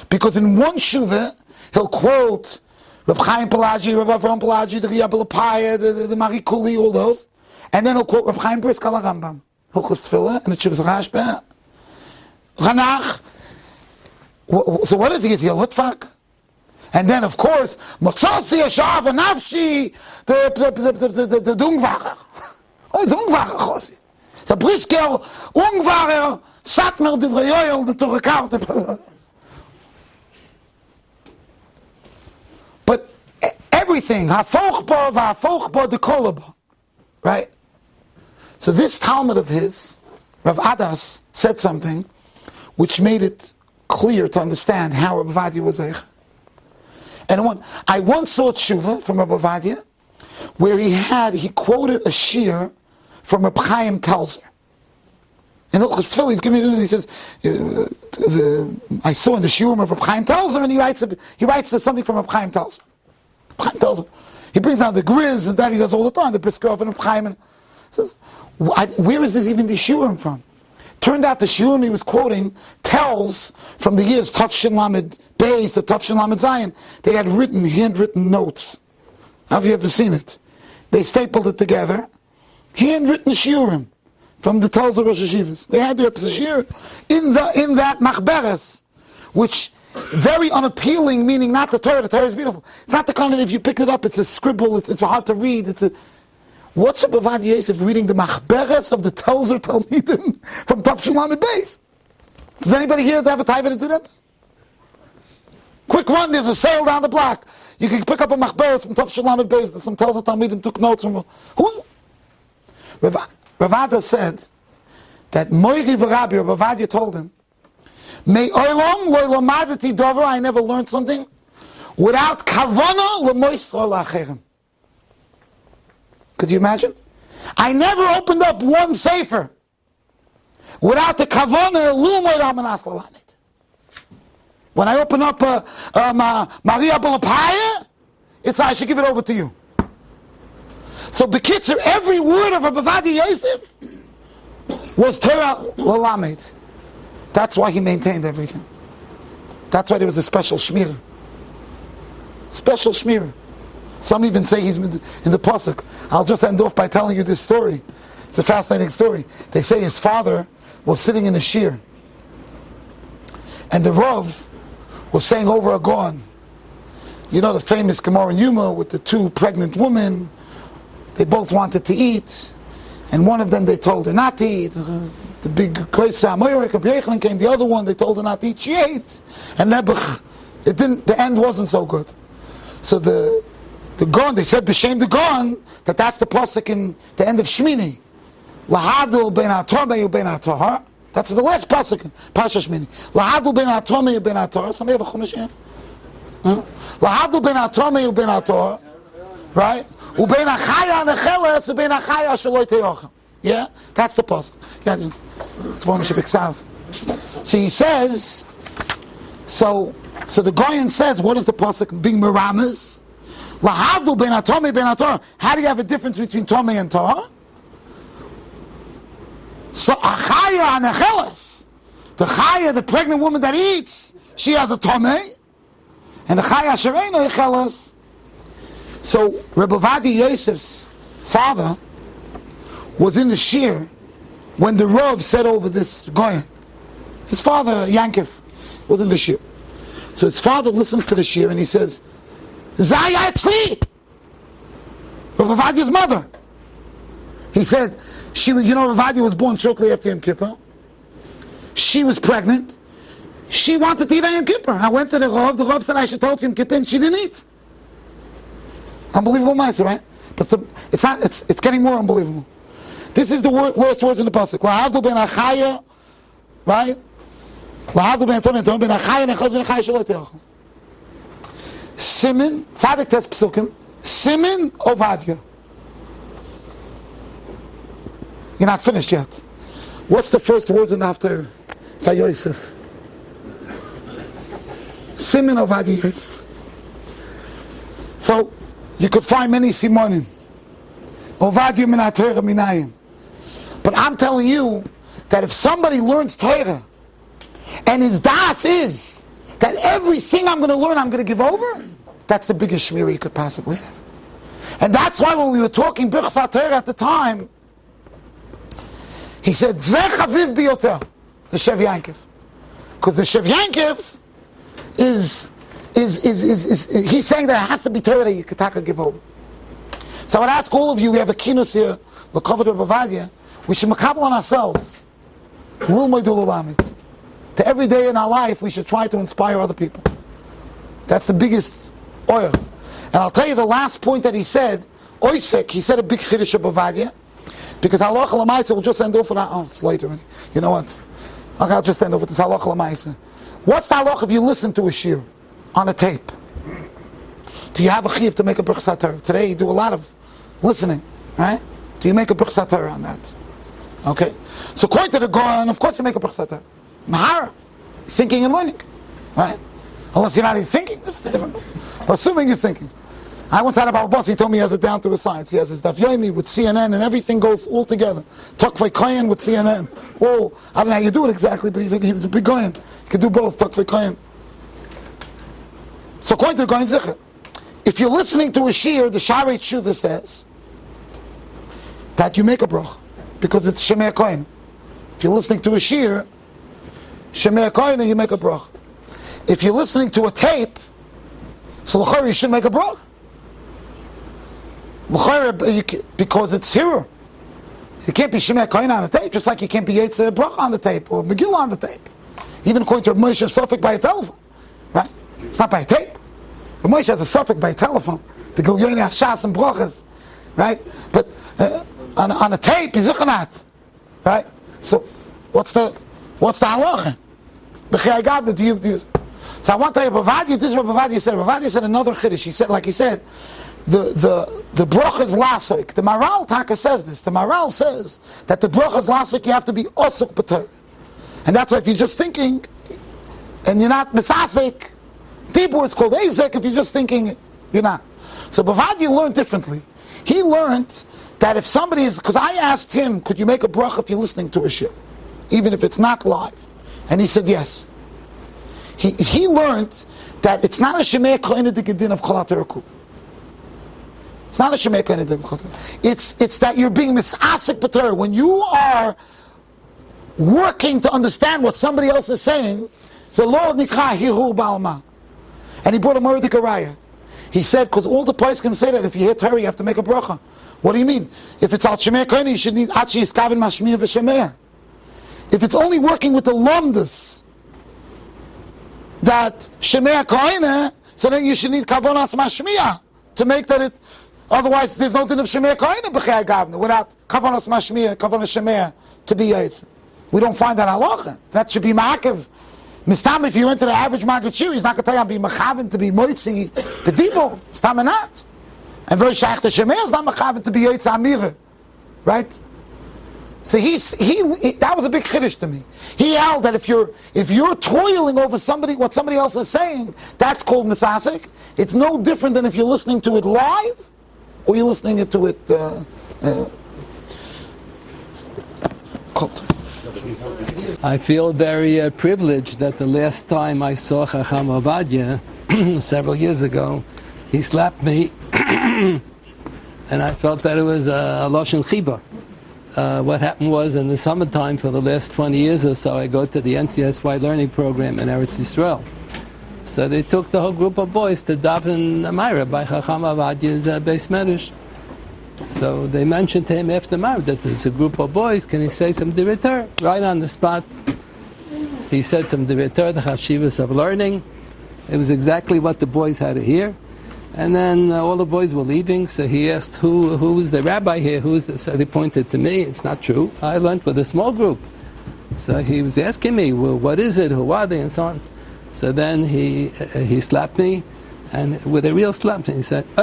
Because in one tshuva, he'll quote Reb Chaim Pelagi, Reb Avram Pelagi, the Rebbe Lepaya, the Mari Kuli, all those. And then he'll quote Reb Chaim Brisk al Rambam, Hilchos Tefillah, and the Shivas Rashba, Ranach. So what is he? Is he a Litvak? And then, of course, Motzasi, Yashav, Nafshi, the Dungvarer. Oh, it's Ungvarer, Chosi. The Briskel, Ungvarer, Satmer, the Vreyoyel, the Torrekart. But everything, Hafochba, the Kolaba, right? So this Talmud of his, Rav Adas, said something which made it clear to understand how Rav Ovadia was Eich. And I once saw a tshuva from Rav Ovadia where he quoted a shir from Reb Chaim Telzer. In Hilchos Tefillah, he's giving me, he says, I saw in the shiurim of Reb Chaim Telzer, and he writes something from Reb Chaim Telzer. Reb Chaim Telzer. He brings down the Grizz, and that he does all the time, the Briskov and Reb Chaim. And says, where is this even the shiurim from? Turned out the shiurim he was quoting tells from the years Tafshin Lamed Beis to Tafshin Lamed Zayin. They had handwritten notes. Have you ever seen it? They stapled it together. Handwritten shiurim from the tells of Rosh Hashivas. They had their shir in that machberes, which very unappealing, meaning not the Torah. The Torah is beautiful. It's not the kind of, if you pick it up, it's a scribble. It's hard to read. What's up Ovadia Yosef reading the machberes of the Telzer Talmidim from Tafshin Lamed Beis? Does anybody here have a time to do that? Quick run, there's a sale down the block. You can pick up a machberes from Tafshin Lamed Beis. Some Telzer Talmidim took notes from who? Rav Ada said that Moiri V'Rabi, Rav Ovadia told him, "May olam lo lamadati dover, I never learned something without kavana l'moisra la'acherim." Could you imagine? I never opened up one sefer without the kavana l'umoid amanas l'lamed. When I open up Maria Bolapaya, it's I should give it over to you. So Bekitzer, every word of Ovadia Yosef was Torah l'lamed. That's why he maintained everything. That's why there was a special shmirah. Special shmirah. Some even say he's in the pasuk. I'll just end off by telling you this story. It's a fascinating story. They say his father was sitting in a shir, and the Rav was saying over a Gaon. You know the famous Gemara in Yuma with the two pregnant women. They both wanted to eat, and one of them they told her not to eat. The big Koisa Amoyrik of Yechlan came. The other one they told her not to eat. She ate, and it didn't. The end wasn't so good. So the Gaon, they said b'shem the Gaon that's the pasuk in the end of Shmini. Lahadul ben atomei ben atar. That's the last pasuk in Pasha Shmini. Lahadul ben atomei ben atar. Somebody have a chumash here? Lahadul ben atomei ben atar. Right? Uben achaya necheles uben achaya shaloi teyochem. Yeah, that's the pasuk. Yeah, it's the form of Shebiksav. So he says. So the Goyen says, what is the pasuk being merames? Lahavdul ben atomei ben atar. How do you have a difference between tomei and tar? So achaya necheles, the chaya, the pregnant woman that eats, she has a tomei, and the chaya shereino necheles. So Reb Ovadia Yosef's father was in the shir when the Rav said over this Goyen. His father, Yankov, was in the shir. So his father listens to the shir and he says, Zaya Tzli! Reb Ovadia's mother. He said, Reb Ovadia was born shortly after Yom Kippur. She was pregnant. She wanted to eat on Yom Kippur. I went to the Rav said I should told Yom Kippur, and she didn't eat. Unbelievable ma'aser, right? But it's getting more unbelievable. This is the worst words in the pasuk. Lahavdul ben achaya, right? Lahavdul ben atomei ben achaya nechos ben achaya shaloi teyochem. Simin, Tzadik Tes Psukim, Simin Ovadia. You're not finished yet. What's the first words in after Yosef? Simin Ovadia Yosef. So, you could find many simonim. Ovadia min ha-Torah minayin. But I'm telling you that if somebody learns Torah, and his das is that everything I'm going to learn, I'm going to give over, that's the biggest shmira you could possibly have. And that's why when we were talking Birchas HaTorah at the time, he said, Zeh chaviv biyoter, the Shev Yankiv. Because the Shev Yankiv is he's saying that it has to be Torah that you could give over. So I would ask all of you, we have a kinus here, the Kavod of Ovadia, we should makabel on ourselves. To every day in our life, we should try to inspire other people. That's the biggest oil. And I'll tell you the last point that he said, Oisek, he said a big chiddush of Ovadia, because halacha l'maisa will just end off with that. Oh, it's late already. You know what? Okay, I'll just end off with this halacha l'maisa. What's the halacha if you listen to a shir on a tape? Do you have a chiyuv to make a Birchas HaTorah? Today you do a lot of listening, right? Do you make a Birchas HaTorah on that? Okay. So according to the Goan, of course you make a Birchas HaTorah. Mahara, thinking and learning, right? Unless you're not even thinking, this is different. Assuming you're thinking. I once had a Baal Boss, he told me he has it down to a science. He has his Daf Yomi with CNN and everything goes all together. Takvei Kohen with CNN. Oh, I don't know how you do it exactly, but he was a big Kohen. He could do both, Takvei Kohen. So according to the Kohen Zicher, if you're listening to a shir, the Sharei Tshuva says that you make a brach because it's Shemei Kohen. If you're listening to a shir, Shemei Kohen, you make a brach. If you're listening to a tape, so l'chayr you should make a brach. L'chayr, because it's here. You can't be Shemei Kohen on the tape, just like you can't be Yetzirah brach on the tape or Megillah on the tape. Even according to Moshe, a suffix by a telephone, right? It's not by a tape. But Moshe has a suffix by a telephone. The Gilyoni Hashas and brachas, right? But on a tape, he's not, right? So what's the halacha? So I want to tell you, Ovadia, this is what Ovadia said. Ovadia said another chiddush. He said, like he said, the bracha is lasik. The Maral Taka says this. The Maral says that the bracha is lasik. You have to be osuk b'Torah, and that's why if you're just thinking and you're not misasik, Dibur is called ezek. If you're just thinking, you're not. So Ovadia learned differently. He learned that if somebody is, because I asked him, could you make a bracha if you're listening to a shir, even if it's not live? And he said yes. He learned that it's not a Shemei Kohen Gedin of Kol HaTorah. It's not a Shemei Kohen Gedin of Kol HaTorah. It's that you're being misasik b'Torah. When you are working to understand what somebody else is saying, the Lord Nikra Hiru Ba'alma. And he brought a Murdik Araya. He said, because all the players can say that if you hear Torah, you have to make a bracha. What do you mean? If it's al Shemei Kohen, you should need Achi Yiskavin Mashmiya V'Shemei. If it's only working with the Lomdus, that Shemei Kohen, so then you should need Kavonas Mashmiya to make that it. Otherwise, there's no din of Shemei Kohen b'Chei Gavna without Kavonas Mashmiya, Kavonas Shemei to be Yaitz. We don't find that halacha. That should be Ma'akev. Mistam, if you went to the average Maggid Shir, he's not going to tell you I'm being Machavin to be Moitzi B'Dibo. Mistam not. And very Shaykh to Shemei is not Machavin to be Yaitz Amira. Right? So he that was a big chiddush to me. He held that if you're toiling over what somebody else is saying, that's called misasik. It's no different than if you're listening to it live or you're listening to it cult. I feel very privileged that the last time I saw Chacham Ovadia several years ago, he slapped me, and I felt that it was a lashon chiba. What happened was, in the summertime for the last 20 years or so, I go to the NCSY learning program in Eretz Yisrael. So they took the whole group of boys to daven Amira by Chacham Ovadia's Beis Medrash. So they mentioned to him after Amira that there's a group of boys, can he say some Divrei Torah? Right on the spot, he said some Divrei Torah, the Chashivas of learning. It was exactly what the boys had to hear. And then all the boys were leaving, so he asked, who was the rabbi here? Who is this? So they pointed to me. It's not true. I learned with a small group. So he was asking me, well, what is it? Who are they? And so on. So then he slapped me, and with a real slap, he said, so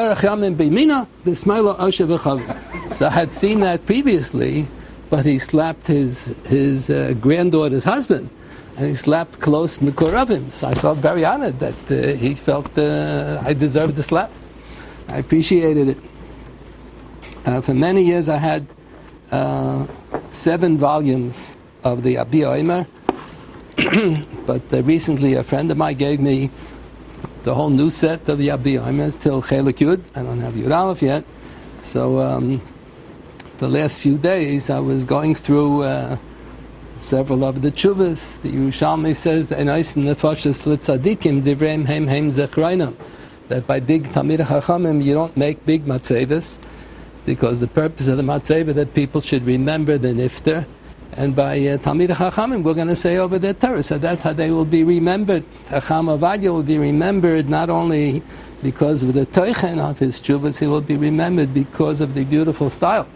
I had seen that previously, but he slapped his granddaughter's husband. And he slapped close Mikoravim. So I felt very honored that he felt I deserved the slap. I appreciated it. For many years I had 7 volumes of the Abi Omer, but recently a friend of mine gave me the whole new set of the Abi Omer till Chelik Yud. I don't have Yud Aleph yet. So the last few days I was going through several of the tshuvas. The Yerushalmi says, that by big Tamid Chachamim you don't make big matzevas, because the purpose of the matzeva that people should remember the nifter, and by Tamid Chachamim we're going to say over their Torah, so that's how they will be remembered. Chacham Ovadia will be remembered not only because of the toichen of his tshuvas, he will be remembered because of the beautiful style.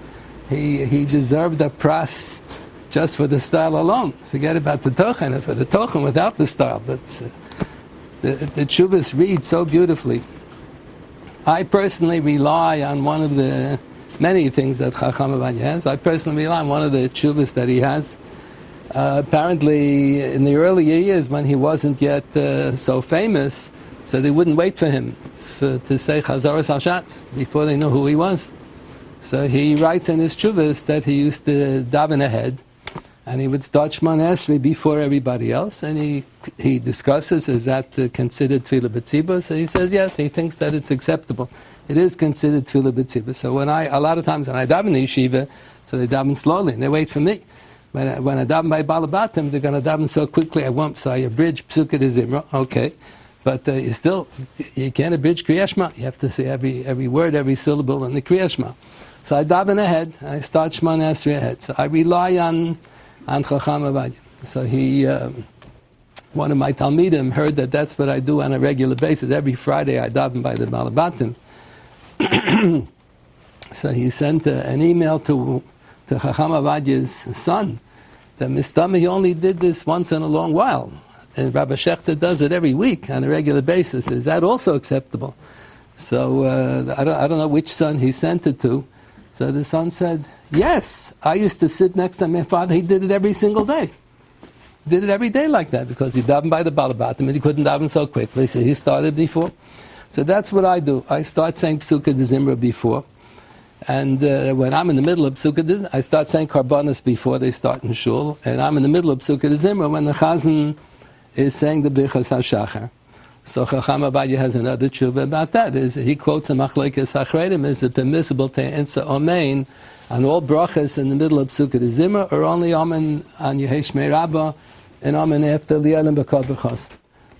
He deserved a pras just for the style alone. Forget about the tochen, for the tochen without the style. But the tshuvas read so beautifully. I personally rely on one of the many things that Chacham Ovadia has. I personally rely on one of the tshuvas that he has. Apparently, in the earlier years when he wasn't yet so famous, so they wouldn't wait for him to say Chazaras Hashatz before they knew who he was. So he writes in his tshuvas that he used to daven ahead, and he would start Shemona Esrei before everybody else, and he discusses, is that considered Tefillah B'tzibur? So he says yes, he thinks that it's acceptable. It is considered Tefillah B'tzibur. So a lot of times when I daven in yeshiva, so they daven slowly, and they wait for me. When I daven by Balabatim, they're going to daven so quickly, I won't, so I abridge Psukkah de Zimra, okay. But you can't abridge Kriyas Shema. You have to say every word, every syllable in the Kriyas Shema. So I daven ahead, I start Shemona Esrei ahead. So I rely on Chacham Ovadia. So one of my Talmidim heard that that's what I do on a regular basis. Every Friday I daven by the Balabatim. So he sent an email to Chacham Ovadia's son that Mistama, he only did this once in a long while. And Rabbi Shechter does it every week on a regular basis. Is that also acceptable? So I don't know which son he sent it to. So the son said, yes, I used to sit next to my father. He did it every single day. Did it every day like that, because he davened by the Balabatim and he couldn't daven so quickly. So he started before. So that's what I do. I start saying Psukkah de Zimra before. And when I'm in the middle of Psukkah de Zimra, I start saying Karbanos before they start in Shul. And I'm in the middle of Psukkah de Zimra when the Chazan is saying the Birchas HaShachar. So Chacham Ovadia has another tshuva about that. He quotes a Machlokes Achreidim, is it permissible to answer Amen on all brachas in the middle of Psukkah de Zimra, or only Amen on Yehei Shmei Rabbah and Amen after Li'elim B'kol B'chos?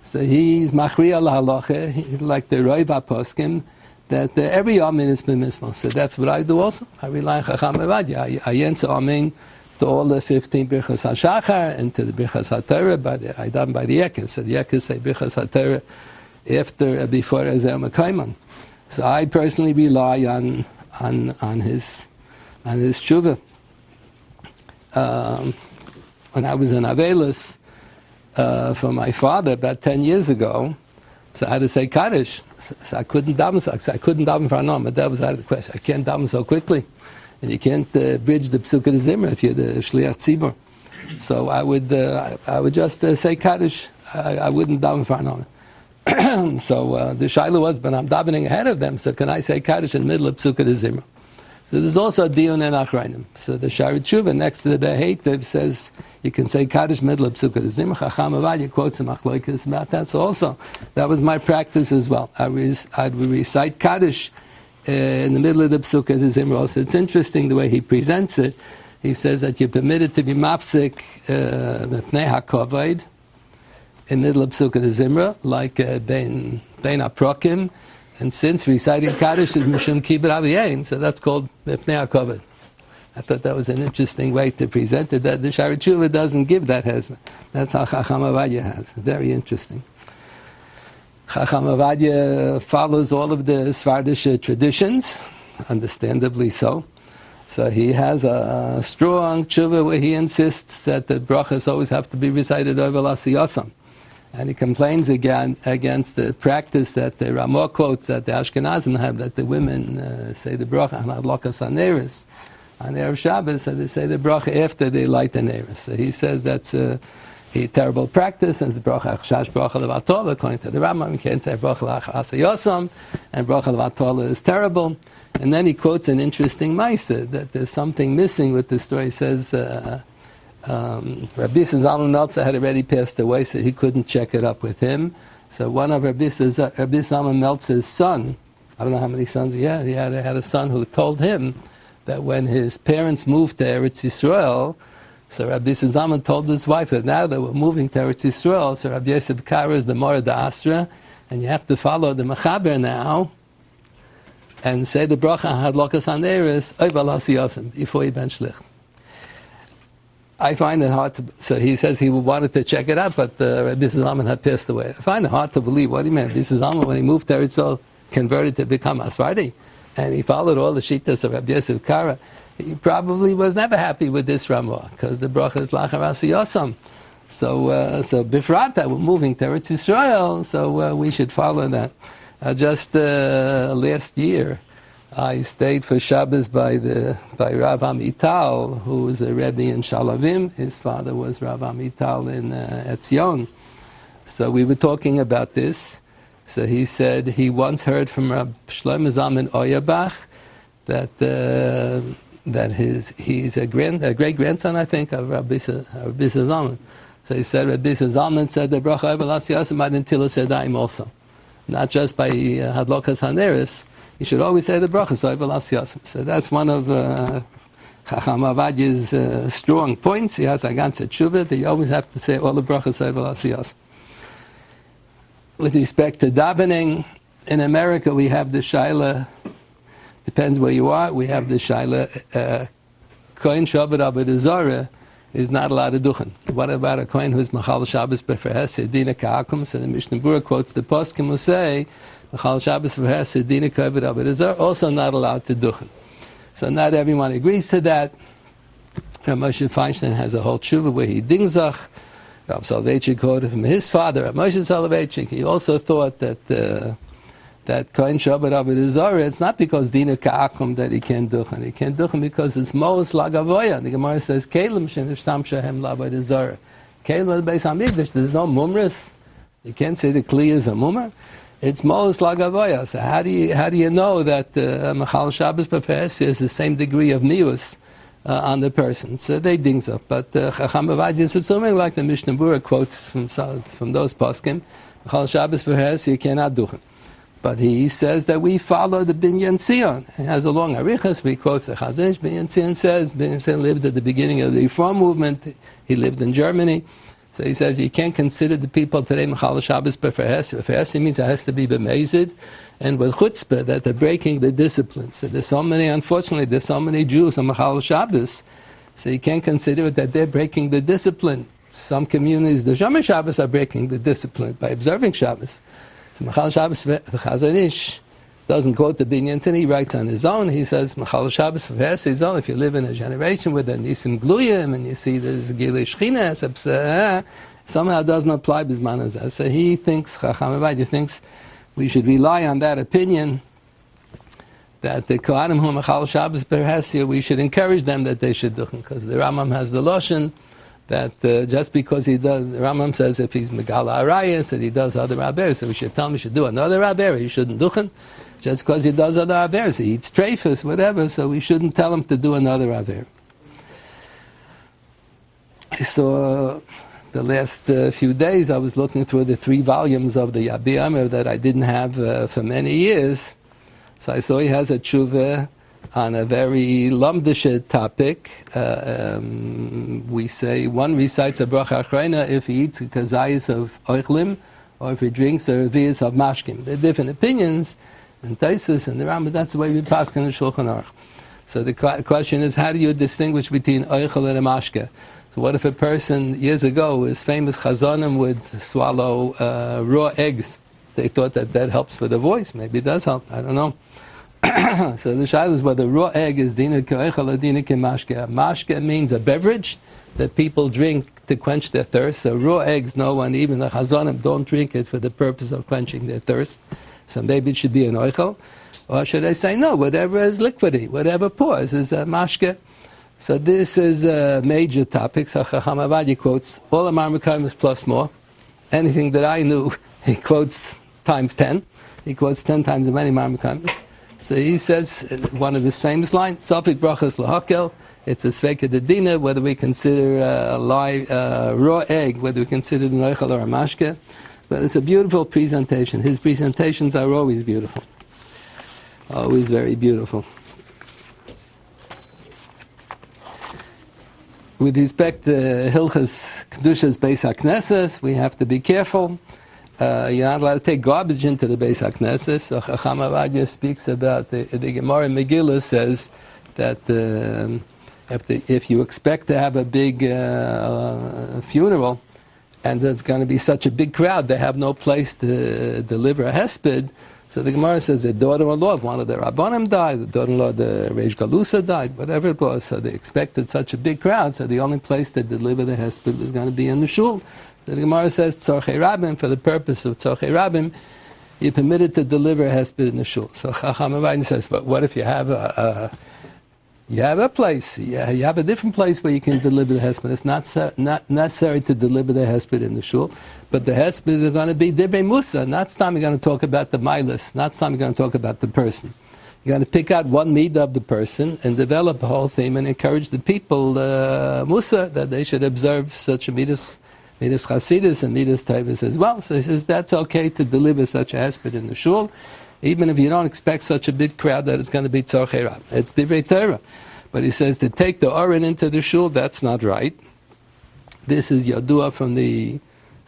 So he's Machriya L'Halacha, like the Roiv HaPoskim, that every Amen is permissible. So that's what I do also. I rely on Chacham Ovadia. I answer Amen to all the 15 Birchas HaShachar and to the Birchas HaTorah, I daven by the Yekes. So the Yekes say Birchas HaTorah before Ezer Mekayman. So I personally rely on his tshuva. When I was in Avelis for my father about 10 years ago, so I had to say Kaddish. So I couldn't daven. So I couldn't daven for Anam, but that was out of the question. I can't daven so quickly. And you can't bridge the Psukkah de Zimra if you're the Shliach Tzibur. So I would just say Kaddish. I wouldn't daven for Anam. So the Shaila was, but I'm davening ahead of them, so can I say Kaddish in the middle of Psukkah de Zimra? So there's also a Diyun and Achrayim. So the Shari Tshuva next to the Beheitiv says you can say Kaddish middle of Psukkah de Zimra. Chacham Ovadia quotes some Machlokes about that. So also, that was my practice as well. I'd recite Kaddish in the middle of the Psukkah de Zimra also. It's interesting the way he presents it. He says that you're permitted to be mafsik mepnei hakovaid in the middle of Psukkah de Zimra, like bein aprokim. And since reciting Kaddish is mishum kibbur aviyim, so that's called mepnei hakovaid. I thought that was an interesting way to present it. That the Shari Tshuva doesn't give that hezmah. That's how Chacham Ovadia has. Very interesting. Chacham Ovadia follows all of the Svardish traditions, understandably so. So he has a strong tshuva where he insists that the brachas always have to be recited over Lasiyasam. And he complains against the practice that the Ramah quotes that the Ashkenazim have, that the women say the bracha on Adlokas HaNeiros on Erev Shabbos, so they say the bracha after they light the neiros. So he says that's a terrible practice, and it's bracha chash bracha levatol. According to the Rambam, you can't say bracha l'achas yosam, and bracha levatol is terrible. And then he quotes an interesting Maisa, that there's something missing with the story. He says, Rabbi Zalman Meltzer had already passed away, so he couldn't check it up with him. So one of Rabbi Zalman Meltzer's son, I don't know how many sons he had a son who told him that when his parents moved to Eretz Yisrael, so Rabbi Zalman told his wife that now that we're moving to Eretz Yisrael, so Rabbi Yosef Kara is the Mora da Asra, and you have to follow the Mechaber now, and say the bracha hadlokas haneres oivalas yosem before you ben shlich. I find it hard to. So he says he wanted to check it out, but Rabbi Zalman had passed away. I find it hard to believe. What do you mean? Rabbi Zalman, when he moved there, it's all converted to become Asradi, and he followed all the shittas of Rabbi Yosef Kara. He probably was never happy with this Ramah because the bracha is lachar asiyosam. So bifrat that we're moving to Eretz Yisrael, so we should follow that. Just last year, I stayed for Shabbos by Rav Amital, who was a Rebbe in Shalavim. His father was Rav Amital in Etzion. So we were talking about this. So he said he once heard from Rav Shlomo Zalman Auerbach that he's a great grandson, I think, of Rabbi Zalman. So he said Rabbi Zalman said the bracha Evelas Yosem ad Netilas Yadayim also. Not just by Hadlokas Haneris, you should always say the brachas Evelas Yosem. So that's one of Chacham Ovadia's strong points. He has a ganze tshuva that you always have to say all the brachas Evelas Yosem. With respect to davening, in America we have the shaila, depends where you are, we have the shaila, Kohen Shabbat Avodah Zarah is not allowed to duchen. What about a Kohen who's Machal Shabbos B'Ferhes Yedina Ka'akum? So the Mishnah Berurah quotes the poskim who say Machal Shabbos B'Ferhes Yedina Ka'avid Avodah Zarah, also not allowed to duchen. So not everyone agrees to that. Moshe Feinstein has a whole tshuva where he dingzach. Rav Soloveitchik quoted from his father, Moshe Soloveitchik. He also thought that Kohen Shabbat Avodah Zarah, it's not because Dina Ka'akum that he can't duchen. He can't duchen because it's Mo's Lagavoya. The Gemara says, Kelim Shenishtam Shehem L'Avodah Zarah. Kelim Beis HaMikdash, there's no mumras. You can't say the Kli is a mumar. It's Mo's Lagavoya. So how do you know that Machal Shabbos B'Pes is the same degree of mius on the person? So they dings up. But Chacham Ovadia is assuming, like the Mishnah Berurah quotes from those poskim, Machal Shabbos B'Pes, you cannot duchen. But he says that we follow the Binyan Tzion. He has a long arichas. We quote the Chazaq. Binyan Tzion says, Binyan Tzion lived at the beginning of the Reform movement. He lived in Germany. So he says you can't consider the people today Machal Shabbos B'Ferhes. B'Ferhes means it has to be b'mezid. And with chutzpah, that they're breaking the discipline. So unfortunately, there's so many Jews on Machal Shabbos. So you can't consider it that they're breaking the discipline. Some communities, the Shomer Shabbos, are breaking the discipline by observing Shabbos. So Machal Shabbos, the Chazon Ish doesn't quote the Binyan Tzion. He writes on his own. He says, Machal Shabbos B'Ferhes his own. If you live in a generation with a Nisim Gluyim and you see there's Gilei Shechina, somehow it doesn't apply B'zman Hazeh. So he thinks, Chacham Ovadia thinks, we should rely on that opinion that the Kohanim who Machal Shabbos B'Ferhes, we should encourage them that they should duchen, because the Rambam has the Loshen that just because he does, the Rambam says if he's Megala Arayas, that he does other Averos, so we should tell him he should do another Aver, he shouldn't duchen. Just because he does other Averos, he eats treifus, whatever, so we shouldn't tell him to do another Aver. So the last few days I was looking through the 3 volumes of the Yabi Amr that I didn't have for many years. So I saw he has a tshuva on a very lumdishe topic. We say one recites a bracha achrona if he eats a kazayis of oichlim, or if he drinks a revius of mashkim. There are different opinions, and Taisus and the Rambam, that's the way we pass in the Shulchan Aruch. So the question is, how do you distinguish between oichel and a mashke? So what if a person, years ago, his famous chazonim would swallow raw eggs? They thought that helps with the voice. Maybe it does help. I don't know. So the shaila is whether raw egg is dina k'oichel or dina k'mashke. Mashke means a beverage that people drink to quench their thirst. So raw eggs, no one, even the chazonim, don't drink it for the purpose of quenching their thirst. So maybe it should be an oichel. Or should I say, no, whatever is liquidy, whatever pours is a mashke. So this is a major topic. So Chacham Ovadia quotes all the Marmukaimis plus more. Anything that I knew, he quotes times 10. He quotes 10 times as many Marmukaimis. So he says, one of his famous lines, Safik brachas lahakel, it's a sveka dedina, whether we consider a live, raw egg, whether we consider an oichel or a mashke. But it's a beautiful presentation. His presentations are always beautiful. Always very beautiful. With respect to Hilchas Kedusha's Beis HaKnesses, we have to be careful. You're not allowed to take garbage into the Beis HaKnesses. So Chacham Ovadia speaks about the Gemara in Megillah says that if you expect to have a big funeral and there's going to be such a big crowd, they have no place to deliver a hesped. So the Gemara says the daughter-in-law of one of the Rabbanim died, the daughter-in-law of the Reish Galusa died, whatever it was. So they expected such a big crowd, so the only place to deliver the hesped was going to be in the shul. So the Gemara says, Tzorchei Rabim, for the purpose of Tzorchei Rabim, you're permitted to deliver a hesped in the shul. So Chacham Ovadia says, but what if you have a place, you have a different place where you can deliver the hesped. It's not necessary to deliver the hesped in the shul, but the hesped is going to be divrei musa. Not time you're going to talk about the milas, not time you're going to talk about the person. You're going to pick out one midah of the person and develop the whole theme and encourage the people, musa, that they should observe such a midas chasidus and midas taivas as well. So he says that's okay to deliver such a hesped in the shul, even if you don't expect such a big crowd that it's going to be tzorchei rab. It's divrei Torah. But he says to take the oren into the shul, that's not right. This is Yadua from the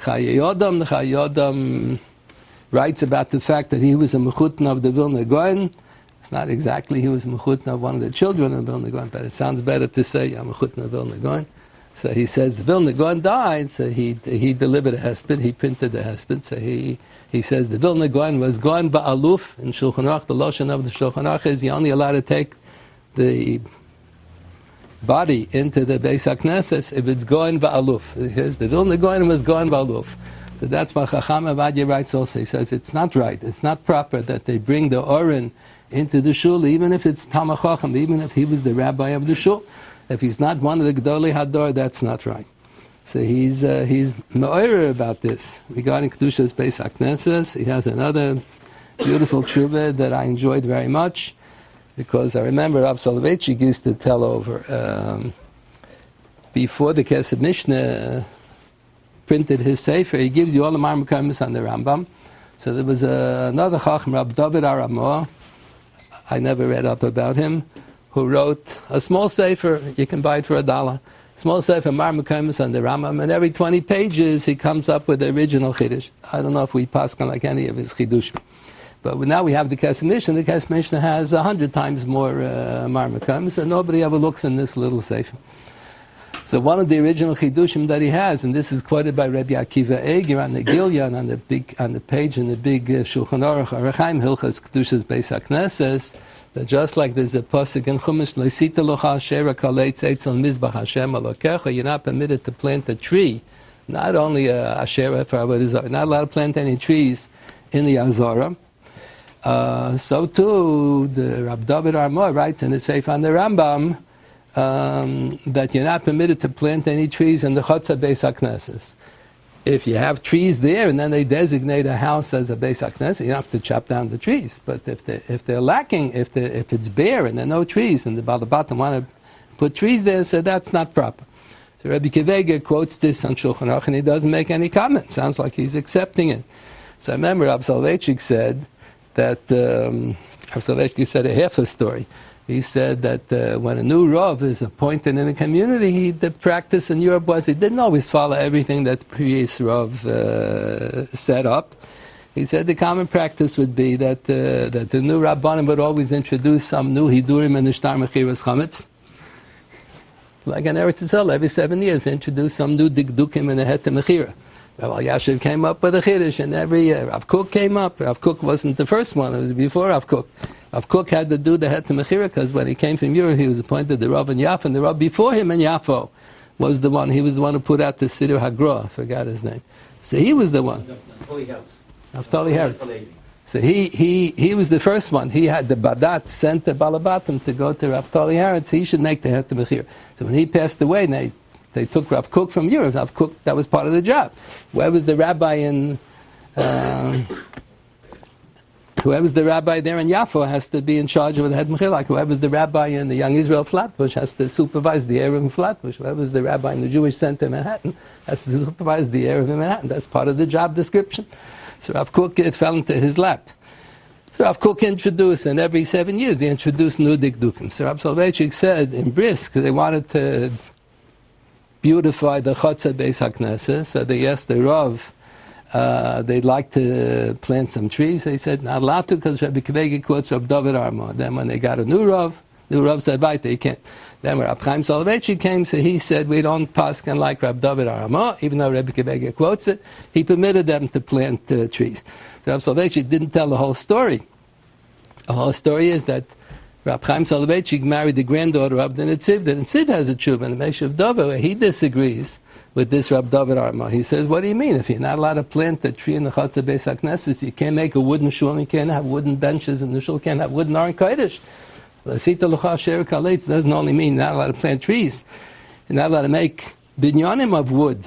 Chayei Odom. The Chayei Odom writes about the fact that he was a mechutna of the Vilna Gaon. It's not exactly he was a mechutna of one of the children of Vilna Gaon, but it sounds better to say a mechutna of Vilna Gaon. So he says the Vilna Gaon died, so he delivered a hesped, he printed the hesped, so he says the Vilna Gaon was Gaon ba'aluf in Shulchan Aruch. The Lashon of the Shulchan Aruch is you're only allowed to take the body into the Beis HaKnesses if it's Gaon ba'aluf. The Vilna Gaon was Gaon ba'aluf. So that's what Chacham Ovadia writes also. He says it's not right, it's not proper that they bring the Oren into the shul, even if it's Talmid Chacham, even if he was the rabbi of the shul. If he's not one of the Gedolei Hador, that's not right. So he's me'orer about this. Regarding Kedusha's Beis HaKnesses, he has another beautiful tshuva that I enjoyed very much, because I remember Rav Soloveitchik used to tell over, before the Kesed Mishnah printed his Sefer, he gives you all the Marmukaimis on the Rambam. So there was another Chacham, Rab David Aramah, I never read up about him, who wrote a small Sefer, you can buy it for $1, small Sefer Marmukaimis on the Rambam, and every 20 pages he comes up with the original Chiddush. I don't know if we pass on like any of his Chiddush. But now we have the Kesed Mishnah. The Kesed Mishnah has 100 times more Marmukaimis, and nobody ever looks in this little Sefer. So one of the original Chidushim that he has, and this is quoted by Rabbi Akiva Eger on the Gilyon, on the page in the big Shulchan Aruch Arachaim Hilchas Kedusha's Beis HaKnesses, that just like there's a pasuk in Chumash, Leisita locha shera kaletz etzel mizbach Hashem alokecha, you're not permitted to plant a tree, not only a shera for Avodah Zarah, not allowed to plant any trees in the Azara. So too, the Rab David Armor writes in the Sefer on the Rambam that you're not permitted to plant any trees in the Chotza Beis HaKnesses. If you have trees there and then they designate a house as a Beis HaKnesses, you don't have to chop down the trees. But if they're lacking, if it's bare and there are no trees, and the Balabatim want to put trees there, so that's not proper. So Rabbi Kivega quotes this on Shulchan Aruch and he doesn't make any comment. Sounds like he's accepting it. So I remember Rav Soloveitchik said that, Rav Soloveitchik said a half a story. He said that when a new Rav is appointed in a community, the practice in Europe was he didn't always follow everything that the previous Rav set up. He said the common practice would be that the new Rabbanim would always introduce some new Hidurim and Nishtar Mechiras Chametz. Like in Eretz Yisrael, every 7 years, introduce some new Dikdukim and a Het Mechira. Rabbi Yashiv came up with a Chiddush, and every year Rav Kook came up. Rav Kook wasn't the first one, it was before Rav Kook. Rav Kook had to do the Het Mechira because when he came from Europe, he was appointed the Rav in Yaffo, and the Rav before him in Yaffo was the one. He was the one who put out the Siddur Hagra. I forgot his name. So he was the one. Naftali Harris. So he was the first one. He had the Badat sent the Balabatim to go to Rav Tali Harris. He should make the Het Mechira. So when he passed away, they took Rav Kook from Europe. Rav Kook, that was part of the job. Where was the rabbi in whoever's the rabbi there in Yafo has to be in charge of the head mechillah. Like whoever's the rabbi in the Young Israel Flatbush has to supervise the Erev in Flatbush. Whoever's the rabbi in the Jewish Center in Manhattan has to supervise the Erev in Manhattan. That's part of the job description. So Rav Kook, it fell into his lap. So Rav Kook introduced, and every 7 years he introduced new dikdukim. So Rav Soloveitchik said in Brisk they wanted to beautify the Chotzer Beis HaKnesses, so they asked the Rav, they'd like to plant some trees. They said, not allowed to, because Rabbi Kivegi quotes Rav David Armo. Then when they got a new Rav said, right, they can't. Then when Rav Chaim Soloveitchik came, so he said, we don't paskin like Rav David Armo, even though Rabbi Kivegi quotes it. He permitted them to plant trees. Rav Soloveitchik didn't tell the whole story. The whole story is that Rav Chaim Soloveitchik married the granddaughter of the Netziv. The Netziv has a tshuva in the Meshav Dover where he disagrees with this Rav David Arma. He says, what do you mean? If you're not allowed to plant a tree in the Chotzer Beis HaKnesses, you can't make a wooden shul, and you can't have wooden benches in the shul, you can't have wooden Aron Kodesh. Doesn't only mean you're not allowed to plant trees. You're not allowed to make binyanim of wood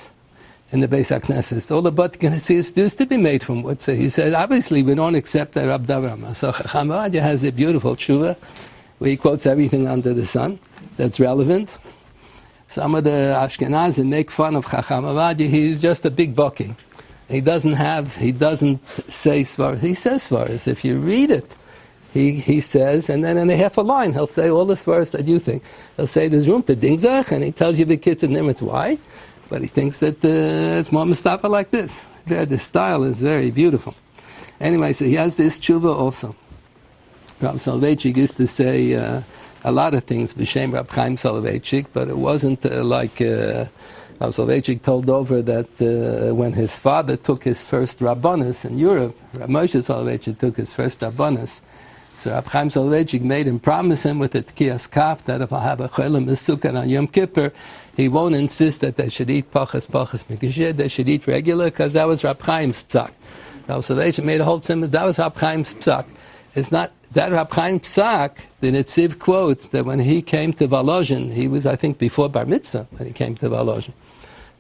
in the Beis HaKnesses. All the Bat Knesses used to be made from wood. So he said, obviously we don't accept that Rav David Arma. So Chacham Ovadia has a beautiful tshuva where he quotes everything under the sun that's relevant. Some of the Ashkenazim make fun of Chacham Ovadia. He's just a big bucking. He doesn't say svaras. He says svaras. If you read it, he says, and then in a half a line, he'll say all the svaras that you think. He'll say, there's room to dingzach, and he tells you the kids in Nimitz why. But he thinks that it's more mustapa like this. The style is very beautiful. Anyway, so he has this tshuva also. Rav Soloveitchik used to say a lot of things b'shem Rav Chaim Soloveitchik, but it wasn't like Rav Soloveitchik told over that when his father took his first Rabbanus in Europe, Rav Moshe Soloveitchik took his first Rabbanus. So Rav Chaim Soloveitchik made him promise him with the Tkiyas Kaf that if I have a Cholim Mesukah on Yom Kippur, he won't insist that they should eat Pachas Mikasheh, they should eat regular, because that was Rav Chaim's psak. Rav Soloveitchik made a whole tzimmer, that was Rav Chaim's psak. It's not that Rav Chaim psak, the Netziv quotes that when he came to Volozhin, he was, I think, before Bar Mitzvah when he came to Volozhin.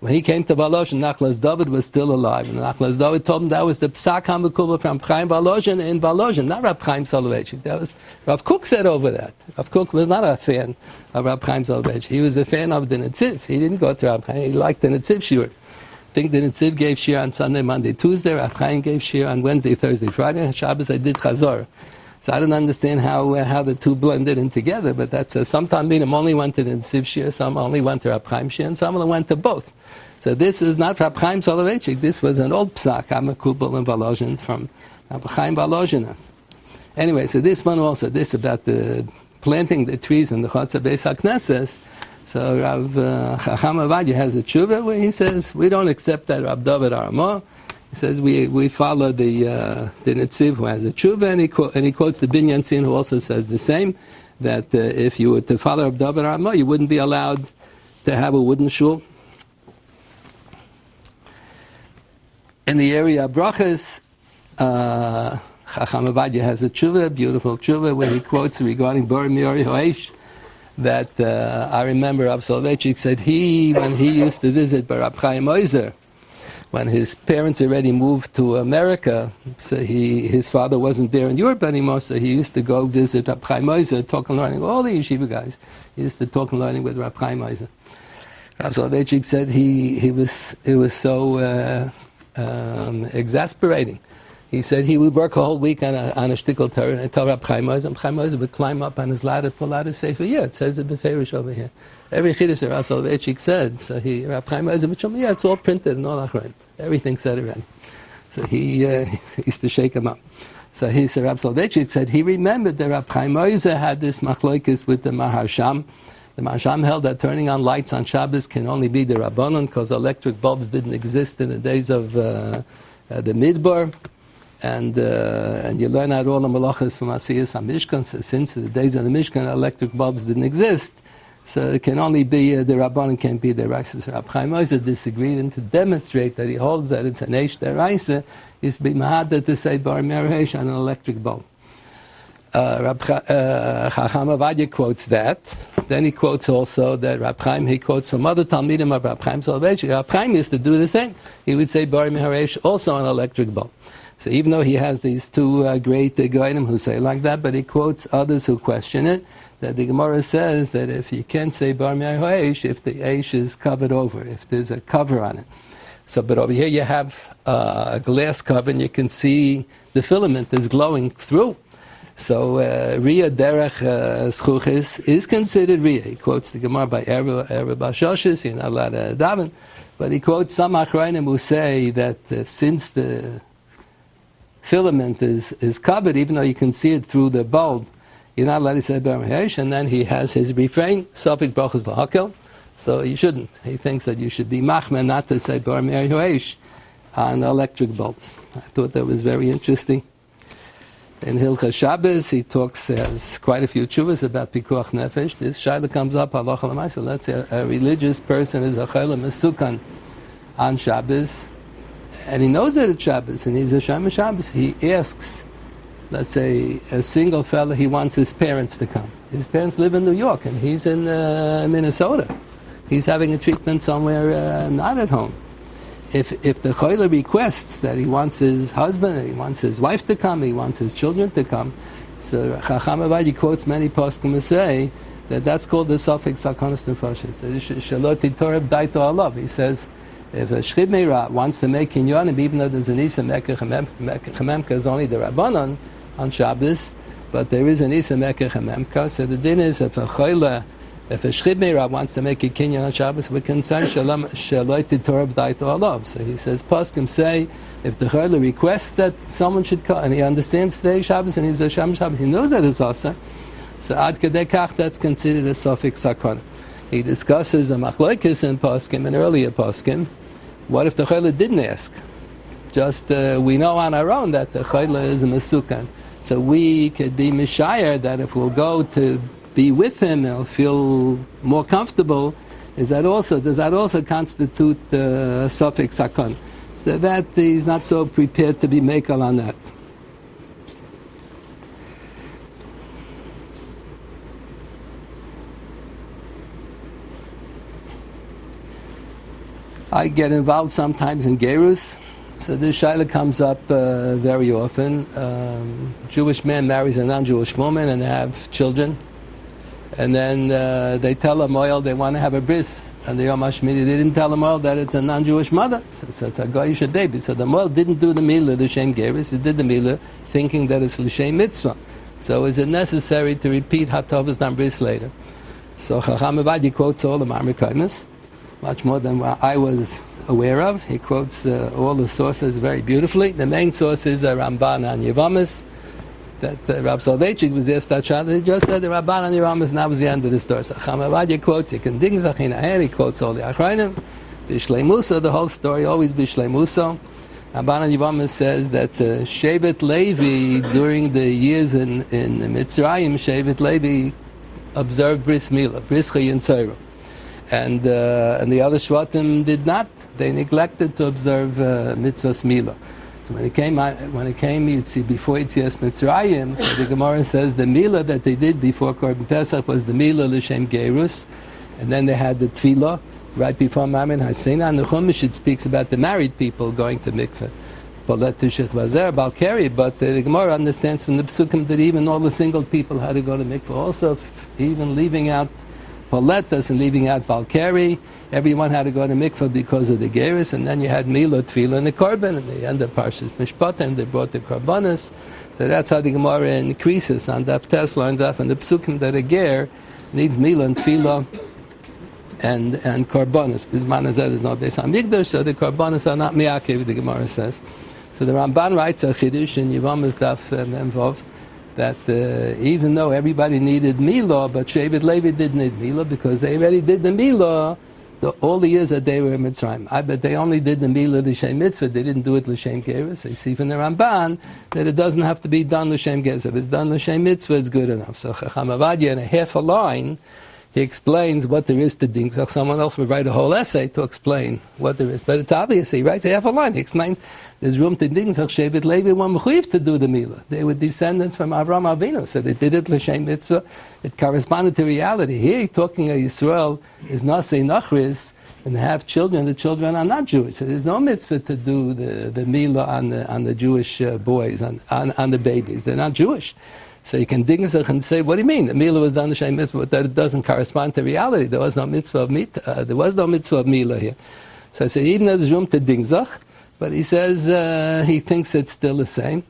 When he came to Volozhin, Nachlas David was still alive, and Nachlas David told him that was the psak HaMekubal from Chaim Volozhin in Volozhin, not Rav Chaim Soloveitchik. That was Rav Kook said over that. Rav Kook was not a fan of Rav Chaim Soloveitchik. He was a fan of the Netziv. He didn't go to Rav Chaim. He liked the Netziv shiur. I think the Netziv gave shir on Sunday, Monday, Tuesday. Rav Chaim gave shir on Wednesday, Thursday, Friday. Shabbos I did Chazor. So I don't understand how the two blended in together, but that's sometimes Minim only went to the Netziv shir, some only went to Rav Chaim shir, and some of them went to both. So this is not Rav Chaim Soloveitchik. This was an old psak, HaMekubal and Volozhin from Rav Chaim Volozhin. Anyway, so this one also, this about the planting the trees in the Chotzer Beis HaKnesses. So Rav Chacham Ovadia has a tshuva where he says, we don't accept that Rav David Armo. He says, we follow the Netziv who has a tshuva, and he quotes the Binyan Tzin who also says the same, that if you were to follow Rav David Armo, you wouldn't be allowed to have a wooden shul. In the area of brachas, Chacham Ovadia has a tshuva, beautiful tshuva, where he quotes regarding Bar Miori Hoesh, that I remember Rav Soloveitchik said when he used to visit Rab Chaim Oizer, when his parents already moved to America, so his father wasn't there in Europe anymore, so he used to go visit Rab Chaim Oizer, talk and learning with all the yeshiva guys. He used to talk and learning with Rab Chaim Oizer. Rav Soloveitchik said it was so exasperating. He said he would work a whole week on a shtickle Torah, and tell Rab Chaim Oizer, and Chaim Oizer would climb up on his ladder, pull out his sefer. Yeah, it says it beferish over here. Every chiddush that Rav Soloveitchik said, so Rab Chaim Oizer would show me, yeah, it's all printed and all that. Everything said already. So he used to shake him up. So Rab Soloveitchik said he remembered that Rab Chaim Oizer had this machlokes with the Maharsham. The Maharsham held that turning on lights on Shabbos can only be the Rabbanon, because electric bulbs didn't exist in the days of the Midbar. And you learn out all the malachas from Asiyas HaMishkan. So since the days of the Mishkan, electric bulbs didn't exist. So it can only be the Rabbanon, can't be the Raisa. So Rab Chaim Oizer disagreed, and to demonstrate that he holds that it's an Eish Deraisa, is to be mahadar to say Bar Meresh on an electric bulb. Chacham Ovadia quotes that. Then he quotes also that Rab Chaim, he quotes from other Talmidim of Rab Chaim Soloveitchik. Rab Chaim used to do the same. He would say Bar Meresh also on an electric bulb. So even though he has these two great Goyim who say like that, but he quotes others who question it, that the Gemara says that if you can't say Bar Mi'ay Ha'esh, if the Eish is covered over, if there's a cover on it. So, but over here you have a glass cover and you can see the filament is glowing through. So, Riyah Derech Schuchis is considered Riyah. He quotes the Gemara by Erev Bashoshis, you're not allowed to daven, but he quotes some Achrayim who say that since the filament is covered, even though you can see it through the bulb, you're not allowed to say Bar Mi'ay Ha'esh, and then he has his refrain, Sofik Brachas L'Hakel, so you shouldn't. He thinks that you should be machmir not to say Bar Mi'ay Ha'esh on electric bulbs. I thought that was very interesting. In Hilchas Shabbos, he has quite a few tshuvas about Pikuach Nefesh. This shaila comes up, halacha l'maisa. Let's say a religious person is a chayla mesukan on Shabbos, and he knows that it's Shabbos, and he's a Shem Shabbos. He asks, let's say, a single fellow, he wants his parents to come. His parents live in New York, and he's in Minnesota. He's having a treatment somewhere not at home. If the chayla requests that he wants his husband, he wants his wife to come, he wants his children to come, so Chacham Ovadia quotes many poskim who say that that's called the Sofik Sakonis Nefashis. Shalot Torah Daito Alav. He says, if a Shchid Meira wants to make kinyanim, even though there's an Isa Mekach Hamemka is only the Rabbanon on Shabbos, but there is an Isa Mekach Hamemka, so the din is if a chayla, if a Shchid Meira wants to make a kinyan on Shabbos, we can say Shalot Torah Daito Alav. So he says, poskim say, if the chayla requests that someone should come, and he understands today Shabbos, and he's a Shem Shabbos, he knows that it's Asa, so Ad Kedei Kach, that's considered a Sofik Sakon. He discusses a Machloikis in poskim, an earlier poskim. What if the chayla didn't ask? Just we know on our own that the chayla is a mesukan, so we could be mishayar that if we'll go to be with him, he'll feel more comfortable. Does that also constitute Sofik Sakon? So that he's not so prepared to be mekel on that. I get involved sometimes in gerus, so this shaila comes up very often. Jewish man marries a non-Jewish woman and they have children, and then they tell him oil they want to have a bris, and the Yom HaShmini they didn't tell him oil that it's a non-Jewish mother, so it's a goyish baby. So the oil didn't do the milah l'shem gerus, he did the milah thinking that it's l'shem mitzvah. So is it necessary to repeat hatovas non bris later? So Chacham Ovadia quotes all the Marmikainis, much more than what I was aware of. He quotes all the sources very beautifully. The main source is Ramban and Yevamis, that Rab Soloveitchik was there, he just said the Ramban and Yevamis, and that was the end of the story. So Chacham Ovadia quotes, he quotes all the Achrayim, Bishlei Musa, the whole story, always Bishlei Musa. Ramban and Yevamis says that Shevet Levi, during the years in Mitzrayim, Shevet Levi observed Bris Milah, Bris Chayin Tzorah. And the other Shvatim did not. They neglected to observe mitzvahs milah. So when it came before Yitzias Mitzrayim, so the Gemara says the milah that they did before Korban Pesach was the milah l'shem gerus, and then they had the tefillah right before Mamin Hasina. And the Chumash it speaks about the married people going to mikveh, Polet Tishich Vazer Balkari. But the Gemara understands from the Psukim that even all the single people had to go to mikveh. Also, even leaving out Poletas and leaving out Balkari, everyone had to go to mikveh because of the gerus, and then you had Milah, Tefillah, and the Korban, and the end of Parshas Mishpat, and they brought the Korbanos. So that's how the Gemara increases on the Aptes lines off, and the Psukim that a ger needs Milah and Tefillah and Korbanos. Bisman Hazeh there's no Beis HaMikdash, so the Korbanos are not miyakev, the Gemara says. So the Ramban writes a Chidush in Yevamis Daf Memvov, that even though everybody needed Milah, but Shevet Levi didn't need Milah because they already did the Milah all the years that they were in Mitzrayim. I bet they only did the Milah l'shem mitzvah, they didn't do it l'shem gerus. They see from the Ramban that it doesn't have to be done l'shem gerus. If it's done l'shem mitzvah, it's good enough. So Chacham Ovadia, in a half a line, he explains what there is to Dingzach. Someone else would write a whole essay to explain what there is. But it's obvious. He writes half a line. He explains there's room to Dingzach. Shevet Levi were mechuyev to do the milah. They were descendants from Avram Avinu, so they did it l'shem mitzvah. It corresponded to reality. Here, talking of Yisrael is nasei nachris and have children. The children are not Jewish. So there's no mitzvah to do the milah on the Jewish boys, on the babies. They're not Jewish. So you can dig and say, what do you mean? The milah was done the same mitzvah, but that doesn't correspond to reality. There was no mitzvah of milah here. So I said, even though there's room to dingzach, but he says he thinks it's still the same.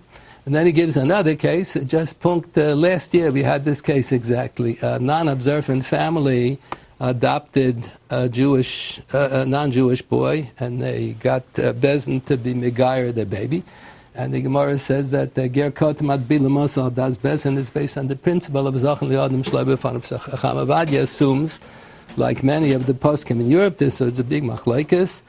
And then he gives another case. Just punkt, last year we had this case exactly. A non-observant family adopted a non-Jewish boy, and they got Bezin to be megayer the baby. And the Gemara says that Ger Kotamat Bilamosal Das Bezin is based on the principle of Zachan Liadim Shleiber Fan Ovadia assumes, like many of the poskim in Europe, so it's a big machlokes.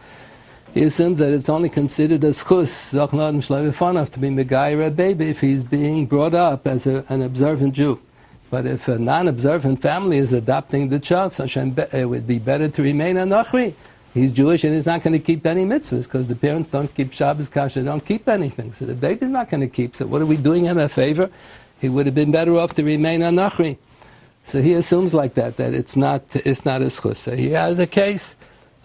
He assumes that it's only considered a schus Zachan Liadim Shleiber Fan to be megayer a baby if he's being brought up as an observant Jew. But if a non-observant family is adopting the child, so it would be better to remain a Nachri. He's Jewish and he's not going to keep any mitzvahs because the parents don't keep Shabbos kasher, they don't keep anything. So the baby's not going to keep. So what are we doing him a favor? He would have been better off to remain a Nachri. So he assumes like that it's not a schus. So he has a case.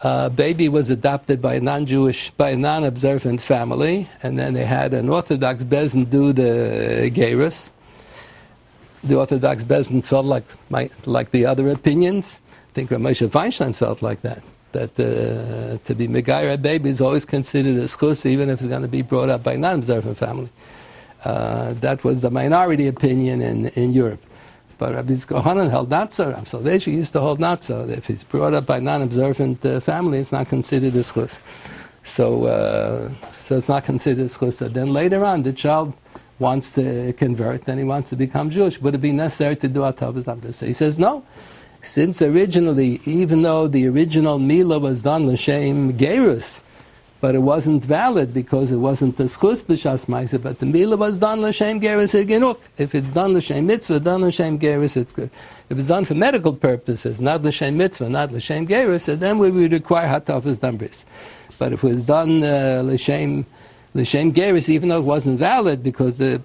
Baby was adopted by a non-observant family, and then they had an Orthodox bezin do the gerus. The Orthodox bezin felt like the other opinions. I think Rav Moshe Feinstein felt like that. That to be megayer baby is always considered a schus, even if it's going to be brought up by a non-observant family. That was the minority opinion in Europe. But Rabbi Yitzchak held not so. Rav Soloveitchik used to hold not so. If it's brought up by a non-observant family, it's not considered a schus. So it's not considered a schus. So then later on, the child wants to convert, then he wants to become Jewish. Would it be necessary to do atavas amdas? So he says no. Since originally, even though the original milah was done l'shem gerus, but it wasn't valid because it wasn't the schus b'shas ma'aseh, but the milah was done l'shem gerus genuk. If it's done l'shem mitzvah, done l'shem gerus, it's good. If it's done for medical purposes, not l'shem mitzvah, not l'shem gerus, then we would require hatafas dambris. But if it was done l'shem gerus, even though it wasn't valid because the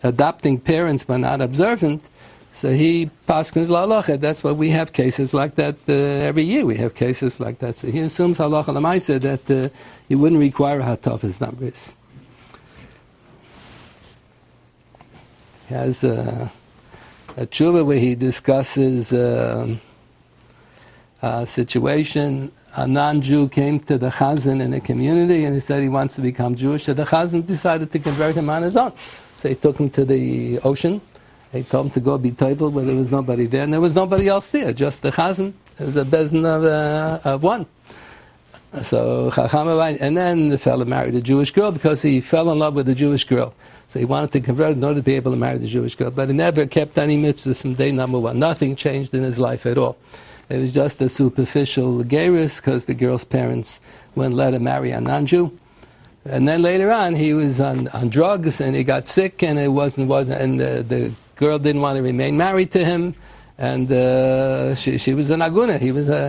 adopting parents were not observant, so he paskins la'alacha. That's why we have cases like that every year. We have cases like that. So he assumes halacha l'maaseh that he wouldn't require hatafas numbers. He has a tshuva where he discusses a situation. A non-Jew came to the chazan in a community and he said he wants to become Jewish. So the chazan decided to convert him on his own. So he took him to the ocean. He told him to go be table where there was nobody there, and there was nobody else there, just the chazan. It was a bezin of one. So and then the fellow married a Jewish girl because he fell in love with a Jewish girl. So he wanted to convert in order to be able to marry the Jewish girl, but he never kept any mitzvahs from day number one. Nothing changed in his life at all. It was just a superficial gerus because the girl's parents wouldn't let him marry a non-Jew. And then later on, he was on drugs and he got sick, and the girl didn't want to remain married to him, and she was an aguna.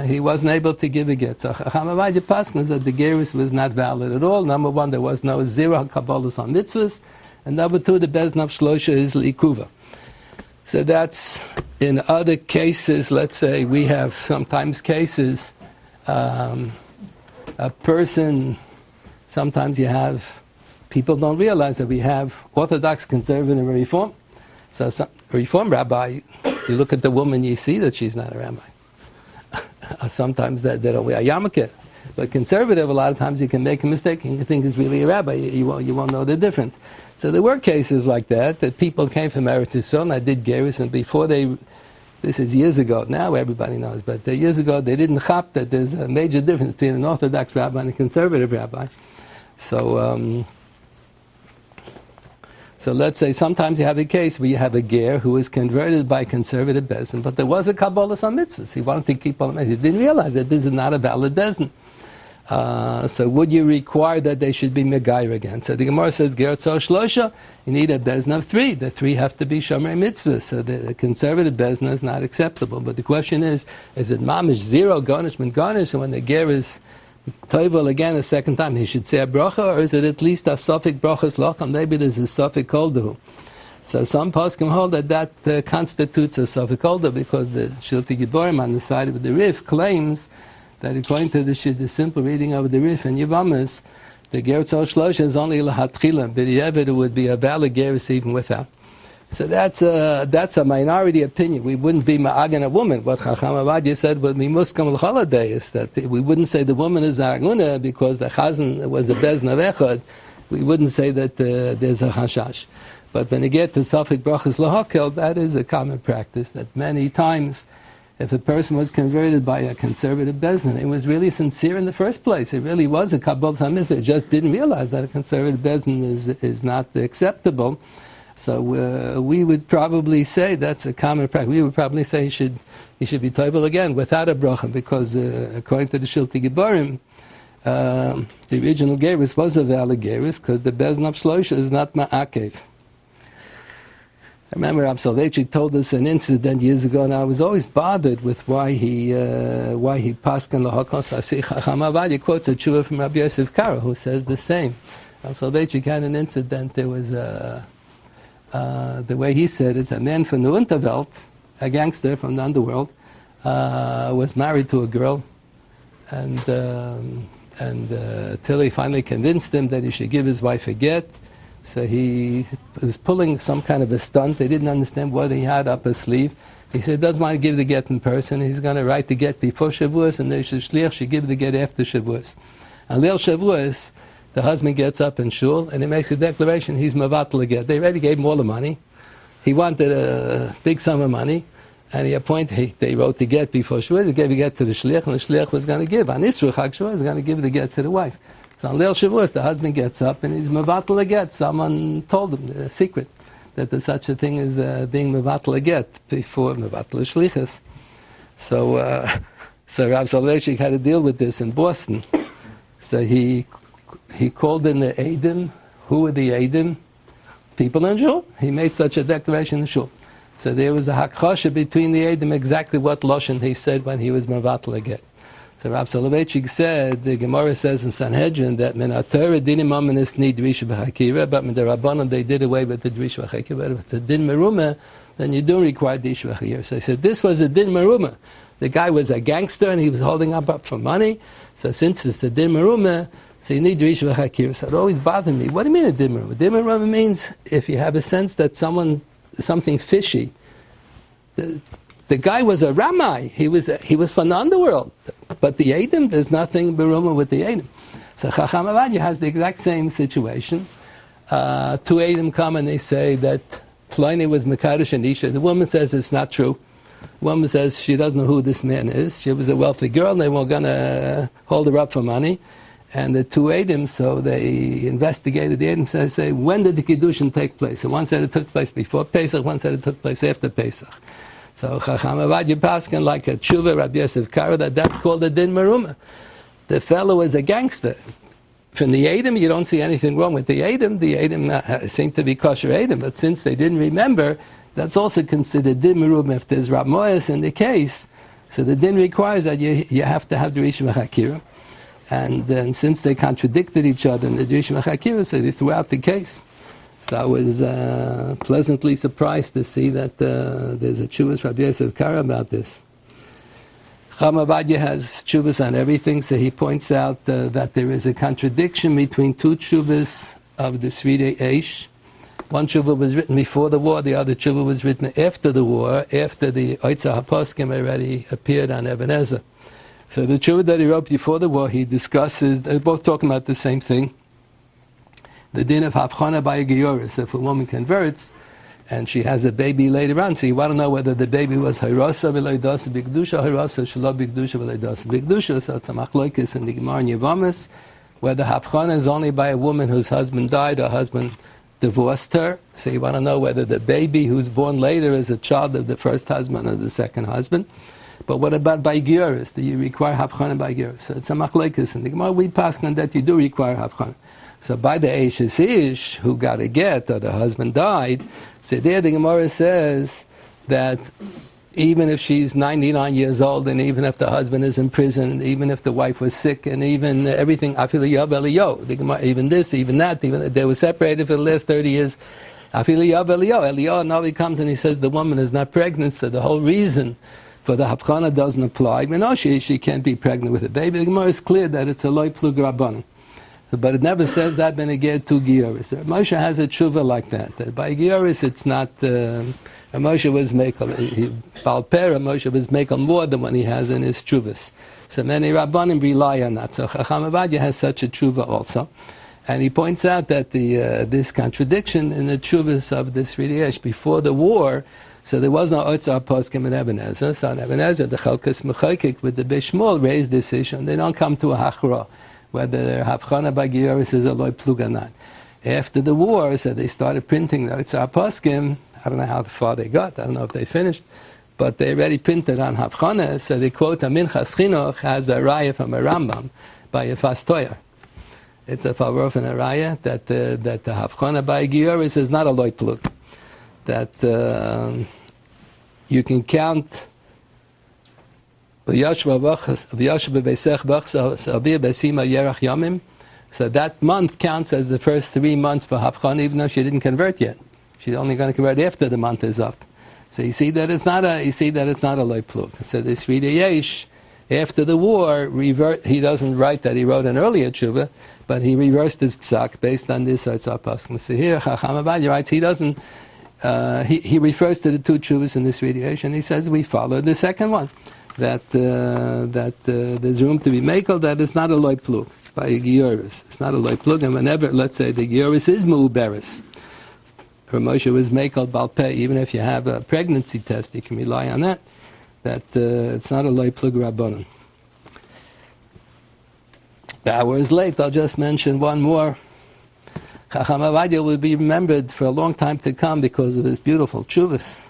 He wasn't able to give a get. So Chacham Ovadia Paskin said the gerus was not valid at all. Number one, there was no zero kabbalas on mitzvahs, and number two, the bezin of shlosha is likuva. So that's in other cases. Let's say we have sometimes cases a person. Sometimes you have people don't realize that we have Orthodox, conservative, and Reform. So a Reform rabbi, you look at the woman, you see that she's not a rabbi. Sometimes they don't wear a yarmulke. But conservative, a lot of times you can make a mistake and you think it's really a rabbi. You won't know the difference. So there were cases like that people came from Eretz Yisrael, and I did gerus, and before this is years ago, now everybody knows, but years ago they didn't chap that there's a major difference between an Orthodox rabbi and a conservative rabbi. So let's say sometimes you have a case where you have a ger who is converted by conservative bezin, but there was a kabbalas on mitzvahs. He wanted to keep on. He didn't realize that this is not a valid bezin. So would you require that they should be Megayer again? So the Gemara says, Ger Tzor Shlosha, you need a bezna of 3. The 3 have to be Shomer Mitzvah. So the conservative bezna is not acceptable. But the question is it mamish 0 garnishment garnish? And when the Ger is Toivel again a second time, he should say a bracha, or is it at least a Sofik brachas locham? Maybe there's a Sofik koldahu. So some poskim hold that constitutes a Sofik koldahu, because the Shilti Giborim on the side of the Rif claims that according to the simple reading of the Rif and Yavamas, the Ger Tzor Shlosha is only Lahatchila, but it would be a valid Geras even without. So that's a minority opinion. We wouldn't be ma'agan a woman. What Chacham Ovadia said would be muskam l'chaladay, is that we wouldn't say the woman is aguna because the chazan was a bezna of echad. We wouldn't say that there's a chashash. But when you get to Safik brachas lahakel, that is a common practice, that many times if a person was converted by a conservative bezna, it was really sincere in the first place. It really was a kabbalah hamizvah. It just didn't realize that a conservative bezna is not acceptable. So we would probably say that's a common practice. We would probably say he should be toivel again without a bracha, because according to the Shilti Giborim, the original gerus was a valid gerus, because the bezna of Shlosha is not ma'akev. I remember Rav Soloveitchik told us an incident years ago, and I was always bothered with why he paskan lahakos asich. Chacham Ovadia quotes a tshuva from Rabbi Yosef Karo, who says the same. Rav Soloveitchik had an incident. There was the way he said it, a man from the Unterwelt, a gangster from the underworld, was married to a girl, and till he finally convinced him that he should give his wife a get. So he was pulling some kind of a stunt. They didn't understand what he had up his sleeve. He said, doesn't want to give the get in person. He's going to write the get before Shavuos, and the shliach should give the get after Shavuos. And Leil Shavuos, the husband gets up in shul, and he makes a declaration, he's mevatel get. They already gave him all the money. He wanted a big sum of money, and they wrote the get before Shavuos. They gave the get to the shliach, and the shliach was going to give. On Isra Chag Shavuos, was going to give the get to the wife. So on Leil Shavuos, the husband gets up and he's mevatel get. Someone told him the secret that there's such a thing as being mevatel get before mevatel shlichus. So Rav Soloveitchik had to deal with this in Boston. So he called in the Eidim. Who were the Eidim? People in shul. He made such a declaration in shul. So there was a hakchasha between the Eidim exactly what lashon he said when he was mevatel get. So Rav Soloveitchik said, the Gemara says in Sanhedrin that min ha-Torah dinim amanis need drisha v'chakira, but min the Rabbanon they did away with the drisha v'chakira. But if it's a din meruma, then you don't require drisha v'chakira. So he said this was a din meruma. The guy was a gangster and he was holding up for money. So since it's a din meruma, so you need drisha v'chakira. So it always bothered me. What do you mean a din meruma? Din meruma means if you have a sense that something fishy. The guy was a Ramai. He was from the underworld. But the Eidim, there's nothing beruma with the Eidim. So Chacham Ovadia has the exact same situation. Two Eidim come and they say that Pliny was Mekadosh and Isha. The woman says it's not true. The woman says she doesn't know who this man is. She was a wealthy girl and they were going to hold her up for money. And the two Eidim, so they investigated the Eidim, say, when did the Kiddushin take place? And one said it took place before Pesach, one said it took place after Pesach. So Chacham Ovadia paskin like a tshuva, Rabbi Yosef Karo, that's called a din meruma. The fellow was a gangster. From the Eidim, you don't see anything wrong with the Eidim. The Eidim seem to be kosher Eidim, but since they didn't remember, that's also considered din meruma if there's Rab Moyes in the case. So the din requires that you have to have the Rishon V'Chakira. And then since they contradicted each other in the Rishon V'Chakira, so they threw out the case. So I was pleasantly surprised to see that there's a tshuvas Rabbi Yosef Karo about this. Chacham Ovadia has tshuvas on everything, so he points out that there is a contradiction between two tshuvas of the Sridei Eish. One tshuva was written before the war, the other tshuva was written after the war, after the Oitza HaPoskim already appeared on Ebenezer. So the tshuva that he wrote before the war, he discusses, they're both talking about the same thing. The din of Havchana by a Geyoris. If a woman converts and she has a baby later on, so you want to know whether the baby was Hayrasa v'leidasa b'Kedusha, Hayrasa shelo b'Kedusha v'leidasa b'Kedusha. So it's a machlokes in the Gemara and Yevamis, whether Havchana is only by a woman whose husband died or husband divorced her. So you want to know whether the baby who's born later is a child of the first husband or the second husband. But what about by Gioris? Do you require Havchana by Gioris? So it's a machlekes. In the Gemara, we pass on that you do require Havchana. So by the Eishes Ish, who got a get, or the husband died, so there the Gemara says that even if she's 99 years old, and even if the husband is in prison, and even if the wife was sick, and even everything, afilu yav eliyo, the Gemara, even this, even that, even they were separated for the last 30 years, afilu yav eliyo, Eliyahu now he comes and he says the woman is not pregnant, so the whole reason for the Havchana doesn't apply. But no, she can't be pregnant with a baby. The Gemara is clear that it's a loy plug rabbanon. But it never says that when it get to Gioris. Moshe has a tshuva like that by Gioris it's not, Moshe was mekel, Balpera, Moshe was mekel more than what he has in his tshuvas. So many Rabbanim rely on that. So Chacham Ovadia has such a tshuva also. And he points out that this contradiction in the tshuvas of this Ridiesh before the war, so there was no Otzar Poskim in Ebenezer. So in Ebenezer, the Chalkas Mechokik with the Bishmol raised this issue, and they don't come to a Hachra, whether Havchana by Gioris is a loy plug or not. After the war, so they started printing the Otzar Poskim. I don't know how far they got, I don't know if they finished, but they already printed on Havchana, so they quote a Minchas Chinuch has a raya from a Rambam by a Fastoyer. It's a Farof and a raya that the Havchana by Gioris is not a loy plug. That you can count so that month counts as the first 3 months for Havchana, even though she didn't convert yet. She's only going to convert after the month is up. So you see that it's not a loy plug. So this Rida Yesh, after the war, he doesn't write that he wrote an earlier tshuva, but he reversed his psak based on this Otzar Poskim. So here Chacham Ovadia writes he doesn't. He refers to the two tshuvas in this Rida Yesh, and he says we follow the second one. That there's room to be makel, that is not a loy plug by a gioris. It's not a loy plug, and whenever, let's say, the gioris is mu'uberes, or Moshe was makel balpeh, even if you have a pregnancy test, you can rely on that, it's not a loy plug rabbanon. The hour is late, I'll just mention one more. Chacham Ovadia will be remembered for a long time to come because of his beautiful tshuvas.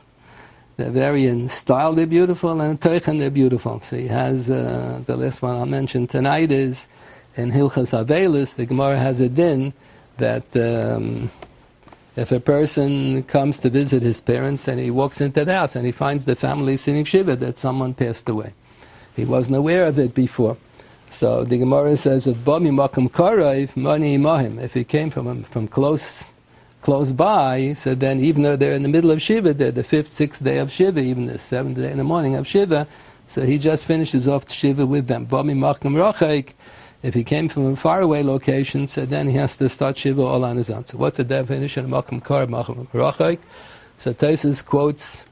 They're very in style, they're beautiful, and in Teichen they're beautiful. So he has, the last one I'll mention tonight is, in Hilchas Avelis, the Gemara has a din that if a person comes to visit his parents and he walks into the house and he finds the family sitting shiva, that someone passed away. He wasn't aware of it before. So the Gemara says, if Bami Makam Karaiv, Mani Mahim, if he came from close by, so then even though they're in the middle of Shiva, they're the 5th, 6th day of Shiva, even the 7th day in the morning of Shiva, so he just finishes off Shiva with them. Bami Makam Rochaik, if he came from a faraway location, so then he has to start Shiva all on his own. So what's the definition of Makam Kar, Makam Rochaik? So Taisus quotes,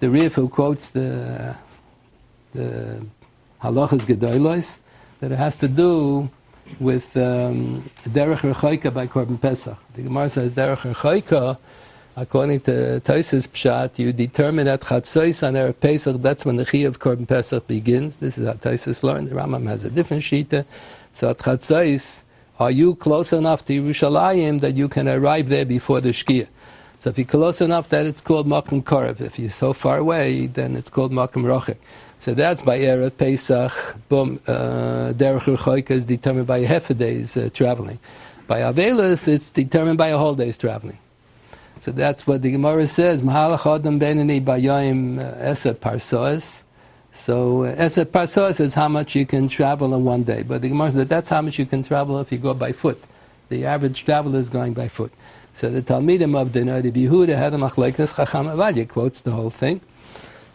the Rif who quotes the Halachas Gedolos, that it has to do with Derech Rechaika by Korban Pesach. The Gemara says Derech Rechaika, according to Taisus Pshat, you determine at Chatzos on Erev Pesach, that's when the Chiyuv of Korban Pesach begins. This is how Taisus learned. The Rambam has a different shita. So at Chatzos, are you close enough to Yerushalayim that you can arrive there before the Shkia? So if you're close enough, that it's called Makom Korev. If you're so far away, then it's called Makom Rochek. So that's by Erev Pesach. Derech Rechaika is determined by half a day's traveling. By Avelis, it's determined by a whole day's traveling. So that's what the Gemara says. Mahalach Adam Benini Bayayim Eset Parsos. So Eset Parsos is how much you can travel in one day. But the Gemara says that's how much you can travel if you go by foot. The average traveler is going by foot. So the Talmidim of the Nadi Yehuda had a machlekes. Chacham Ovadia quotes the whole thing.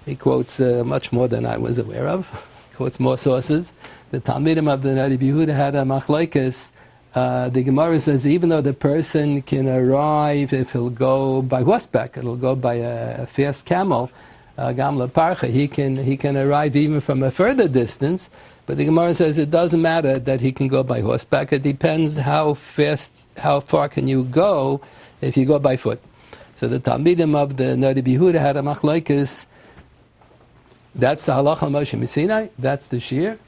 He quotes much more than I was aware of. He quotes more sources. The Talmidim of the Nadi Yehuda had a machlekes. The Gemara says even though the person can arrive, if he'll go by horseback, it'll go by a fast camel, Gamla Parcha, he can arrive even from a further distance. But the Gemara says it doesn't matter that he can go by horseback. It depends how far can you go if you go by foot. So the Talmidim of the Nadi Yehuda had a machlekes. That's the halacha Moshe Missinai, that's the shir.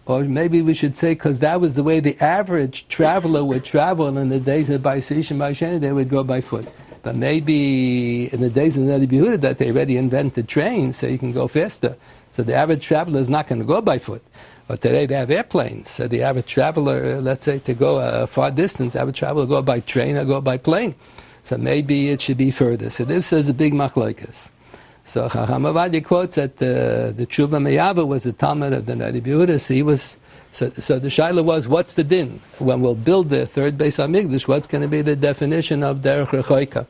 Or maybe we should say, because that was the way the average traveler would travel in the days of Baisish and Baisheni, they would go by foot. But maybe in the days of the Nadi Yehuda that they already invented trains, so you can go faster. So the average traveler is not going to go by foot. But today they have airplanes. So the average traveler, let's say to go a far distance, average traveler go by train or go by plane. So maybe it should be further. So this is a big machlokes. So Chacham Ovadia quotes that the Tshuva Meyava was a Talmud of the Nadi Yehuda. So the shaila was, what's the din? When we'll build the third Beis HaMikdash, what's going to be the definition of Derech Rechoika?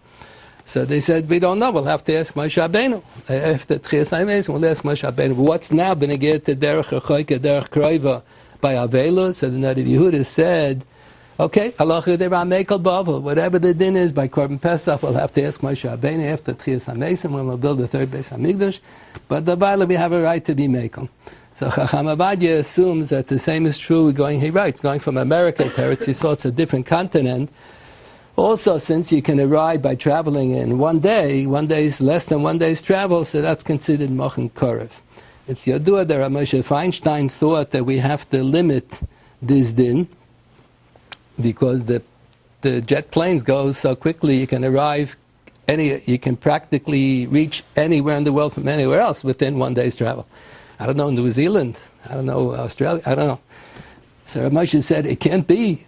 So they said, we don't know, we'll have to ask Moshe Rabbeinu. After Tchias HaMeis, we'll ask Moshe Rabbeinu, what's now going to get to Derech Rechoika, Derech Kroiva by Avelu? So the Nadi Yehuda said, okay, halacha de Ramekel Bavel, whatever the din is by Korban Pesach, we'll have to ask Moshe Rabbeinu after Tchias HaMeis when we'll build the third Beis HaMikdash. But the Baila, we have a right to be Mekel. So Chacham Ovadia assumes that the same is true he writes, going from America to Eretz Yisrael, it's a different continent. Also, since you can arrive by traveling in 1 day, 1 day is less than 1 day's travel, so that's considered Mochen Korev. It's Yadua that Moshe Feinstein thought that we have to limit this din, because the jet planes go so quickly, you can you can practically reach anywhere in the world from anywhere else within 1 day's travel. I don't know, New Zealand, I don't know, Australia, I don't know. So Rav Moshe said, it can't be.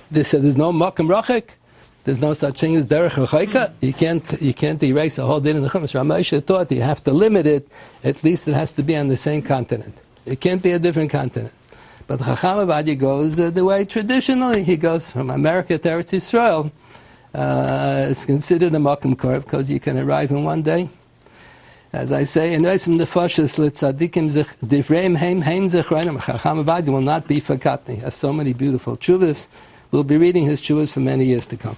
They said there's no Mokum Rochek, there's no such thing as Derech Rechoika. You can't erase a whole din in the Chumash. Rav Moshe thought you have to limit it, at least it has to be on the same continent. It can't be a different continent. But Chacham Ovadia goes the way traditionally, he goes from America to Eretz Yisrael. It's considered a Mokum Korev because you can arrive in 1 day. As I say, in Reisim Nefashis, Litzadikim Divreim Heim Zechreinem, Chacham Ovadia will not be forgotten. He has so many beautiful tshuvas. We'll be reading his tshuvas for many years to come.